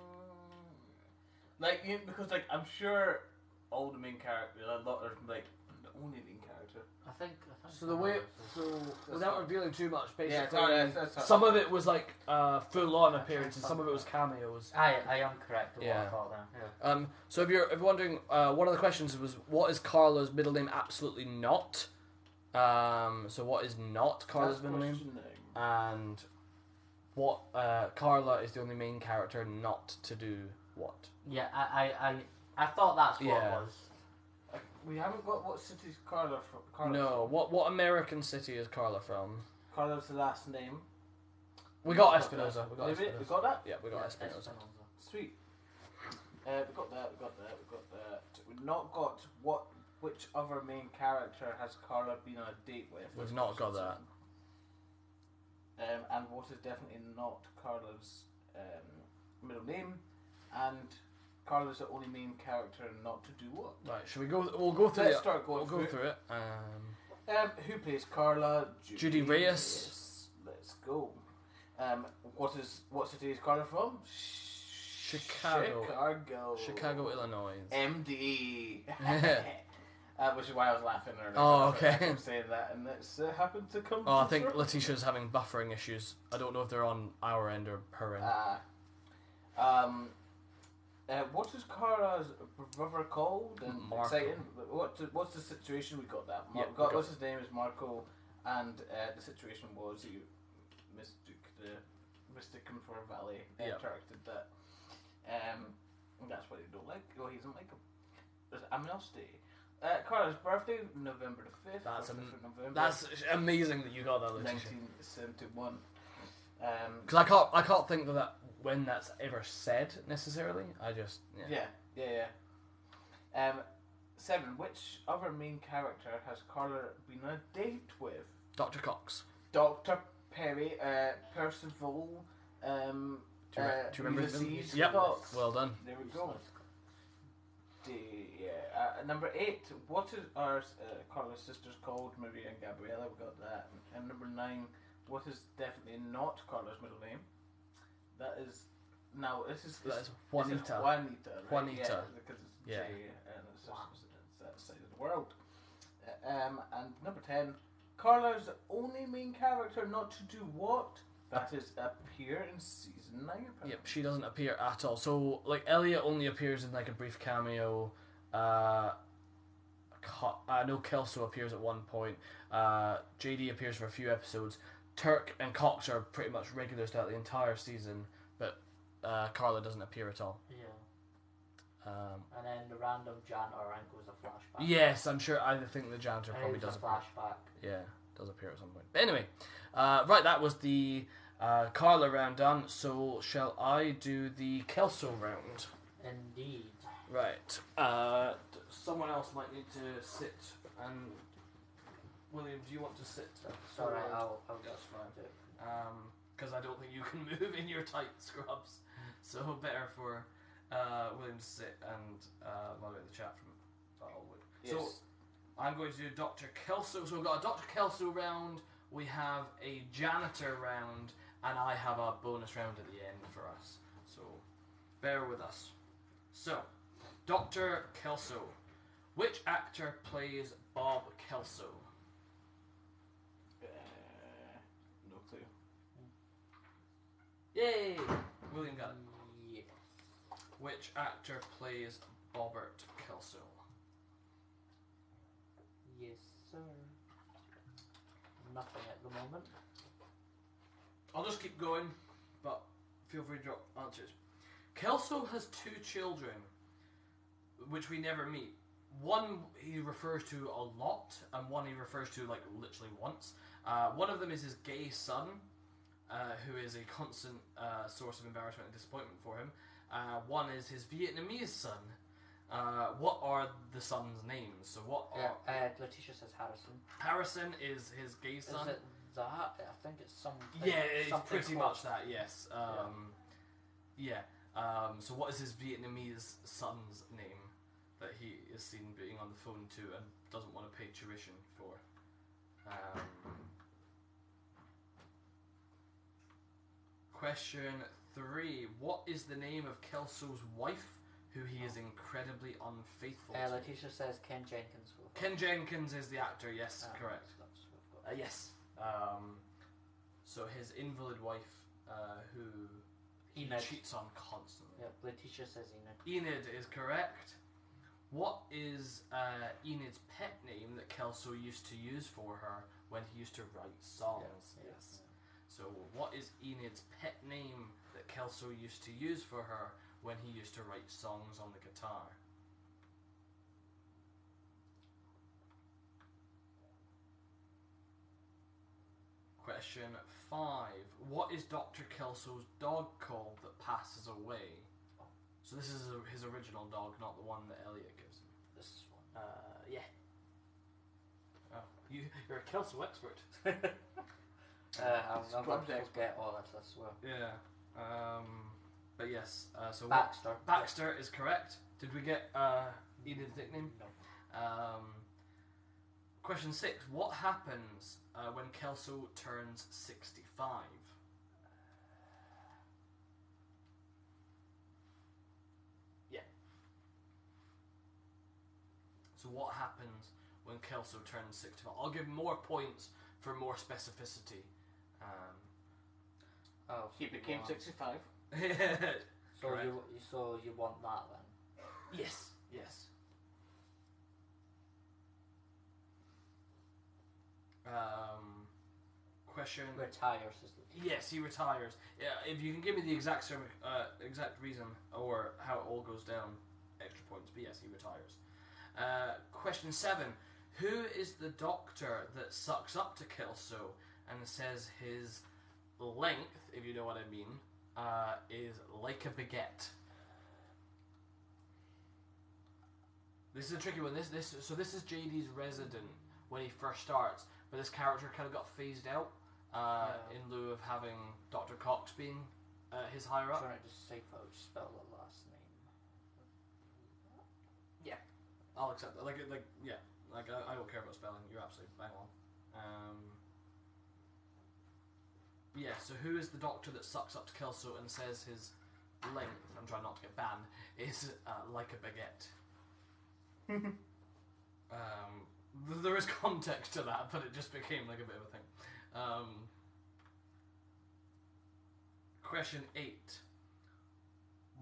Like, because like I'm sure all the main characters, a lot of like the only main character. I think so. The way, without revealing too much, basically, that's some of it was like full-on appearances, some of it was cameos. I am correct. With what I thought then. Yeah. So if you're wondering, one of the questions was, what is Carla's middle name? Absolutely not. So what is not Carla's middle name? And what Carla is the only main character not to do what? Yeah, I thought that's what it was. We haven't got what city's Carla from. No, what American city is Carla from? Carla's the last name. We got Espinosa. We got that? Yeah, we got Espinosa. Sweet. We got that. We've not got which other main character has Carla been on a date with? We've not got that. and what is definitely not Carla's middle name, and Carla's the only main character not to do what? Right, should we go? We'll go through Let's it. start going We'll go through it. Who plays Carla? Judy Reyes. Let's go. What's today's Carla from? Chicago, Illinois. MD. Which is why I was laughing earlier. Oh, okay. I'm saying that, and it's happened to come. Oh, I think Letitia's having buffering issues. I don't know if they're on our end or her end. What is Carla's brother called? And Marco. exciting. What's the situation? We got that. What's his name is Marco, and the situation was you, Mystic from Valley, interacted that. That's what he don't like. Oh, he doesn't like him. There's Amnesty. Carla's birthday, November the 5th. That's amazing that you got that, Letitia. 1971. Because I can't think of that when that's ever said necessarily. I just Yeah. 7. Which other main character has Carla been on a date with? Dr. Cox. Dr. Perry, Percival. Do you remember his name? Ulysses Yep. Cox. Well done. There we go. Number 8. What is our Carla's sisters called? Maria and Gabriella. We got that. And number 9. What is definitely not Carla's middle name? That is Juanita. Juanita. Right? Juanita. Yeah, because it's J and it's that side of the world. And number 10. Carla's only main character not to do what? That is appear in season 9. Apparently. Yep, she doesn't appear at all. So, like, Elliot only appears in, like, a brief cameo. I know Kelso appears at one point. JD appears for a few episodes. Turk and Cox are pretty much regulars throughout the entire season, but Carla doesn't appear at all. Yeah. And then the random janitor, I think, was a flashback. Yes, I'm sure. I think the janitor probably does a flashback. Yeah, does appear at some point. But anyway, right, that was the Carla round done. So shall I do the Kelso round? Indeed. Right. Someone else might need to sit. And William, do you want to sit? Sorry, I'll That's fine. Because I don't think you can move in your tight scrubs. So better for William to sit and moderate the chat from Alwood. Yes. So I'm going to do Dr. Kelso. So we've got a Dr. Kelso round, we have a janitor round, and I have a bonus round at the end for us. So bear with us. So, Dr. Kelso. Which actor plays Bob Kelso? No clue. Yay! William got it. Yes. Which actor plays Bobbert Kelso? Yes, sir. Nothing at the moment. I'll just keep going, but feel free to drop answers. Kelso has 2 children, which we never meet. One he refers to a lot, and one he refers to like literally once. One of them is his gay son, who is a constant source of embarrassment and disappointment for him. One is his Vietnamese son. What are the sons' names? So what are... Letitia says Harrison. Harrison is his gay son. Is it that? I think it's something. Yeah, it's something pretty much that, yes. So what is his Vietnamese son's name that he is seen being on the phone to and doesn't want to pay tuition for? Question 3. What is the name of Kelso's wife, who he is incredibly unfaithful to? Letitia says Ken Jenkins. Ken Jenkins is the actor, yes, correct. That's what we've got. Yes. So his invalid wife, who he Enid. cheats on constantly. Yeah, Letitia says Enid. Enid is correct. What is Enid's pet name that Kelso used to use for her when he used to write songs? Yes. So what is Enid's pet name that Kelso used to use for her when he used to write songs on the guitar? Question 5. What is Dr. Kelso's dog called that passes away? So this is his original dog, not the one that Elliot gives him. This one. Yeah. Oh, you're a Kelso expert. I'll Scrubs never expert. forget all this, I swear. Yeah. But yes. So Baxter. Baxter is correct. Did we get Enid's nickname? No. Question 6. What happens when Kelso turns 65? Yeah. So what happens when Kelso turns 65? I'll give more points for more specificity. Oh, He became 65. so correct. you want that then? Yes. Yes. Question. Retires is the Yes, he retires. Yeah, if you can give me the exact reason or how it all goes down, extra points. But yes, he retires. Question 7. Who is the doctor that sucks up to Kelso and says his length, if you know what I mean, is like a baguette? This is a tricky one. This is JD's resident when he first starts, but this character kind of got phased out in lieu of having Dr. Cox being his higher up. I'm trying to decipher how to spell the last name. Yeah, I'll accept that. I don't care about spelling. You're absolutely bang on. Yeah. So who is the doctor that sucks up to Kelso and says his length? I'm trying not to get banned. Is like a baguette. There is context to that, but it just became like a bit of a thing. Question 8.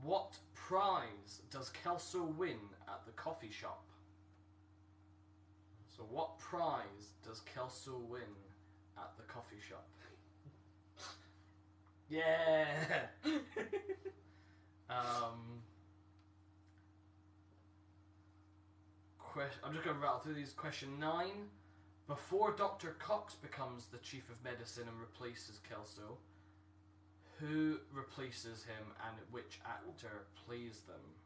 What prize does Kelso win at the coffee shop? So what prize does Kelso win at the coffee shop? Yeah! I'm just going to rattle through these. Question 9. Before Dr. Cox becomes the chief of medicine and replaces Kelso, who replaces him and which actor plays them?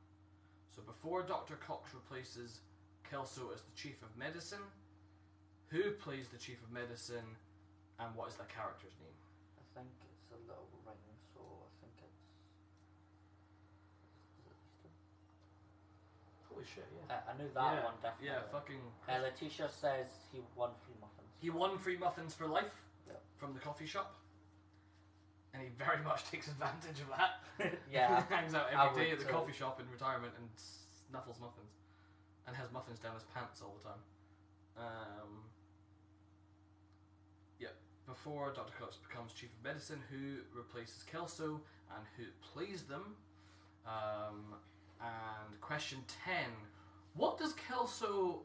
So before Dr. Cox replaces Kelso as the chief of medicine, who plays the chief of medicine and what is the character's name? I think it's a little ring, so I think it's... Holy shit, yeah. I knew that one definitely. Yeah, fucking... Letitia says he won free muffins. He won free muffins for life from the coffee shop. And he very much takes advantage of that. Yeah. Hangs out every day at the coffee shop in retirement and snuffles muffins. And has muffins down his pants all the time. Before Dr. Cox becomes chief of medicine, who replaces Kelso and who plays them? And question 10. What does Kelso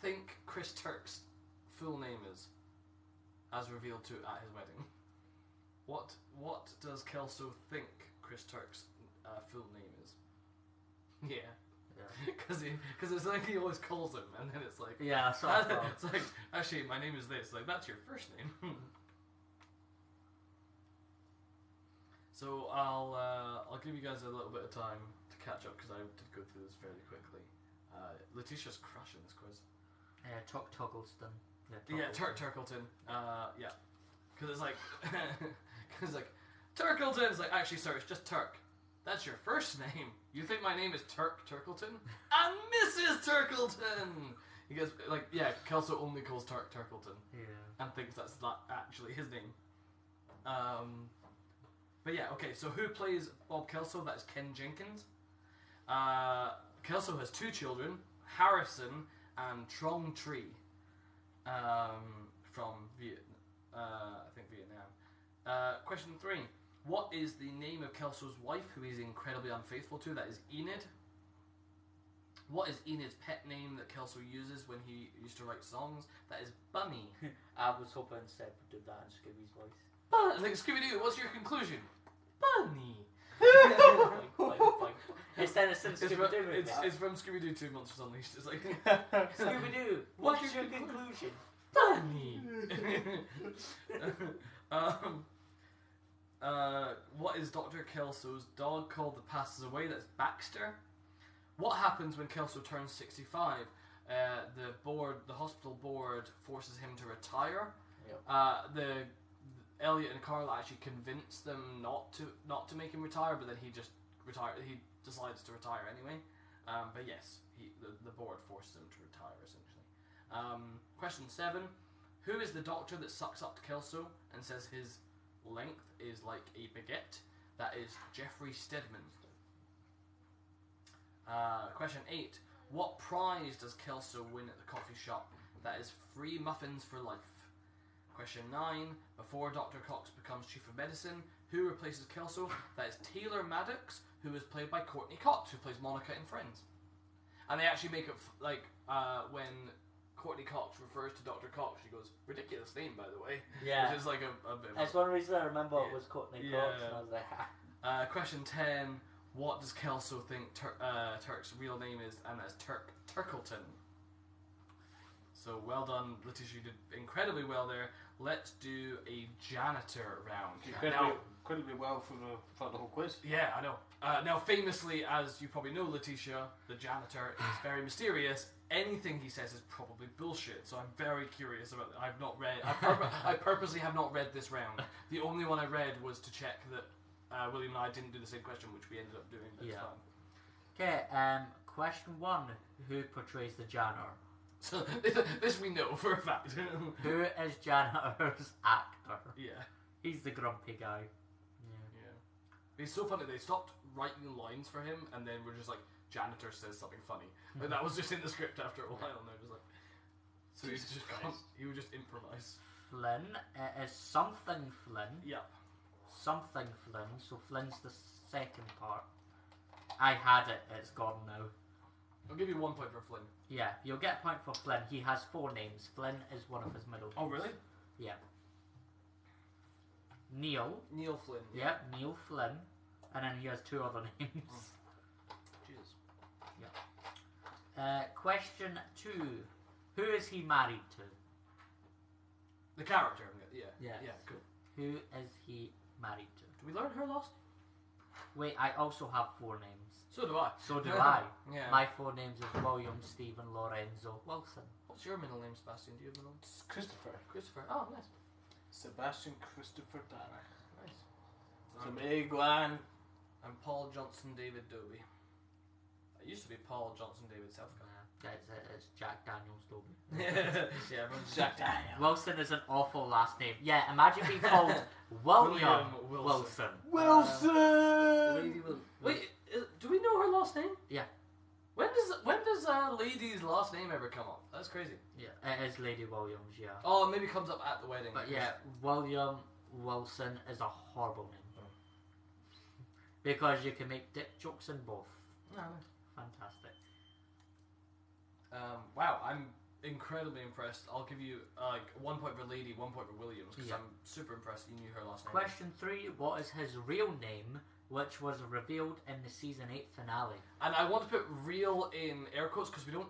think Chris Turk's full name is? As revealed to at his wedding. What does Kelso think Chris Turk's full name is? Yeah. Because it's like he always calls him, and then it's like it's like actually my name is this. Like that's your first name. So I'll give you guys a little bit of time to catch up because I did go through this fairly quickly. Letitia's crushing this quiz. Yeah, Chuck Tuggleston. Turk Turkleton. Yeah, because it's like Turkleton. It's like actually, sir, it's just Turk. That's your first name. You think my name is Turk Turkleton? I'm Mrs. Turkleton! He goes, Kelso only calls Turk Turkleton. Yeah. And thinks that's not actually his name. But yeah, okay, so who plays Bob Kelso? That's Ken Jenkins. Kelso has 2 children, Harrison and Trong Tree. From Vietnam. Question 3. What is the name of Kelso's wife, who he's incredibly unfaithful to? That is Enid. What is Enid's pet name that Kelso uses when he used to write songs? That is Bunny. I was hoping Seb would do that in Scooby's voice. Like Scooby-Doo, what's your conclusion? Bunny. It's Denison Scooby-Doo. It's from Scooby-Doo 2 Monsters Unleashed. It's like Scooby-Doo, what's your conclusion? Bunny. What is Dr. Kelso's dog called that passes away? That's Baxter. What happens when Kelso turns 65? The hospital board forces him to retire. Yep. Elliot and Carla actually convince them not to make him retire, but then he just he decides to retire anyway. But yes, the board forces him to retire essentially. Question 7: who is the doctor that sucks up to Kelso and says his length is like a baguette? That is Jeffrey Stedman. Question 8: what prize does Kelso win at the coffee shop? That is free muffins for life. Question 9: before Dr. Cox becomes Chief of Medicine, who replaces Kelso? That is Taylor Maddox, who is played by Courtney Cox, who plays Monica in Friends. And they actually make it when Courtney Cox refers to Dr. Cox, she goes, ridiculous name, by the way. Yeah. Which is like a bit of That's one reason I remember it was Courtney Cox, and I was like, question 10: what does Kelso think Turk's real name is? And that's Turkleton. So well done, Letitia, you did incredibly well there. Let's do a janitor round. Incredibly well for the whole quiz. Yeah, I know. Now, famously, as you probably know, Letitia, the janitor is very mysterious. Anything he says is probably bullshit. So I'm very curious about that. I've not read. I purposely have not read this round. The only one I read was to check that William and I didn't do the same question, which we ended up doing. But yeah. Okay. Question 1: who portrays the janitor? So this we know for a fact. Who is janitor's actor? Yeah. He's the grumpy guy. Yeah. It's so funny. They stopped writing lines for him, and then we're just like, janitor says something funny. But that was just in the script after a while, and they're just like, so he would just improvise. Flynn is something Flynn. Yep. Something Flynn. So Flynn's the second part. I had it. It's gone now. I'll give you 1 point for Flynn. Yeah, you'll get a point for Flynn. He has 4 names. Flynn is one of his middle names. Oh, really? Yeah. Neil. Neil Flynn. Yep, Neil Flynn. And then he has 2 other names. Jesus. Yeah. Question 2. Who is he married to? The character. Yeah. Yeah. Yeah, cool. Who is he married to? Did we learn her last? Wait, I also have 4 names. So do I. So do I. Yeah. My 4 names is William Stephen Lorenzo Wilson. What's your middle name, Sebastian? Do you have a middle name? It's Christopher. Christopher. Oh, nice. Sebastian Christopher Dana. Nice. From Eglan. I'm Paul Johnson David Dobie. I used to be Paul Johnson David Southcott. It's Jack Daniels Dobie. Yeah, everyone's Jack Daniels. Wilson is an awful last name. Yeah, imagine being called William Wilson. Lady Wilson. Wait, do we know her last name? Yeah. When does a lady's last name ever come up? That's crazy. Yeah, it is Lady Williams, yeah. Oh, maybe it comes up at the wedding. But yeah, William Wilson is a horrible name. Because you can make dick jokes in both. No. Fantastic. Wow, I'm incredibly impressed. I'll give you 1 point for Lady, 1 point for Williams, because I'm super impressed you knew her last name. Question 3, what is his real name, which was revealed in the season 8 finale? And I want to put real in air quotes because we don't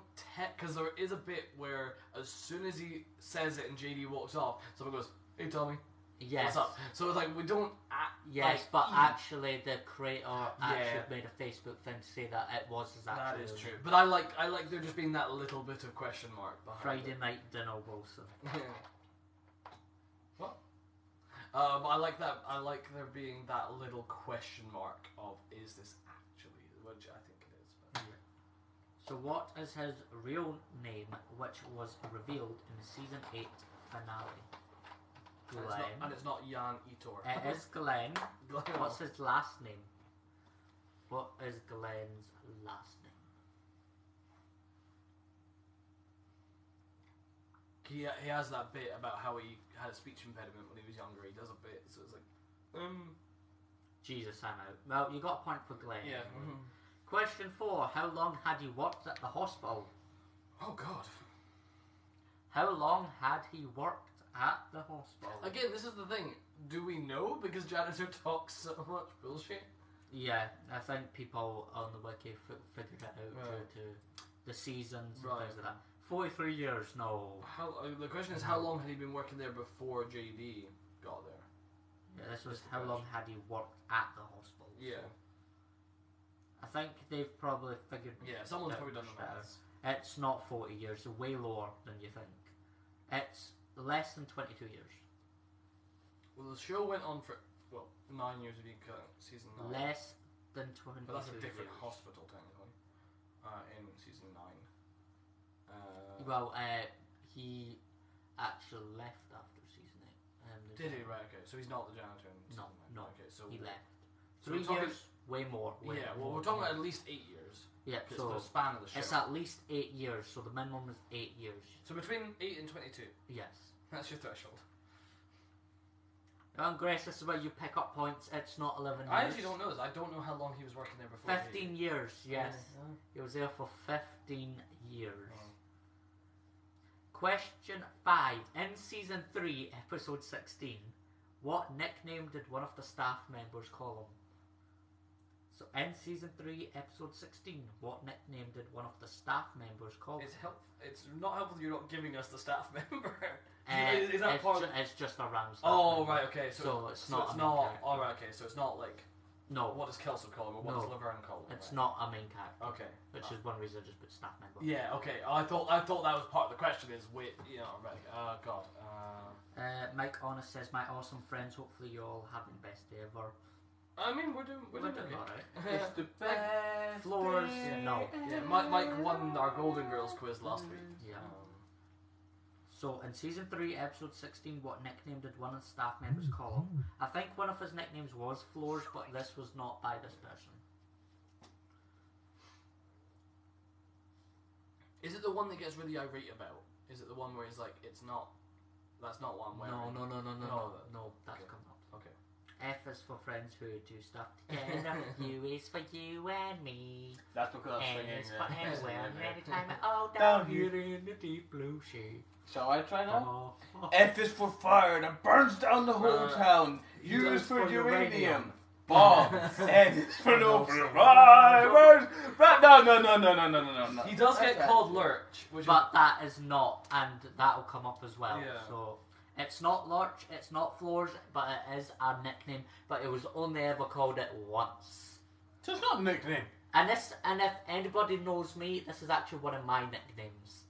because there is a bit where as soon as he says it and JD walks off, someone goes, "Hey Tommy, yes. what's up?" So it's like we don't. Yes, but actually the creator actually made a Facebook thing to say that it was his actual That is name. true. But I like there just being that little bit of question mark behind Friday Night Dinner Wilson. What? I like that. I like there being that little question mark of is this actually, which I think it is. But. So what is his real name, which was revealed in the season 8 finale? Glenn. And it's not Jan Etor. It is Glenn. Glenn. What's his last name? What is Glenn's last name? He has that bit about how he had a speech impediment when he was younger. He does a bit, so it's like, Jesus, I'm out. Well, you got a point for Glenn. Yeah. Question 4. How long had he worked at the hospital? Oh God. How long had he worked at the hospital? Again, this is the thing. Do we know? Because Janitor talks so much bullshit. Yeah, I think people on the wiki figured it out due to the seasons and things like that. 43 years, no. The question is, how long had he been working there before JD got there? Yeah, this was how long had he worked at the hospital. Yeah. So I think they've probably figured. Yeah, someone's probably done the maths. It's not 40 years, so way lower than you think. It's less than 22 years. Well, the show went on for 9 years if you count season 9. Less than 22 But that's a different years. hospital technically. In season 9. Well, he actually left after season 8. Did he? Right. Okay. So he's not the janitor in season 9. No. Okay. So He left. So 3 we're talking- years, way more. Way well, more, we're talking more. about at least 8 years. Yeah, It's so the span of the show. it's at least 8 years, so the minimum is 8 years. So between 8 and 22. Yes. That's your threshold. And Grace, this is where you pick up points. It's not 11 years. I actually don't know this. I don't know how long he was working there before. 15 years, yes. Oh. He was there for 15 years. Oh. Question 5. In season 3, episode 16, what nickname did one of the staff members call him? So in season 3, episode 16, what nickname did one of the staff members call him? It's not helpful you're not giving us the staff member. Is that it's, part? it's just a random staff Oh member. right, okay. So it's so not. it's a main not. character. All right, okay. So it's not like No, what does Kelso call him or what No. does Laverne call him? it's right? not a main character. Okay. Which is one reason I just put staff member. Yeah. Okay. I thought that was part of the question. Is wait. Right. God. Mike Honest says, "My awesome friends. Hopefully you all having the best day ever." I mean, we're doing okay. alright. It's the best. Floors, day no. Yeah, Mike won our Golden Girls quiz last week. Yeah. So in season 3, episode 16, what nickname did one of the staff members call him? I think one of his nicknames was Floors, but this was not by this person. Is it the one that gets really irate about? Is it the one where he's like, it's not. That's not what I'm wearing. No, that's Okay. coming up. Okay. F is for friends who do stuff together. U is for you and me. That's because I was N singing. is for anywhere and there. anytime. Oh, Down down here in the deep blue sea. Shall I try now? Oh. F is for fire that burns down the whole town. U U is is for for uranium. uranium. Bomb. N is for no survivors. No. He does get Okay. called Lurch, which But that is not, and that'll come up as well. Yeah. So it's not Lurch, it's not Floors, but it is a nickname. But it was only ever called it once. So it's not a nickname. And if anybody knows me, this is actually one of my nicknames.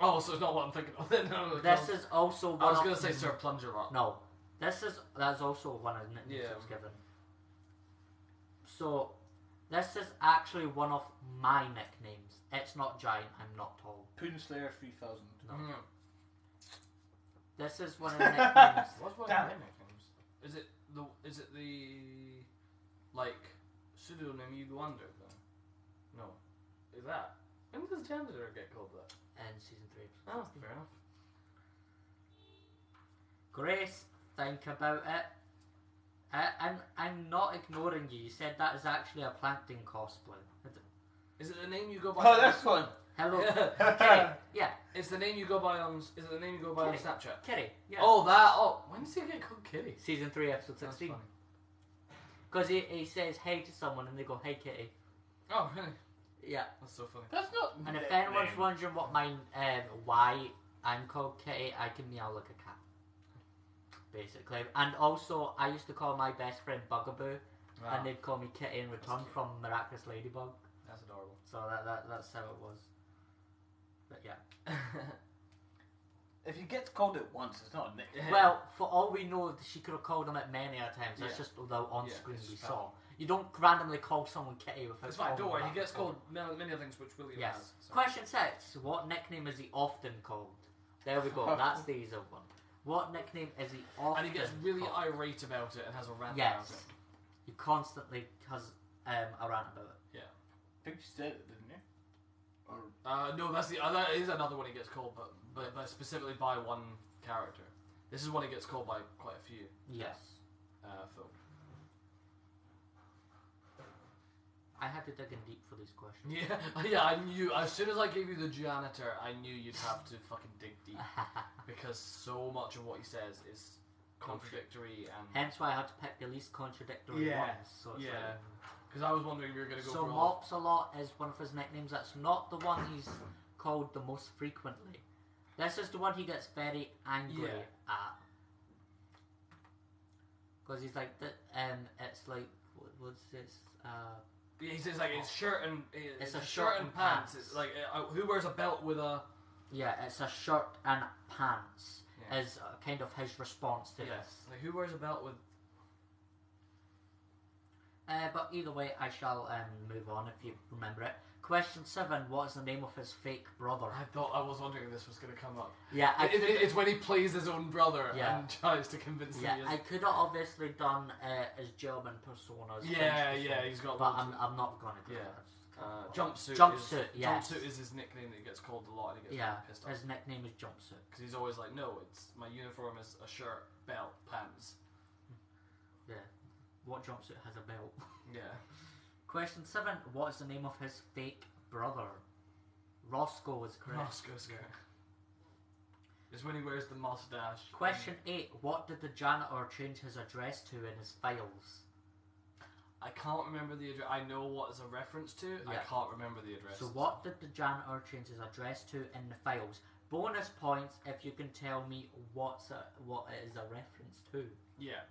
Oh, so it's not what I'm thinking of. No, This is also one I was of going to say Sir Plunger Rock. No, that's also one of the nicknames Yeah. that's given. So this is actually one of my nicknames. It's not giant. I'm not tall. Pudding Slayer 3000. No. Mhm. This is one of the nicknames. What's one Damn. of their nicknames? Is it the like pseudonym you go under then? No. Is that? When does Janitor get called that? In season 3. Oh, fair enough. Grace, think about it. I'm not ignoring you. You said that is actually a plankton cosplay. Is it the name you go by? Oh, that's fun. Hello, Yeah. Kitty. Yeah, It's the name you go by on. Is it the name you go by on Kitty. Snapchat? Kitty. Yeah. Oh, that. Oh, when does he get called Kitty? Season 3, episode That's 16. funny. Because he says hey to someone and they go, hey Kitty. Oh, really? Yeah. That's so funny. That's not. And if nickname. anyone's wondering what why I'm called Kitty, I can meow like a cat. Basically. And also, I used to call my best friend Bugaboo, Wow. and they'd call me Kitty in return cute. from Miraculous Ladybug. That's adorable. So that's how it was. But yeah. If you get called it once, it's not a nickname. Yeah. Well, for all we know, she could have called him it many a times. That's Yeah. just the on Yeah, screen it's we just saw. You don't randomly call someone Kitty without. It's fine, calling don't worry. them He that gets before. called many things which William Yes. has. So. Question 6. What nickname is he often called? There we go. That's the easy one. What nickname is he often And he gets really called? irate about it and has a rant about Yes. it. He constantly has a rant about it. I think you said it, didn't you? Or No, that is another one he gets called, but specifically by one character. This is one he gets called by quite a few. Yes. Film. I had to dig in deep for these questions. Yeah, I knew. As soon as I gave you the janitor, I knew you'd have to fucking dig deep because so much of what he says is contradictory and. Hence why I had to pick the least contradictory Yeah. ones. So it's Yeah. Because I was wondering if you were going to go So for all. Mopsalot is one of his nicknames. That's not the one he's called the most frequently. This is the one he gets very angry at. Because he's like, it's like, what's this? He says like it's shirt and It's a a shirt and pants. It's like who wears a belt with a. Yeah, it's a shirt and pants. is kind of his response to this. Like, who wears a belt with... But either way, I shall move on if you remember it. Question 7, what is the name of his fake brother? I was wondering if this was going to come up. Yeah, it's when he plays his own brother and tries to convince him. Yeah, I could have obviously done his German personas. Yeah, he's got. But I'm not going to do that. Jumpsuit. Yes. Jumpsuit is his nickname that he gets called a lot, and he gets really pissed off. His nickname is Jumpsuit because he's always like, no, it's my uniform is a shirt, belt, pants. Yeah. What jumpsuit has a belt? Yeah. Question 7. What is the name of his fake brother? Roscoe is correct. Roscoe's correct. It's when he wears the mustache. Question 8. What did the janitor change his address to in his files? I can't remember the address. I know what it's a reference to. I can't remember the address. So what did the janitor change his address to in the files? Bonus points if you can tell me what it is a reference to. Yeah.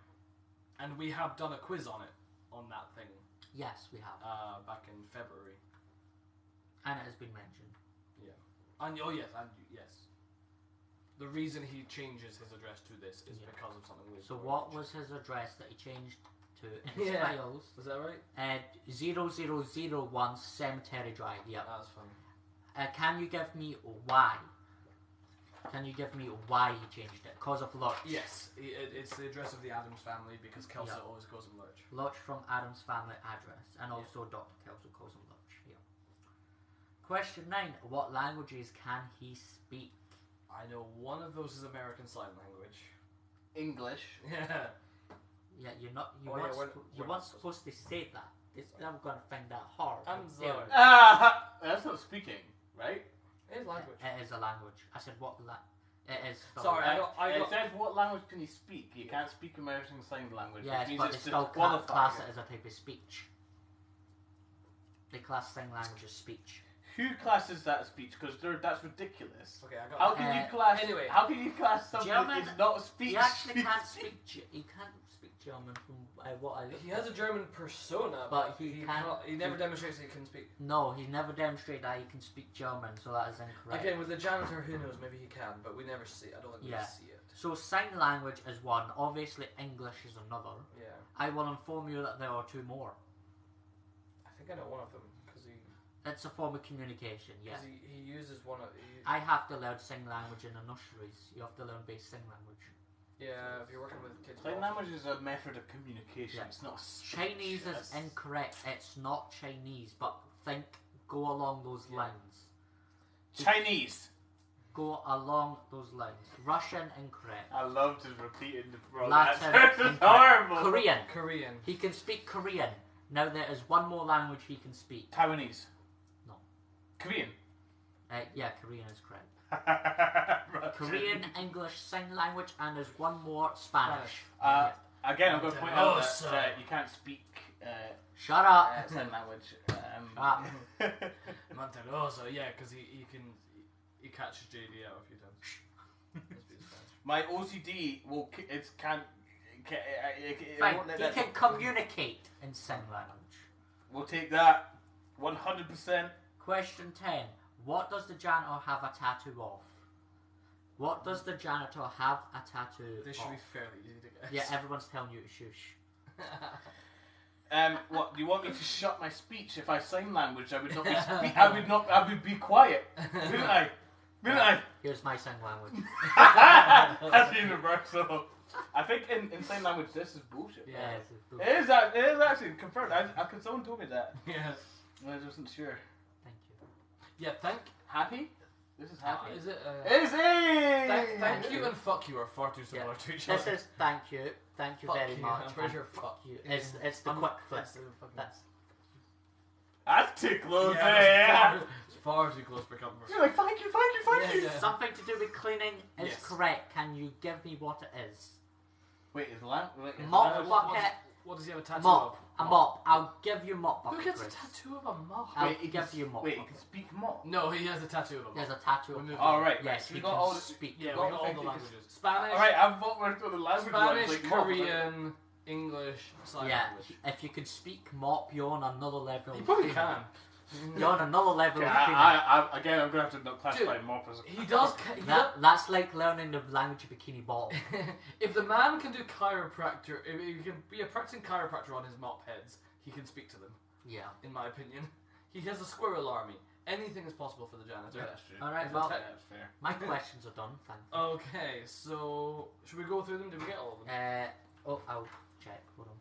And we have done a quiz on it, on that thing. Yes, we have. Back in February. And it has been mentioned. Yeah. And yes. The reason he changes his address to this is because of something weird. So what was his address that he changed to in his files? Was that right? 0001 Cemetery Drive, yeah. That's funny. Can you give me why? Can you give me why he changed it? Cause of Lurch. Yes, it's the address of the Addams family because Kelso always calls him Lurch. Lurch from Addams family address, and also Dr. Kelso calls him Lurch. Yeah. Question 9. What languages can he speak? I know one of those is American Sign Language. English. Yeah. Yeah, you're not. You weren't supposed to say that. It's never gonna find that hard. I'm sorry. That's not speaking, right? It is language. It is a language. I said what it is. Sorry, It says what language can he speak? You can't speak American Sign Language. Yes, but they still qualify class it as a type of speech. They class sign language as speech. Who classes that as speech? Because that's ridiculous. Okay, I got. How can you class? Anyway, how can you class something German, that is not a speech? He actually can't speak. He can't speak German from what I. He has a German persona, but he can't. He never demonstrates that he can speak. No, he never demonstrated that he can speak German, so that is incorrect. Again, with the janitor, who knows? Maybe he can, but we never see it. I don't think we see it. So sign language is one. Obviously, English is another. Yeah. I will inform you that there are 2 more. I think I know one of them. It's a form of communication, yeah. He uses one of... I have to learn sign language in the nurseries. You have to learn basic sign language. Yeah, if you're working with kids... Sign language is a method of communication. Yeah. It's not a speech. Chinese is incorrect. It's not Chinese, but go along those lines. Chinese! Go along those lines. Russian, incorrect. I love just repeating the wrong Latin, answer. It's horrible. Korean. He can speak Korean. Now there is one more language he can speak. Taiwanese. No. Korean. Yeah, Korean is correct. Korean, English, sign language, and there's one more Spanish. Again, I'm going to point out that you can't speak. Shut up. Sign language. Monteroso, yeah, because he catches JD out a few times. My OCD will he can communicate in sign language. We'll take that 100%. Question 10. What does the janitor have a tattoo of? What does the janitor have a tattoo This should be fairly easy to guess. Yeah, everyone's telling you to shush. What do you want me to shut my speech? If I sign language, I would not be I would be quiet, wouldn't I? Here's my sign language. That's universal. I think in sign language this is bullshit. Yeah, it is actually confirmed. Someone told me that. Yeah. I wasn't sure. Thank you. Yeah, happy. This is happy. Is it? Is it? Thank you and fuck you are far too similar to each other. This is thank you very much. I'm pretty sure fuck you. It's the quick flip. That's too close. It's far too close for comfort. You're like thank you. Yeah. Something to do with cleaning is correct. Can you give me what it is? Wait, mop bucket. What does he have a tattoo mop. of? A mop. I'll give you mop bucket. Who gets a tattoo of a mop? I'll give you mop. Wait, he can speak mop. No, he has a tattoo of a mop. He has a tattoo of a mop. Alright, yes, we he got can all the speak. Yeah, we got all the languages. Spanish. Alright, I've worked on the language. Spanish, Korean, English, sign language. If you could speak mop, you're on another level. You probably can. You're on another level. Again, I'm gonna have to classify Mop as. He does. That's like learning the language of Bikini Bottom. If the man can do chiropractor, if he can be a practicing chiropractor on his mop heads, he can speak to them. Yeah. In my opinion, he has a squirrel army. Anything is possible for the janitor. Yeah, that's true. All right. Well, that's fair. My questions are done. Thank you. Okay, so should we go through them? Did we get all of them? I'll check. Hold on.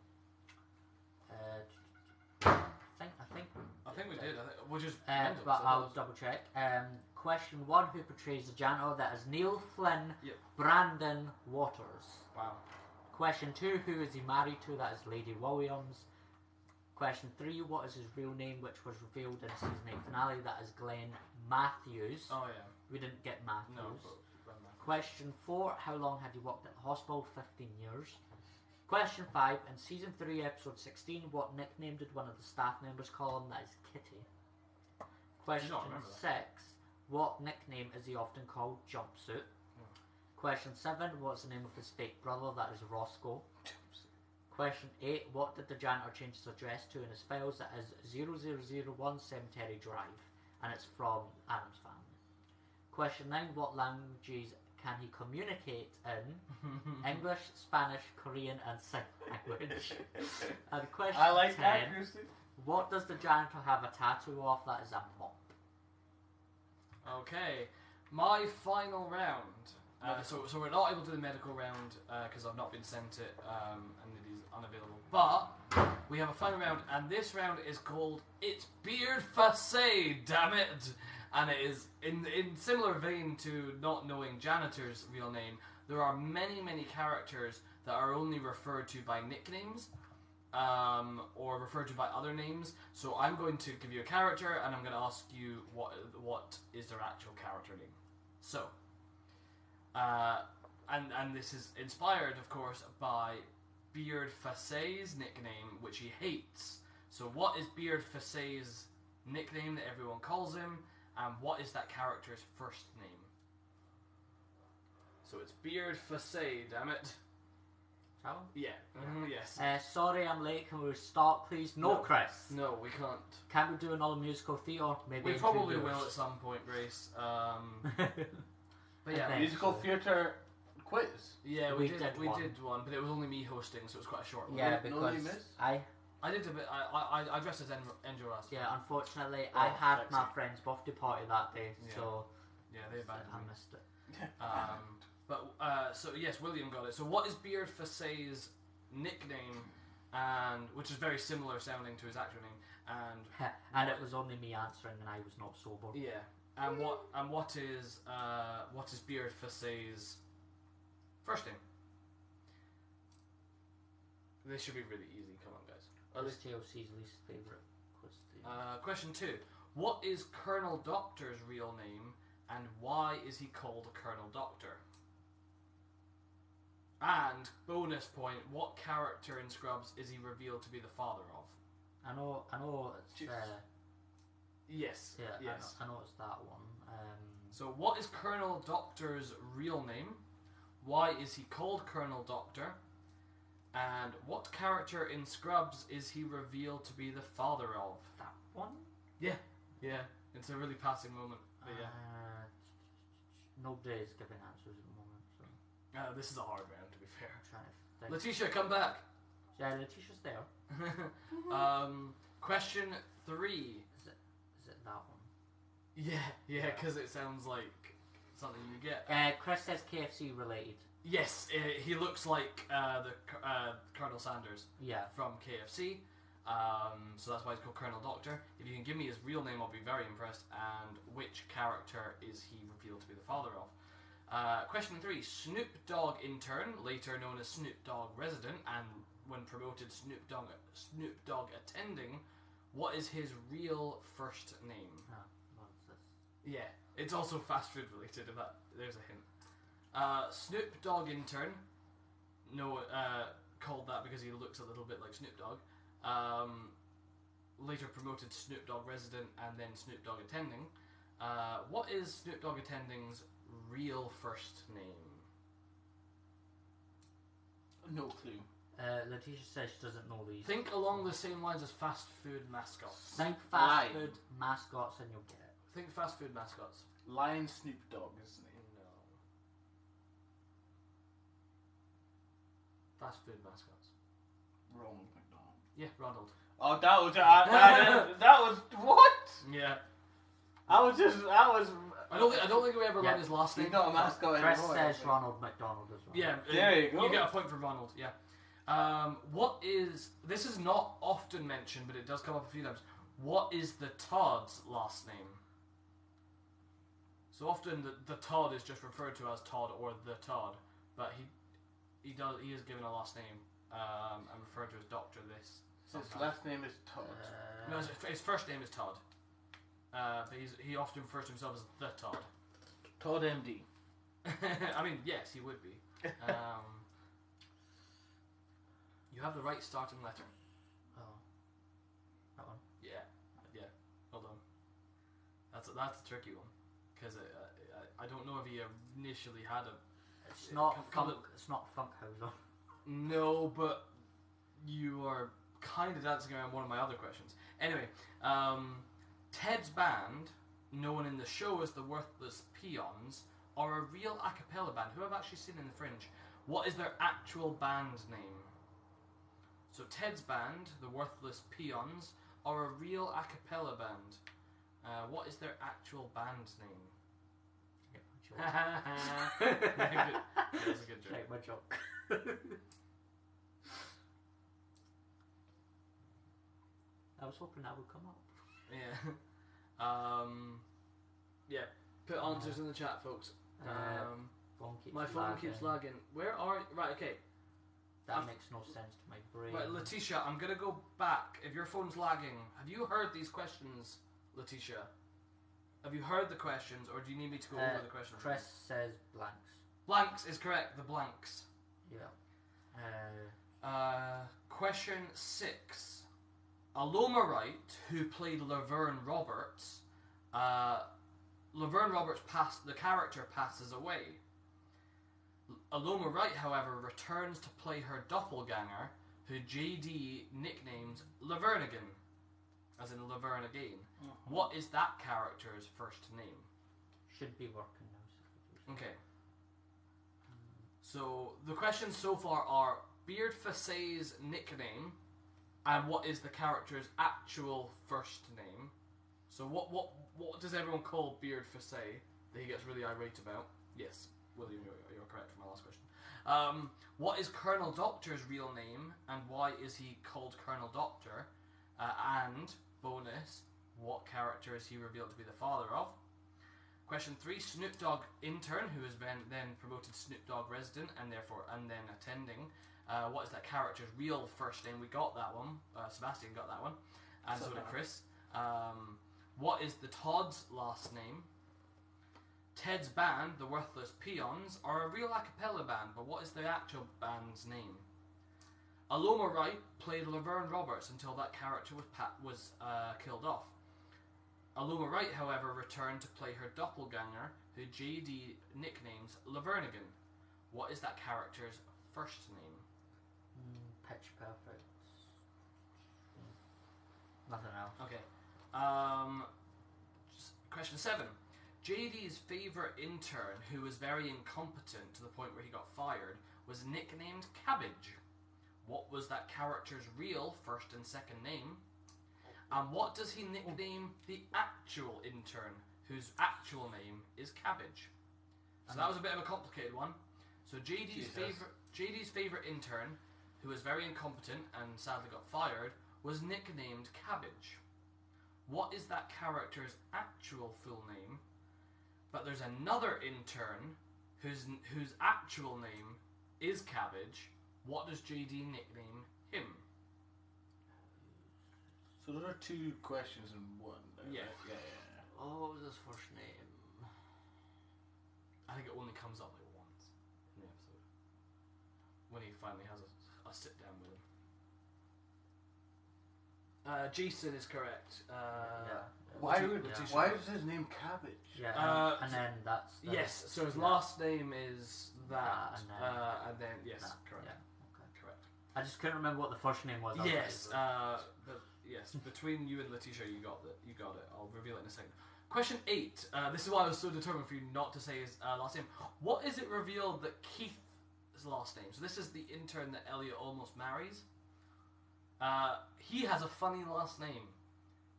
I think we did. We'll just. But I'll double check. Question 1: Who portrays the janitor? That is Neil Flynn. Yep. Brandon Waters. Wow. Question 2: Who is he married to? That is Lady Williams. Question 3: What is his real name, which was revealed in season 8 finale? That is Glenn Matthews. Oh yeah. We didn't get Matthews. No. Question 4: How long had he worked at the hospital? 15 years. Question 5: In season 3, episode 16, what nickname did one of the staff members call him? That is Kitty. Question 6: What nickname is he often called? Jumpsuit. Question 7: What's the name of his fake brother? That is Roscoe. Question 8: What did the janitor change his address to in his files? That is 0001 Cemetery Drive, and it's from Adam's family. Question 9: What languages can he communicate in? English, Spanish, Korean, and sign language. And question 10: accuracy. What does the janitor have a tattoo of? That is a mop. Okay, my final round. So we're not able to do the medical round because I've not been sent it and it is unavailable. But we have a final round, and this round is called "It's Beard Facade." Damn it! And it is in similar vein to not knowing janitor's real name. There are many characters that are only referred to by nicknames. Or referred to by other names. So I'm going to give you a character, and I'm going to ask you what is their actual character name. So, and this is inspired, of course, by Beard Face's nickname, which he hates. So, what is Beard Face's nickname that everyone calls him, and what is that character's first name? So it's Beard Face, damn it. Yeah. Yes. Sorry I'm late. Can we start, please? No, Chris. No, we can't. Can we do another musical theatre? Maybe we probably will at some point, Grace. But yeah, musical theatre quiz. Yeah, we did one, but it was only me hosting, so it was quite a short one. Yeah, because I did a bit. I dressed as Enjo last. Yeah, unfortunately, I had my friend's birthday party that day, so yeah, they abandoned I me. missed it. But so yes, William got it. So what is Beard Face's nickname, and which is very similar sounding to his actual name, and it was only me answering, and I was not sober. Yeah, and what is Beard Face's first name? This should be really easy. Come on, guys. This TLC's least favourite quiz theme. Question 2. What is Colonel Doctor's real name, and why is he called Colonel Doctor? And, bonus point, what character in Scrubs is he revealed to be the father of? I know it's... yes. Yeah, yes. I know it's that one. So, what is Colonel Doctor's real name? Why is he called Colonel Doctor? And what character in Scrubs is he revealed to be the father of? That one? Yeah. Yeah. It's a really passing moment. But yeah. Nobody's giving answers at the moment, so... this is a hard round, to be fair. I'm trying to think. Letitia, come back! Yeah, Letitia's there. Question 3. Is it that one? Yeah, because it sounds like something you get. Chris says KFC related. Yes, he looks like the Colonel Sanders. Yeah. From KFC. So that's why he's called Colonel Doctor. If you can give me his real name, I'll be very impressed. And which character is he revealed to be the father of? Question 3. Snoop Dogg intern, later known as Snoop Dogg resident, and when promoted Snoop Dogg attending. What is his real first name? What's this? Yeah, it's also fast food related. If there's a hint. Snoop Dogg intern. No, called that because he looks a little bit like Snoop Dogg. Later promoted Snoop Dogg resident and then Snoop Dogg attending. What is Snoop Dogg attending's real first name? No clue. Letitia says she doesn't know these. Think along the same lines as fast food mascots. Think fast food mascots and you'll get it. Think fast food mascots. Lion Snoop Dogg, isn't he? No. Fast food mascots. Ronald McDonald. Yeah, Ronald. Oh, that was that was what? Yeah. I was. I don't think we ever learned his last name. He's not a mascot Chris anymore. says Ronald McDonald as well. Yeah, there you go. You get a point for Ronald. Yeah. This is not often mentioned, but it does come up a few times. What is the Todd's last name? So often the Todd is just referred to as Todd or the Todd, but he is given a last name and referred to as Doctor this. His last name is Todd. No, his first name is Todd. But he often refers to himself as the Todd. Todd MD. I mean, yes, he would be. You have the right starting letter. Oh. That one? Yeah. Hold on. That's a tricky one because I don't know if he initially had a. It's not Funkhauser. No, but you are kind of dancing around one of my other questions. Anyway, Ted's band, known in the show as the Worthless Peons, are a real a cappella band who I've actually seen in the Fringe. What is their actual band name? So Ted's band, the Worthless Peons, are a real a cappella band. What is their actual band name? That's a good joke. Take my joke. I was hoping that would come up. Yeah. Yeah. Put answers in the chat, folks. My phone keeps lagging. Where are you? Right, okay. That makes no sense to my brain. Right, Letitia, I'm gonna go back. If your phone's lagging, have you heard these questions, Letitia? Have you heard the questions, or do you need me to go over the questions? Chris says blanks. Blanks is correct. The blanks. Yeah. Question 6. Aloma Wright, who played Laverne Roberts, Laverne Roberts the character passes away. Aloma Wright, however, returns to play her doppelganger, who JD nicknames Lavernigan, as in Laverne again. Mm-hmm. What is that character's first name? Should be working now. Okay. So the questions so far are Beard Face's nickname, and what is the character's actual first name? So what does everyone call Beard Face that he gets really irate about? Yes, William, you're correct for my last question. What is Colonel Doctor's real name, and why is he called Colonel Doctor? And, bonus, what character is he revealed to be the father of? Question 3, Snoop Dogg intern, who has been then promoted Snoop Dogg resident and then attending. What is that character's real first name? We got that one. Sebastian got that one, and so did Chris. What is the Todd's last name? Ted's band, the Worthless Peons, are a real a cappella band, but what is their actual band's name? Aloma Wright played Laverne Roberts until that character was killed off. Aloma Wright, however, returned to play her doppelganger, who JD nicknames Lavernigan. What is that character's first name? Pitch Perfect. Nothing else. Okay. Question 7. JD's favourite intern, who was very incompetent to the point where he got fired, was nicknamed Cabbage. What was that character's real first and second name? And what does he nickname the actual intern, whose actual name is Cabbage? So that was a bit of a complicated one. So JD's favourite intern, who was very incompetent and sadly got fired, was nicknamed Cabbage. What is that character's actual full name? But there's another intern whose actual name is Cabbage. What does JD nickname him? So there are 2 questions in one. Yeah. Yeah. Oh, what was his first name? I think it only comes up like once in the episode. When he finally has a sit down with him. Jason is correct. Why is his name Cabbage? Yeah, and then that's... Yes, so his last name is that. And then yes, that, correct. Yeah, okay. Correct. I just couldn't remember what the first name was. Yes, yes. Between you and Letitia, you got it. I'll reveal it in a second. Question 8. This is why I was so determined for you not to say his last name. What is it revealed that Keith's last name? So this is the intern that Elliot almost marries. He has a funny last name,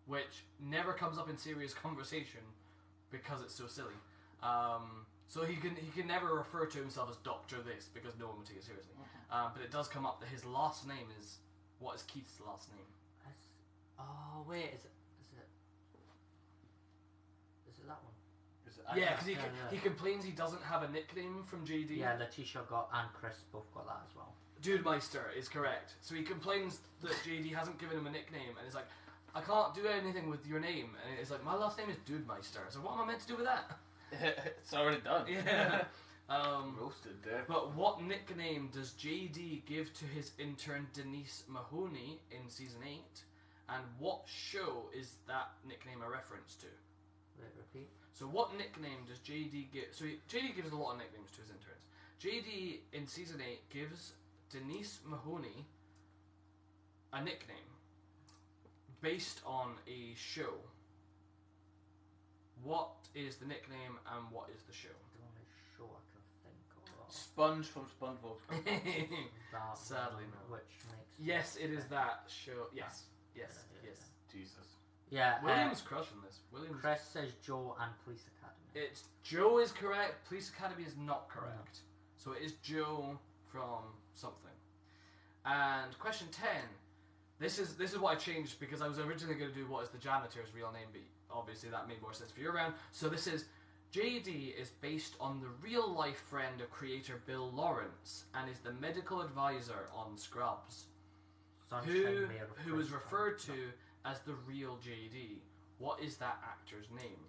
which never comes up in serious conversation because it's so silly. So he can never refer to himself as Doctor This because no one would take it seriously. But it does come up that his last name is... What is Keith's last name? Oh wait, is it that one? Yeah, because he complains he doesn't have a nickname from JD. Yeah, Letitia and Chris both got that as well. Dude Meister is correct. So he complains that JD hasn't given him a nickname, and he's like, I can't do anything with your name. And it's like, my last name is Dude Meister. So what am I meant to do with that? It's already done. Yeah. Roasted there. But what nickname does JD give to his intern Denise Mahoney in season 8? And what show is that nickname a reference to? Wait, repeat. So what nickname does JD give? So JD gives a lot of nicknames to his interns. JD in season 8 gives Denise Mahoney a nickname based on a show. What is the nickname and what is the show? The only show I can think of. Sponge from SpongeBob. That Sadly, one, no. Which makes Yes, it is that show. Yes. Jesus. Yeah. William's crushing this. Chris says Joe and Police Academy. It's Joe is correct. Police Academy is not correct. So it is Joe from something. And question 10. This is what I changed because I was originally going to do what is the janitor's real name, but obviously that made more sense for your round. So this is JD is based on the real life friend of creator Bill Lawrence and is the medical advisor on Scrubs. Who is referred to as the real JD. What is that actor's name?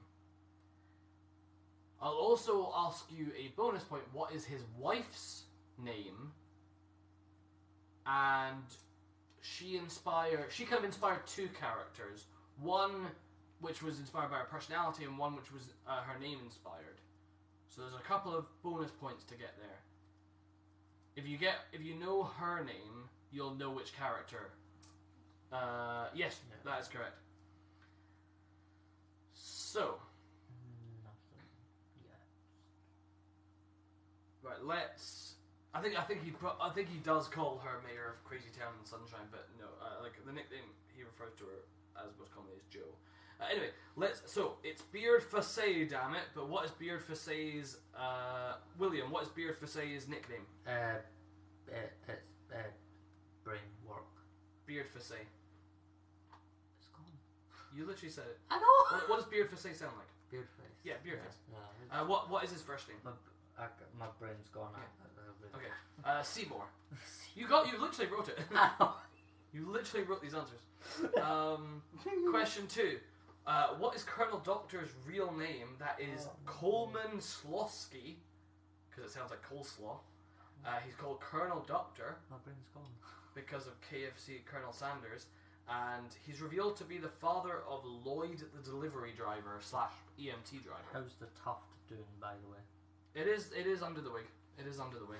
I'll also ask you a bonus point. What is his wife's name? And she kind of inspired two characters. One which was inspired by her personality and one which was her name inspired. So there's a couple of bonus points to get there. If you know her name, you'll know which character. Yes, that is correct. So, Nothing yet. Right, let's. I think he does call her Mayor of Crazy Town and Sunshine, but no, like the nickname he refers to her as most commonly is Joe. Anyway, so it's Beard Fassé, damn it. But what is Beard Fassé's William? What is Beard Fassé's nickname? It's brain work. Beard Fassé. It's gone. You literally said it. I know. What does Beard Fassé sound like? Beard face. Yeah, Beard face. Yeah. What is his first name? My brain's gone. Yeah. Okay. Seymour. You literally wrote it. You literally wrote these answers. Question 2. What is Colonel Doctor's real name? That is Coleman Slosky, because it sounds like coleslaw. He's called Colonel Doctor. My brain's gone. Because of KFC Colonel Sanders. And he's revealed to be the father of Lloyd, the delivery driver / EMT driver. How's the tuft doing, by the way? It is under the wig. It is under the wig.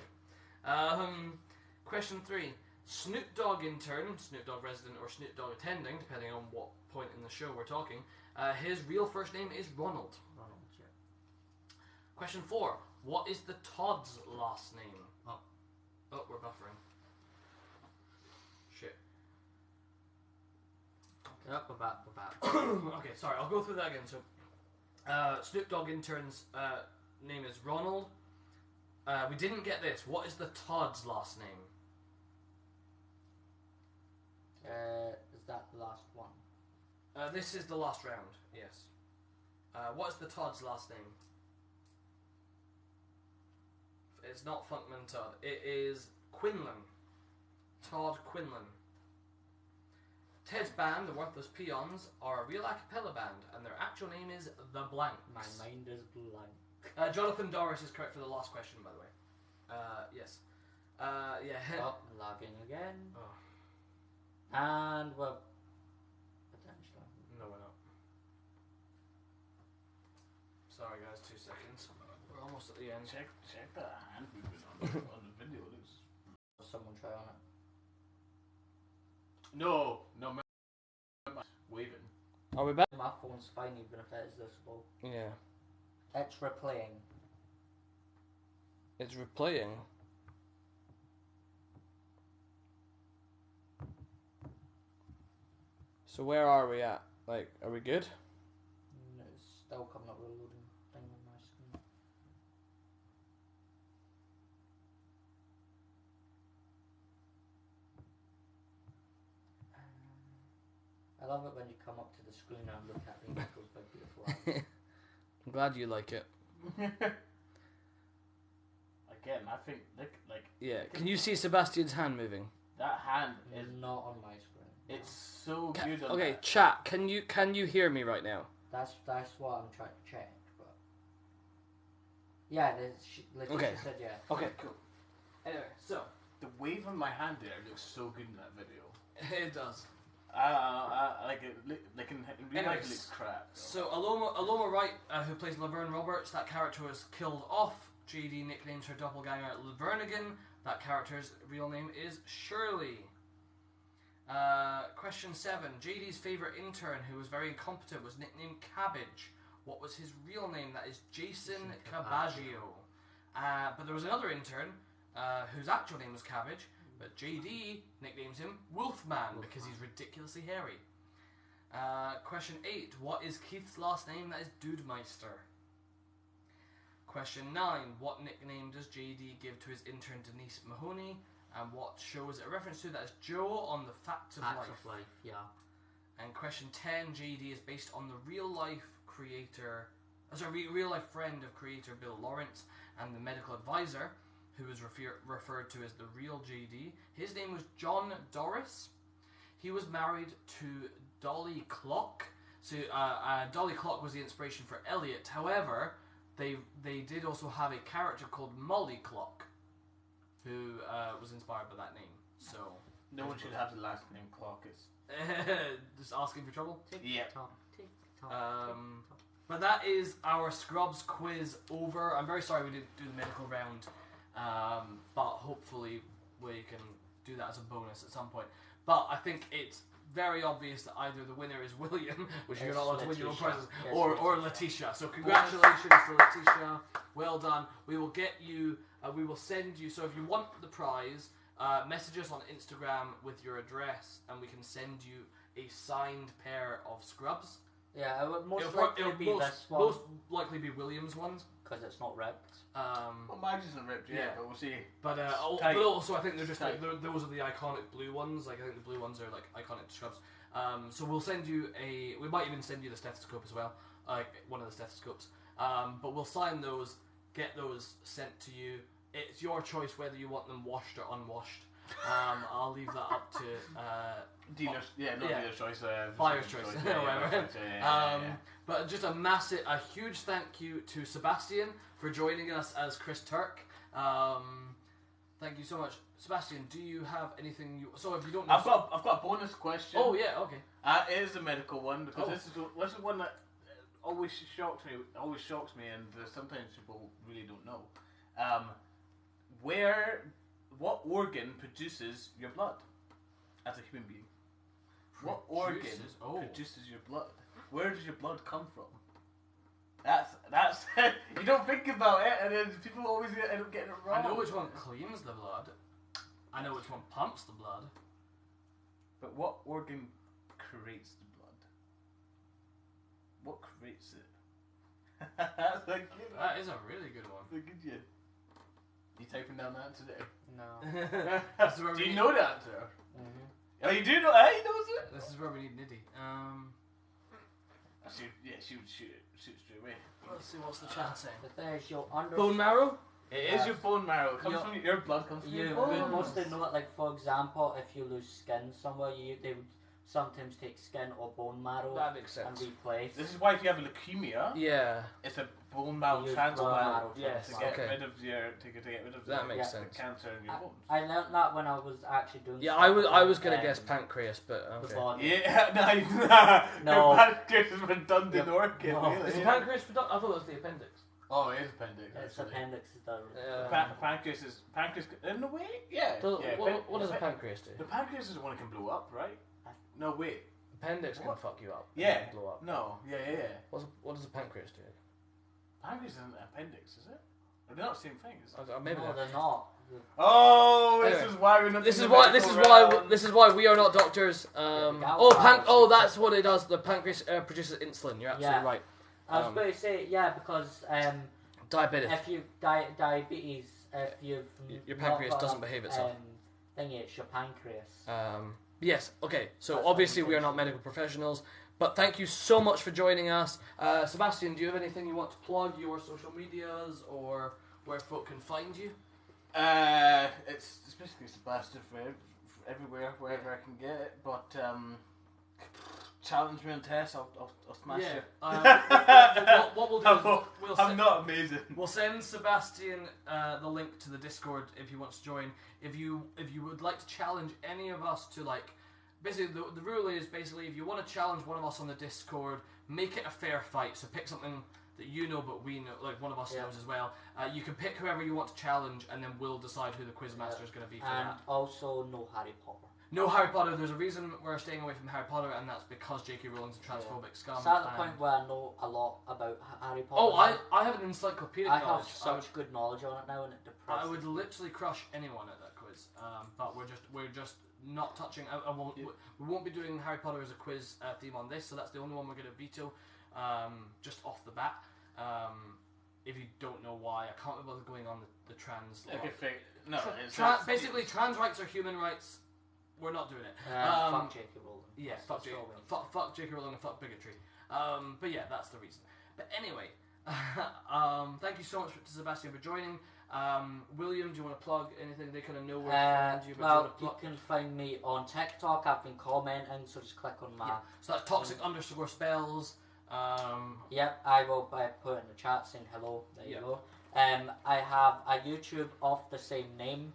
Question 3. Snoop Dogg intern, Snoop Dogg resident, or Snoop Dogg attending, depending on what point in the show we're talking. His real first name is Ronald. Ronald, yeah. Question 4. What is the Todd's last name? Oh, we're buffering. Shit. Yep, we're back. Okay, sorry, I'll go through that again. So, Snoop Dogg intern's name is Ronald. We didn't get this. What is the Todd's last name? Is that the last one? This is the last round, yes. What is the Todd's last name? It's not Funkman Todd. It is Quinlan. Todd Quinlan. Ted's band, the Worthless Peons, are a real a cappella band, and their actual name is The Blanks. My mind is blank. Jonathan Doris is correct for the last question, by the way. Yes. Yeah. Oh, logging again. Oh. And well, potentially. No, we're not. Sorry, guys. 2 seconds. We're almost at the end. Check the hand movement on the video. Someone try on it. No, waving. Are we back? My phone's fine even if it is this low. Yeah. It's replaying. It's replaying. So where are we at? Like, are we good? It's still coming up with a loading thing on my screen. I love it when you come up to the screen and look at the Nichols by beautiful eyes. I'm glad you like it. Again, I think like Yeah. Can you see Sebastian's hand moving? that hand is Not on my screen. it's so good. On Okay, that. chat. Can you hear me right now? That's what I'm trying to check, but yeah, Letitia Okay. said yeah. Okay, cool. Anyway, so The wave on my hand there looks so good in that video. it does. Like it, like in real life, Anyways, it looks crap. So Aloma Wright, who plays Laverne Roberts, that character was killed off. JD nicknames her doppelganger Lavernigan. That character's real name is Shirley. Question 7. JD's favourite intern, who was very incompetent, was nicknamed Cabbage. What was his real name? That is Jason Cabaggio. But there was another intern whose actual name was Cabbage, but JD nicknames him Wolfman because he's ridiculously hairy. Question 8. What is Keith's last name? That is Dudemeister. Question 9. What nickname does JD give to his intern Denise Mahoney? And what show is it a reference to? That is Joe on the Facts of Life. Yeah. And question 10. JD is based on the real life friend of creator Bill Lawrence and the medical advisor, who is referred to as the real JD. His name was John Doris. He was married to Dolly Clock. So Dolly Clock was the inspiration for Elliot. However, they did also have a character called Molly Clock, who was inspired by that name. So No one should have the last name Clock. It's just asking for trouble. yeah. But that is our Scrubs quiz over. I'm very sorry we didn't do the medical round, but hopefully we can do that as a bonus at some point. But I think it's very obvious that either the winner is William, which you're not allowed to win your own prizes, or Letitia. So congratulations to Letitia. Well done. We will get you. We will send you. So if you want the prize, message us on Instagram with your address, and we can send you a signed pair of Scrubs. Yeah, it would most likely be this one. Most likely be William's ones. Because it's not ripped. Well, mine's isn't ripped yet, but we'll see. But also I think they're just like those are the iconic blue ones. Like I think the blue ones are like iconic Scrubs. So we'll send you we might even send you the stethoscope as well, like one of the stethoscopes. But we'll sign those, get those sent to you. It's your choice whether you want them washed or unwashed. I'll leave that up to dealer's dealer's choice. Buyer's choice. Whatever. But just a huge thank you to Sebastian for joining us as Chris Turk. Thank you so much, Sebastian. Do you have anything you? So if you don't, know I've got a bonus question. Oh yeah, okay. It is a medical one because this is one that always shocks me, and sometimes people really don't know. What organ produces your blood as a human being? What organ produces your blood? Where does your blood come from? That's you don't think about it, and then people always end up getting it wrong. I know which one cleans the blood. I know which one pumps the blood. But what organ creates the blood? What creates it? That's a good one. That is a really good one. That's a good one. You typing down the answer there? No. Do you know the answer? Mm-hmm. Oh, you do know? He knows it. This is where we need Niddy. Shoot straight away. Let's see what's the chat saying. But there's your under Bone marrow. It is your bone marrow. It comes from your blood. Comes from your You bones. would mostly know it, like for example, if you lose skin somewhere, they would sometimes take skin or bone marrow That makes and sense. replace. This is why if you have leukemia, Yeah. it's a bone marrow You use transplant bone marrow Yes, to get okay. rid of That makes the sense. cancer in your bones. I learnt that when I was actually doing. Yeah, stuff I was with, gonna guess pancreas, but the okay. body. Yeah, No. Your pancreas is redundant organ. No. Really. Is the pancreas productive? I thought it was the appendix. Oh, it is appendix. It's Actually. appendix is the. Pancreas is in a way. Yeah. So, yeah. What does a pancreas do? The pancreas is the one that can blow up, right? No, wait. Appendix can fuck you up. Yeah. Blow up. No. Yeah. What does a pancreas do? Pancreas isn't an appendix, is it? Or they're not the same thing, is it? Maybe No, they're not. Oh, this Anyway, is why we're not. This is why we are not doctors. That's what it does. The pancreas produces insulin. You're absolutely right. I was going to say because Diabetes. if you diabetes, if you've Your not pancreas got doesn't enough, behave itself. Thingy, it's your pancreas. Yes. Okay. So That's obviously what we are I'm not medical professionals, but thank you so much for joining us. Sebastian, do you have anything you want to plug? Your social medias or where folk can find you? It's basically Sebastian for everywhere, wherever I can get it. But challenge me on tests, I'll smash you. What we'll do is I'm not amazing. We'll send Sebastian the link to the Discord if he wants to join. If you would like to challenge any of us to basically the rule is basically if you want to challenge one of us on the Discord, make it a fair fight. So pick something that you know but we know, like one of us knows as well. You can pick whoever you want to challenge, and then we'll decide who the quizmaster is going to be for and that. also no Harry Potter. No Harry Potter. There's a reason we're staying away from Harry Potter, and that's because J.K. Rowling's a transphobic scum. It's at the point where I know a lot about Harry Potter. Oh, I have an encyclopedic I knowledge. have such good knowledge on it now, and it depresses I would literally crush anyone at that quiz. But we're just not touching. We won't be doing Harry Potter as a quiz theme on this, so that's the only one we're going to veto. Just off the bat. If you don't know why, I can't remember going on the trans. Okay, no. Basically, trans rights are human rights. We're not doing it. fuck J.K. Rowling. Yeah, fuck J.K. Rowling and fuck bigotry. But yeah, that's the reason. But anyway, thank you so much to Sebastian for joining. William, do you want to plug anything? They kind of know where to find you. Well, you can find me on TikTok. I've been commenting, so just click on my. Yeah. So that's toxic_spells. Yep, I will put in the chat saying hello. There you go. I have a YouTube of the same name,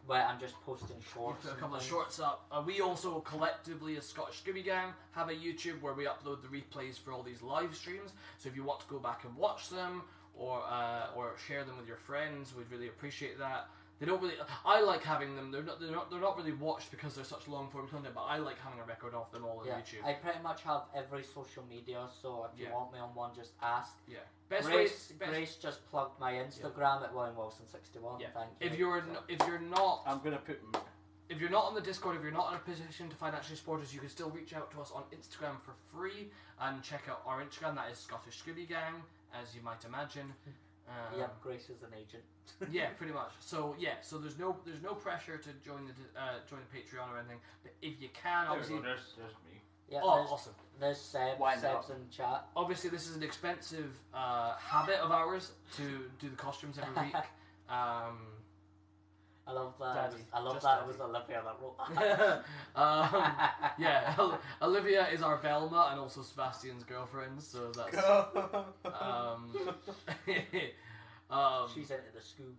where I'm just posting shorts. Put a couple of shorts up. We also collectively, as Scottish Scooby Gang, have a YouTube where we upload the replays for all these live streams. So if you want to go back and watch them or share them with your friends, we'd really appreciate that. They don't really. I like having them. They're not really watched because they're such long form content. But I like having a record of them all on YouTube. I pretty much have every social media. So if you want me on one, just ask. Yeah. Grace just plugged my Instagram at William Wilson61. Yeah. Thank you. If you're not, I'm gonna put. If you're not on the Discord, if you're not in a position to financially support us, you can still reach out to us on Instagram for free and check out our Instagram. That is Scottish Scooby Gang, as you might imagine. Grace is an agent. Yeah, pretty much. So so there's no pressure to join the Patreon or anything. But if you can, obviously, there's me. Yeah, awesome. There's Seb's in chat. Obviously, this is an expensive habit of ours to do the costumes every week. I love that. Daddy. I love that. It was Olivia that wrote that. Yeah, Olivia is our Velma and also Sebastian's girlfriend, so that's. She's into the Scoob.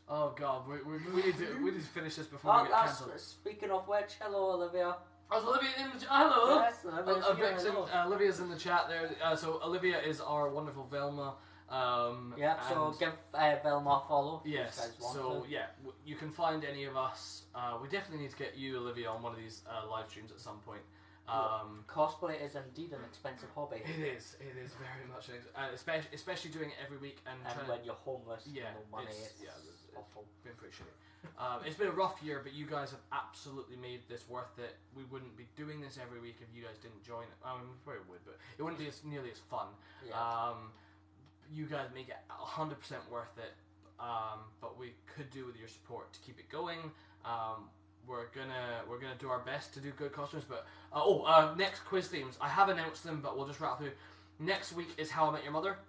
Oh god, we need to finish this before we get cancelled. Speaking of which, hello Olivia. Oh, Olivia in the hello. Yes, Olivia's in the chat there. So Olivia is our wonderful Velma. So give Velma a follow. Yes. So you can find any of us. We definitely need to get you, Olivia, on one of these live streams at some point. Cosplay is indeed an expensive hobby. It is very much, especially doing it every week and when you're homeless, no money. It's awful. Been pretty shitty. It's been a rough year, but you guys have absolutely made this worth it. We wouldn't be doing this every week if you guys didn't join it. I mean, we probably would, but it wouldn't be nearly as fun. Yeah. You guys make it 100% worth it, but we could do with your support to keep it going. We're gonna do our best to do good costumes, but next quiz themes. I have announced them, but we'll just rattle through. Next week is How I Met Your Mother.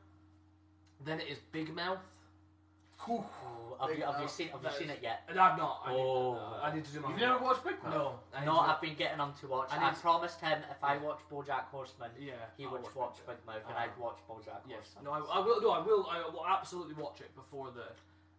Then it is Big Mouth. Have you seen it yet? I've not. I need to do my. You've never watched Big Mouth? No. I've been getting him to watch. I promised him if I watch BoJack Horseman, he would watch Big Mouth, and I'd watch BoJack Horseman. No, I will. No, I will absolutely watch it before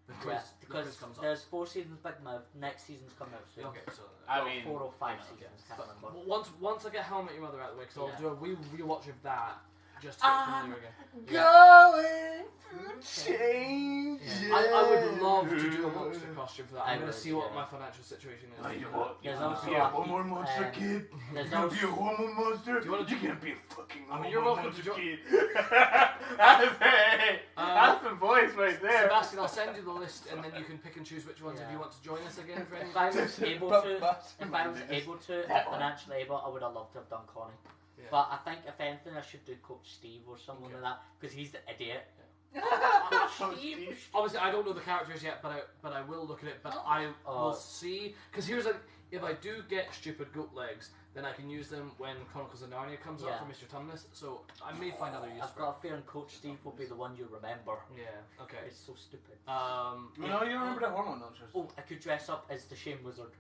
The quiz because comes up. there's 4 seasons Big Mouth. Next season's coming out soon. Okay, so I mean, 4 or 5 okay. seasons. Can't But remember. once I get How I Met Your Mother out of the way, because I'll Yeah. do a rewatch of that just to get familiar again. Going through change. Yeah. I would love to do a monster costume for that. I'm going to see what my financial situation is. Oh, you what? There's You also be a a- hormone monster kid. there's You gonna also- be a hormone monster. Do you wanna do- You can't be a fucking I mean, hormone you're welcome monster to kid. That's the voice right there. Sebastian, I'll send you the list and then you can pick and choose which ones if you want to join us again for any. If I was able to, financially able, I would have loved to have done Connie. Yeah. But I think if anything, I should do Coach Steve or someone like that because he's the idiot. Coach Steve. Obviously, I don't know the characters yet, but I will look at it. But I will see, because here's a, if I do get stupid goat legs, then I can use them when Chronicles of Narnia comes up for Mr. Tumnus. So I may find other use I've for it. got a feeling Coach Steve will be the one you remember. Yeah. Okay. It's so stupid. No, you remember the hormone monsters. Oh, I could dress up as the Shame Wizard.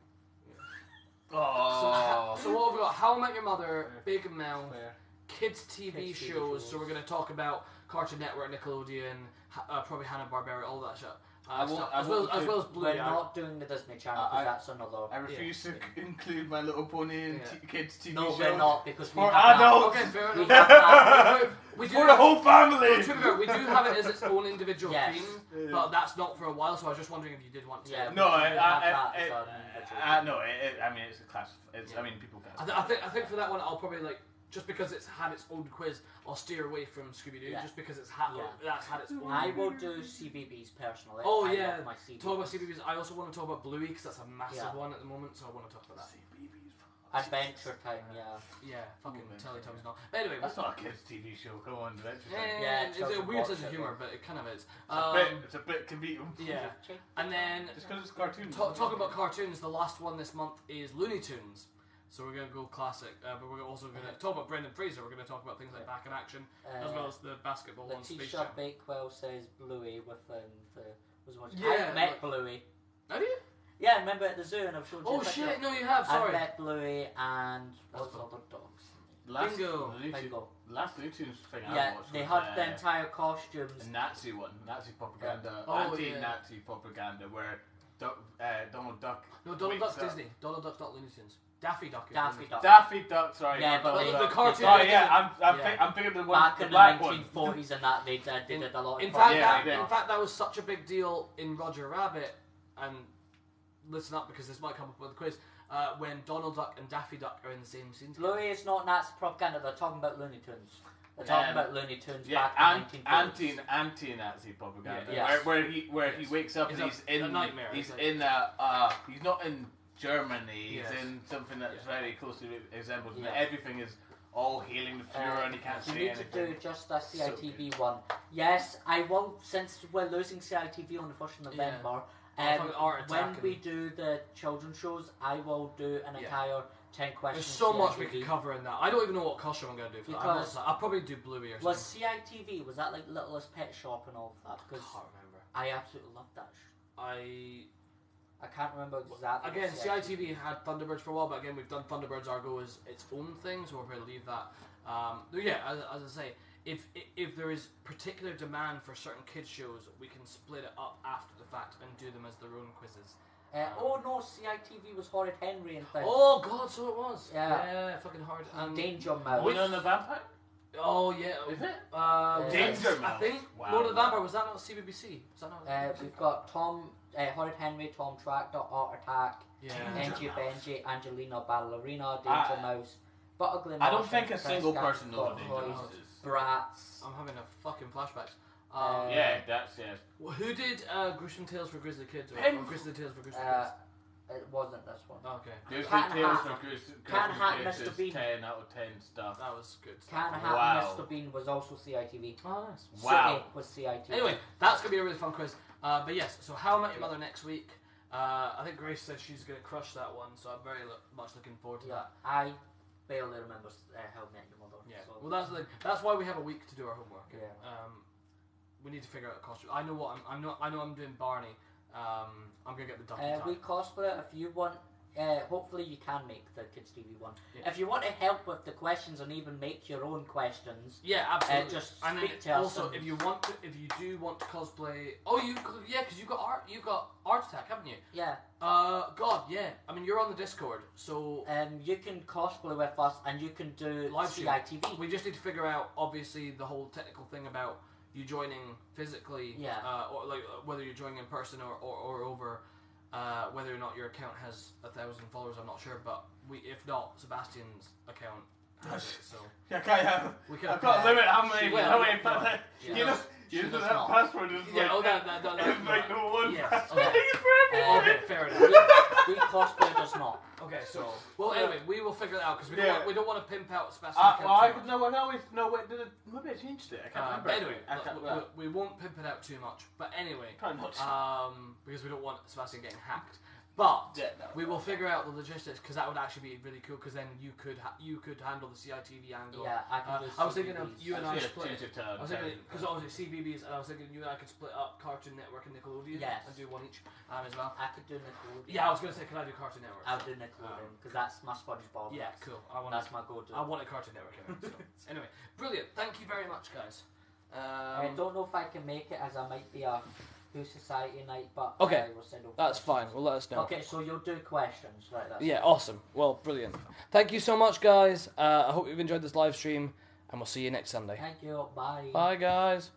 Oh. So what have we got? How I Met Your Mother, Big Mouth, Fair. kids TV shows. So we're going to talk about Cartoon Network, Nickelodeon, probably Hanna-Barbera, all that shit. Stuff. As well as Bluey. We're not doing the Disney Channel because that's another. I refuse to include My Little Pony in kids TV shows. No, we're not because we For have adults. Okay, fair We enough. have that. We do For the whole family. To be fair, we do have it as its own individual Yes. theme, but that's not for a while. So I was just wondering if you did want to. Yeah. No, We have that as our individual. no. I mean, it's a class. I mean, people can. I think for that one, I'll probably just because it's had its own quiz, I'll steer away from Scooby Doo just because that's had its own. I will do CBBS personally. Oh I yeah, love my CBBS. talk about CBBS. I also want to talk about Bluey because that's a massive one at the moment, so I want to talk about that. Adventure Time, Yeah, fucking Teletubbies and all. But anyway, That's not a kids' TV show. Come on, Adventure Time. yeah, it's a children weird watch sense of it, humour, but it kind of is. It's a bit convenient. Yeah, and then Just because it's cartoons. talking about cartoons, the last one this month is Looney Tunes. So we're going to go classic, but we're also going to talk about Brendan Fraser. We're going to talk about things like Back in Action, as well as the basketball one. Space Jam. Letitia Bakewell says Bluey within the... Yeah, I met Bluey. Have you? Yeah, I remember at the zoo and I've shown you Oh a picture. shit, no you have, sorry. I met Bluey and what's the other dogs? Bingo. Last Looney Tunes thing I Yeah, watched they was, had the entire costumes. a Nazi one, Nazi propaganda, Oh, anti-Nazi propaganda, where Donald Duck. No, Donald Duck's wakes up- Disney. Donald Duck's not Looney Tunes. Daffy Duck. is Daffy Looney Duck. Daffy Duck, sorry. Yeah, not but Donald the Duck. cartoon- Oh yeah, Yeah. I'm thinking of the one, Back the in the black one. 1940s and that, they did a lot of In fact, Yeah, they did. in fact, that was such a big deal in Roger Rabbit, and listen up because this might come up with a quiz, when Donald Duck and Daffy Duck are in the same scene together. Bluey is not Nazi propaganda, they're talking about Looney Tunes. They're talking about Looney Tunes Yeah, back in the 1940s. anti-Nazi propaganda. Yeah. Yes. Where he wakes up and he's in a nightmare. He's It's in he's not in Germany. Yes. He's in something that's very closely resembles. Yeah. Everything is all hailing the Fuhrer, and he can't you say need anything. to do just a CITV one. Yes, I will, since we're losing CITV on the 1st of November, fucking Art Attack when and- we do the children's shows, I will do an entire 10 questions. There's so much we CITV. could cover in that. I don't even know what costume I'm going to do for that. Because- I'll probably do Bluey or Was something. CITV, was that like Littlest Pet Shop and all of that? I Because can't remember. I absolutely loved that. I can't remember exactly. Again, what CITV had Thunderbirds for a while, but again, we've done Thunderbirds Argo as its own thing, so we'll probably leave that. Yeah, as I say, if there is particular demand for certain kids shows, we can split it up after the fact and do them as their own quizzes. oh no, CITV was Horrid Henry and things. Oh god, so it was. Yeah. Fucking hard. Danger Mouse. One on the vampire. Oh yeah. Is it? Danger Mouse. I think. Wow. Lord of the Vampire, was that not CBBC? Was that not? We've got Horrid Henry, Tom Tractor, Art Attack, Yeah. Benji Benji, Angelina Ballerina, Danger Mouse, Butterglen. I don't think a single person knows what Danger Toys, Mouse is. Brats. I'm having a fucking flashbacks. Yeah, that's yes. Who did Gruesome Tales for Grizzly Kids? Or Grizzly Tales for Grizzly Kids? It wasn't this one. Okay. Grizzly Cat and Tales Hat. for Grizzly Cat and Hat and Kids Mr. is Bean. 10 out of 10 stuff. That was good. Cat and Hat Wow. and Mr. Bean was also CITV. Oh, nice. Wow. City was CITV. Anyway, that's going to be a really fun quiz. But yes, so How I Met Your Mother next week. I think Grace says she's going to crush that one, so I'm very much looking forward to that. I barely remember How I Met Your Mother. Yeah. So. Well, that's the thing. That's why we have a week to do our homework. Yeah. We need to figure out a costume. I know what I know I'm doing Barney. I'm going to get the ducky We tie. cosplay it if you want. hopefully you can make the Kids TV one. Yeah. If you want to help with the questions and even make your own questions, absolutely. just and speak then to also, us. if you do want to cosplay, because you got Art Attack, haven't you? Yeah. God, yeah. I mean, you're on the Discord, so you can cosplay with us, and you can do live stream. CITV. We just need to figure out, obviously, the whole technical thing about you joining physically, or like whether you're joining in person or over. Whether or not your account has 1,000 followers, I'm not sure, but if not, Sebastian's account has it, so I can't limit how many. You know that password is like no one. Yes. Okay, fair enough. We cosplay does not. Okay, so anyway, we will figure it out because we don't want to pimp out Sebastian's account. Maybe I changed it. I can't remember. Anyway, we won't pimp it out too much. But anyway, because we don't want Sebastian getting hacked. But we will figure out the logistics because that would actually be really cool. Because then you could handle the CITV angle. Yeah, I can do I was thinking of you and I split. I was thinking because obviously CBBS, and I was thinking you and I could split up Cartoon Network and Nickelodeon and do one each as well. I could do Nickelodeon. Yeah, I was gonna say, can I do Cartoon Network? I'll do Nickelodeon because that's my SpongeBob. Yeah, cool. That's my go-to. I want a Cartoon Network. So. Anyway, brilliant. Thank you very much, guys. I don't know if I can make it as I might be a Who Society night, but we'll send over that's questions. fine. Well, let us know. Okay, so you'll do questions, right? That's awesome. Well, brilliant. Thank you so much, guys. I hope you've enjoyed this live stream, and we'll see you next Sunday. Thank you. Bye. Bye, guys.